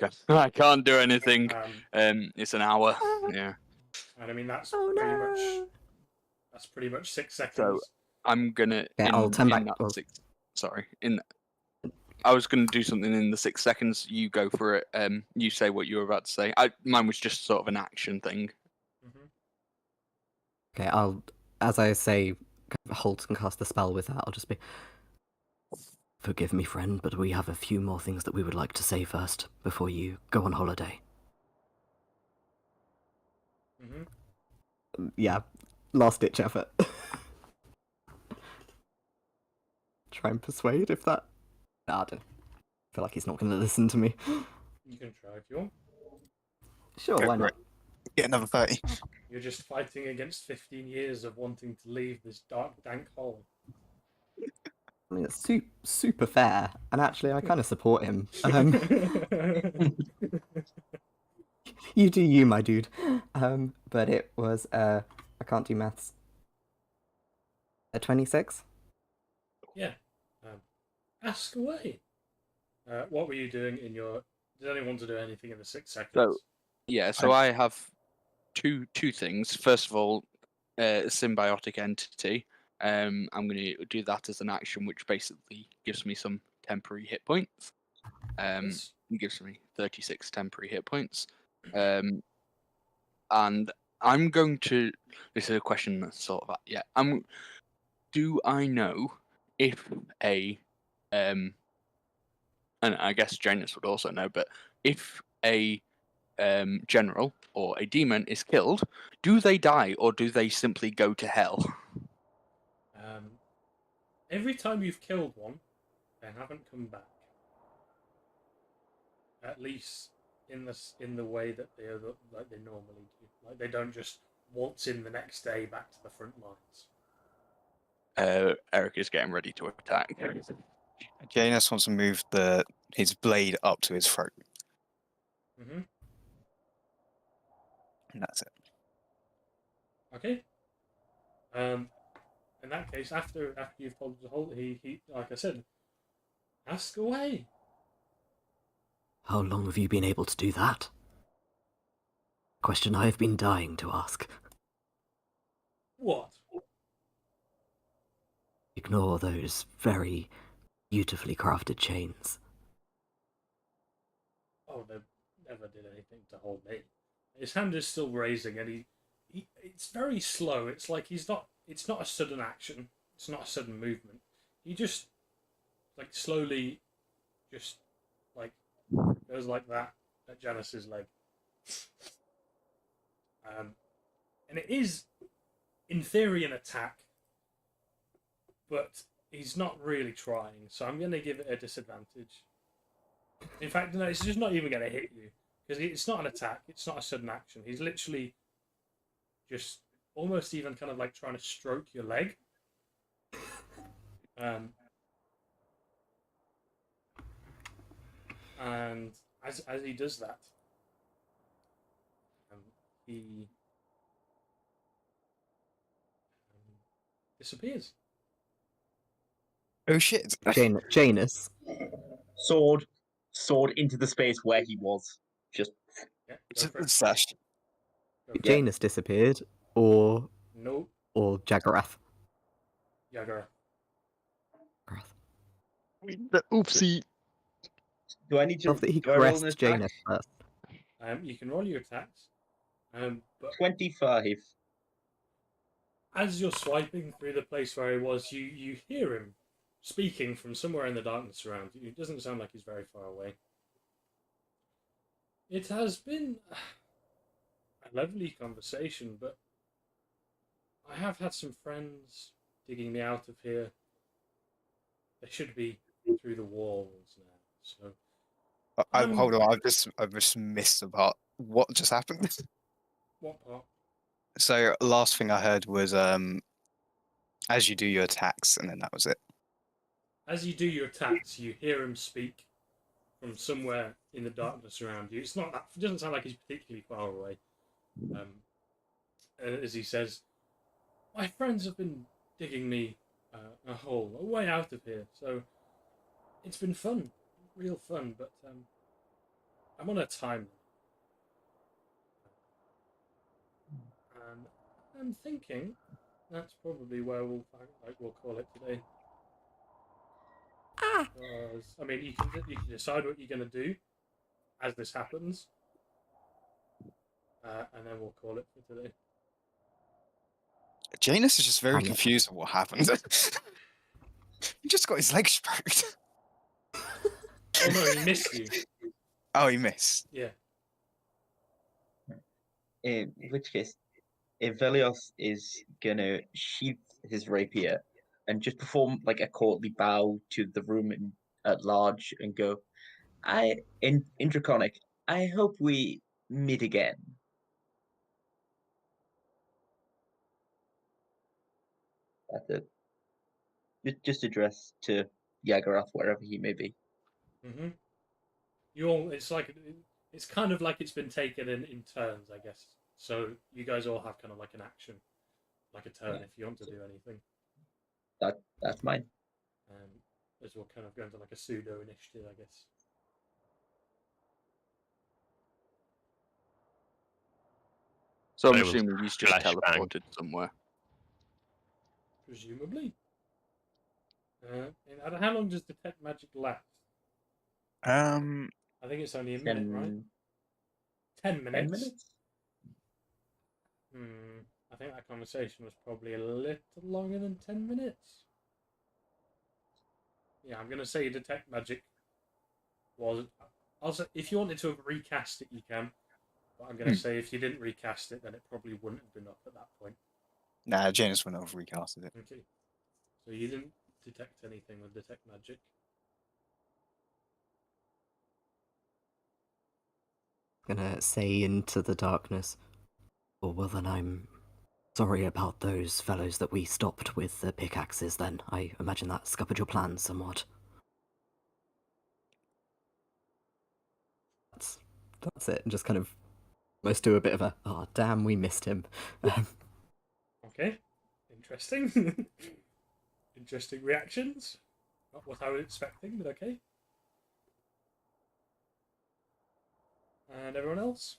Speaker 1: can't do anything.
Speaker 6: Um,
Speaker 1: It's an hour. Yeah.
Speaker 6: And I mean that's
Speaker 2: Oh
Speaker 6: pretty
Speaker 2: no!
Speaker 6: much 6
Speaker 1: So
Speaker 6: seconds.
Speaker 1: I'm gonna.
Speaker 2: Okay, I'll turn back.
Speaker 1: That
Speaker 2: Well,
Speaker 1: sorry. I was gonna do something in the 6 seconds. You go for it. You say what you were about to say. Mine was just sort of an action thing.
Speaker 2: okay, I'll, as I say, halt and cast the spell with that, I'll just be, forgive me, friend, but we have a few more things that we would like to say first, before you go on holiday. Yeah, last-ditch effort. Try and persuade, if that... Nah, I don't feel like he's not going to listen to me.
Speaker 6: You can try if you want.
Speaker 2: Sure,
Speaker 5: Go
Speaker 2: why
Speaker 5: for
Speaker 2: not?
Speaker 5: it. Get another 30.
Speaker 6: You're just fighting against 15 years of wanting to leave this dark, dank hole.
Speaker 2: I mean, it's super fair, and actually, I kind of support him. You do you, my dude. But it was, I can't do maths. A 26?
Speaker 6: Yeah. Ask away. What were you doing in your... Did anyone want to do anything in the 6 seconds?
Speaker 1: So yeah. So I have two things. First of all, symbiotic entity. I'm going to do that as an action, which basically gives me some temporary hit points.
Speaker 6: Yes.
Speaker 1: It gives me 36 temporary hit points. And I'm going to. This is a question that's sort of yeah. Do I know if and I guess Janus would also know, but if a general or a demon is killed, do they die or do they simply go to hell?
Speaker 6: Every time you've killed one, they haven't come back. At least in the way that they normally do. Like they don't just waltz in the next day back to the front lines.
Speaker 1: Eric is getting ready to attack.
Speaker 5: Janus wants to move his blade up to his throat.
Speaker 6: Mm-hmm.
Speaker 5: And that's it.
Speaker 6: Okay. In that case, after you've told him to hold, he like I said, ask away.
Speaker 2: How long have you been able to do that? Question I have been dying to ask.
Speaker 6: What?
Speaker 2: Ignore those very beautifully crafted chains.
Speaker 6: Oh, they never did anything to hold me. His hand is still raising, and it's very slow. It's like it's not a sudden action. It's not a sudden movement. He just like slowly, just like goes like that at Janus's leg. And it is, in theory, an attack, but he's not really trying. So I'm going to give it a disadvantage. In fact, no, it's just not even going to hit you because it's not an attack. It's not a sudden action. He's literally just almost even kind of like trying to stroke your leg. And as he does that, he disappears.
Speaker 5: Oh shit!
Speaker 2: Janus.
Speaker 8: Sword into the space where he was. Just
Speaker 6: Yeah, go for it.
Speaker 5: Sash.
Speaker 6: Go for
Speaker 2: If
Speaker 8: Yeah.
Speaker 6: it.
Speaker 2: Janus disappeared, or
Speaker 6: No,
Speaker 2: Jaggerath.
Speaker 6: Yagara.
Speaker 7: Oopsie.
Speaker 8: do I need to
Speaker 2: Love that he
Speaker 8: do I roll an
Speaker 2: caressed
Speaker 8: attack?
Speaker 2: Janus first.
Speaker 6: You can roll your attacks. But
Speaker 8: 25.
Speaker 6: as you're swiping through the place where he was, you hear him speaking from somewhere in the darkness around you. It doesn't sound like he's very far away. It has been a lovely conversation, but I have had some friends digging me out of here. They should be through the walls now. So
Speaker 5: Hold on, I've just missed the part. What just happened?
Speaker 6: what part?
Speaker 5: So last thing I heard was as you do your attacks, and then that was it.
Speaker 6: As you do your attacks, you hear him speak from somewhere in the darkness around you. It's not that. It doesn't sound like he's particularly far away. As he says, "My friends have been digging me a hole, a way out of here. So it's been fun, real fun. But I'm on a time, and I'm thinking that's probably where we'll call it today. Because, I mean, you can decide what you're going to do as this happens, and then we'll call it for today.
Speaker 5: Janus is just very
Speaker 2: I'm-
Speaker 5: confused at what happened. He just got his legs stroked.
Speaker 6: Oh no, he missed you.
Speaker 5: Oh, he missed.
Speaker 6: Yeah.
Speaker 8: In which case, Velios is gonna sheath his rapier and just perform like a courtly bow to the room at large and go, in Draconic, I hope we meet again. That's it. Just address to Yagarath wherever he may be.
Speaker 6: Mm-hmm. It's kind of like it's been taken in turns, I guess. So you guys all have kind of like an action, like a turn if you want to do anything.
Speaker 8: That's mine.
Speaker 6: As we'll kind of go into like a pseudo initiative, I guess.
Speaker 1: So I'm
Speaker 7: I will
Speaker 1: assuming he's just
Speaker 7: flashbang.
Speaker 1: teleported somewhere.
Speaker 6: Presumably. And how long does detect magic last? I think it's only a minute, right? 10 minutes.
Speaker 8: 10 minutes?
Speaker 6: I think that conversation was probably a little longer than 10 minutes. Yeah, I'm going to say detect magic was... Also, if you wanted to have recast it, you can. But I'm going to say if you didn't recast it, then it probably wouldn't have been up at that point.
Speaker 5: Nah, Janus wouldn't have recasted it.
Speaker 6: Okay. So you didn't detect anything with detect magic.
Speaker 2: Gonna say into the darkness. Oh, well then I'm sorry about those fellows that we stopped with the pickaxes then. I imagine that scuppered your plans somewhat. That's it. And just kind of almost do a bit of a, oh damn, we missed him.
Speaker 6: Okay. Interesting. Interesting reactions. Not what I was expecting, but okay. And everyone else?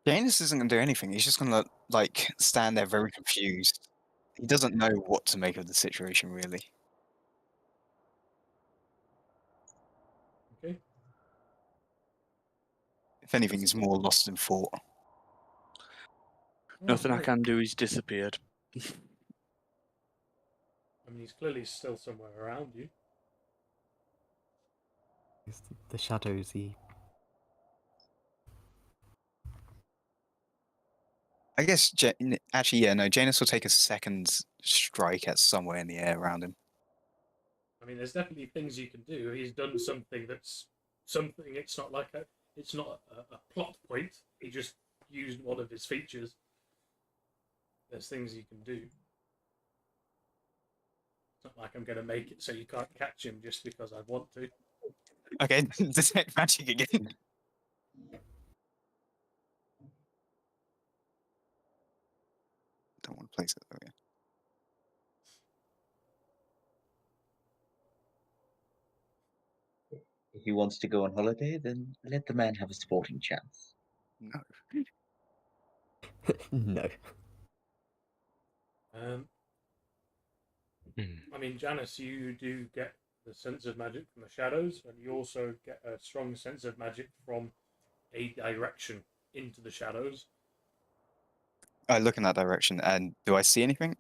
Speaker 5: Janus isn't going to do anything. He's just going to like stand there very confused. He doesn't know what to make of the situation, really.
Speaker 6: Okay.
Speaker 5: If anything, he's more lost in thought.
Speaker 1: Nothing I
Speaker 6: Okay.
Speaker 1: can do, he's disappeared.
Speaker 6: I mean, he's clearly still somewhere around you.
Speaker 2: The shadows, he...
Speaker 5: I guess, actually, yeah, no, Janus will take a second strike at somewhere in the air around him.
Speaker 6: I mean, there's definitely things you can do. He's done something that's something. It's not like it's not a plot point. He just used one of his features. There's things you can do. It's not like I'm going to make it so you can't catch him just because I want to.
Speaker 5: Okay, detect magic again. don't want to place it though. Yeah.
Speaker 8: If he wants to go on holiday, then let the man have a sporting chance.
Speaker 5: No.
Speaker 2: No.
Speaker 6: I mean, Janice, you do get the sense of magic from the shadows, and you also get a strong sense of magic from a direction into the shadows.
Speaker 5: I look in that direction, and do I see anything?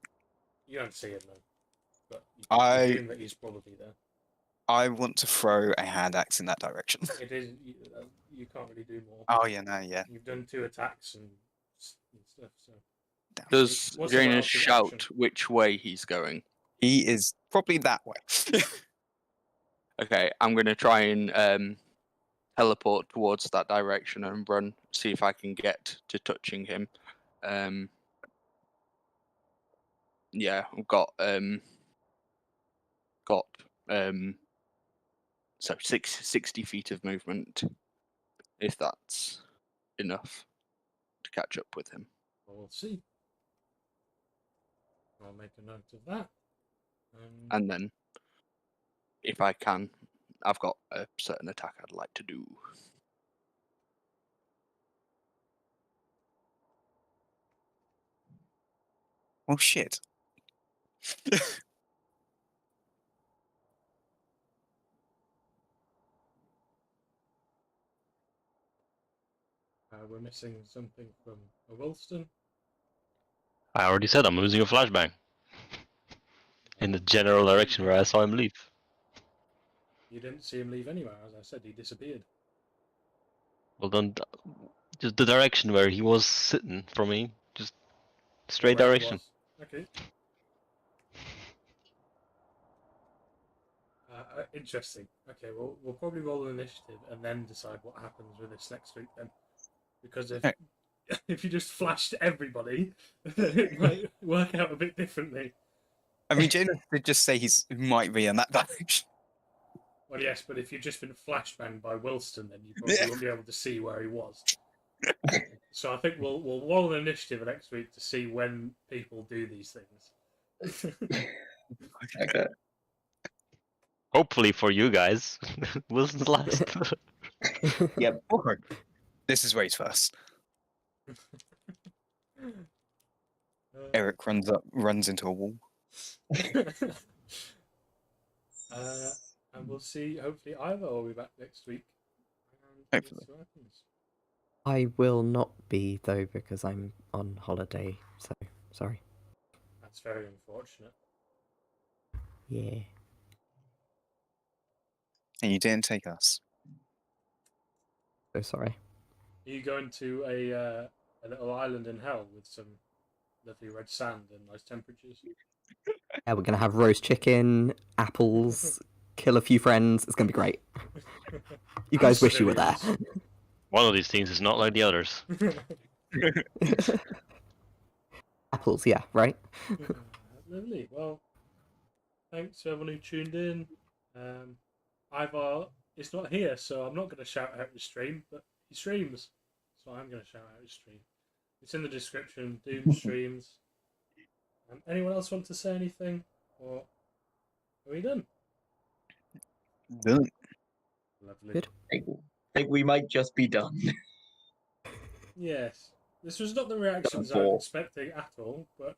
Speaker 6: You don't see him though, but you
Speaker 5: I-
Speaker 6: presume that he's probably there.
Speaker 5: I want to throw a hand axe in that direction.
Speaker 6: It is you can't really do more.
Speaker 5: Oh yeah, no, yeah.
Speaker 6: You've done 2 attacks and stuff, so
Speaker 1: Does
Speaker 6: What's
Speaker 1: Janus
Speaker 6: about the
Speaker 1: shout
Speaker 6: action?
Speaker 1: which way he's going?
Speaker 5: He is probably that way.
Speaker 1: Okay, I'm gonna try and teleport towards that direction and run, see if I can get to touching him. Yeah, I've got so 60 feet of movement, if that's enough to catch up with him.
Speaker 6: we'll see. I'll make a note of that.
Speaker 1: And then, if I can, I've got a certain attack I'd like to do.
Speaker 5: Oh shit.
Speaker 6: We're missing something from a Wilston.
Speaker 7: I already said I'm losing a flashbang. In the general direction where I saw him leave.
Speaker 6: You didn't see him leave anywhere, as I said, he disappeared.
Speaker 7: Well then, just the direction where he was sitting from me. Just straight
Speaker 6: Where he
Speaker 7: direction.
Speaker 6: was. Okay. Interesting. Okay, well, we'll probably roll an initiative and then decide what happens with this next week then. Because if if you just flashed everybody, it might work out a bit differently.
Speaker 5: I mean, James did just say he might be in that direction.
Speaker 6: Well, yes, but if you've just been flashbanged by Wilston, then you probably won't be able to see where he was. So I think we'll roll an initiative next week to see when people do these things.
Speaker 8: Okay.
Speaker 7: Hopefully for you guys, Wilson's last.
Speaker 8: Yep.
Speaker 5: Okay. This is race first. Eric runs into a wall.
Speaker 6: And we'll see. Hopefully, Ivor will be back next week. And
Speaker 5: Hopefully.
Speaker 6: see what happens.
Speaker 2: I will not be, though, because I'm on holiday, so sorry.
Speaker 6: That's very unfortunate.
Speaker 2: Yeah.
Speaker 5: And you didn't take us.
Speaker 2: So sorry.
Speaker 6: Are you going to a little island in hell with some lovely red sand and nice temperatures?
Speaker 2: Yeah, we're going to have roast chicken, apples, kill a few friends. It's going to be great. You guys wish you were there.
Speaker 7: One of these things is not like the others.
Speaker 2: Apples, yeah, right?
Speaker 6: Lovely. Well, thanks to everyone who tuned in. Ivar is not here, so I'm not going to shout out his stream, but he streams, so I'm going to shout out his stream. It's in the description. Doom streams. Anyone else want to say anything, or are we done?
Speaker 5: Done.
Speaker 6: Lovely.
Speaker 2: Good.
Speaker 8: I think we might just be done.
Speaker 6: Yes, this was not the reactions I
Speaker 8: Four.
Speaker 6: was expecting at all, but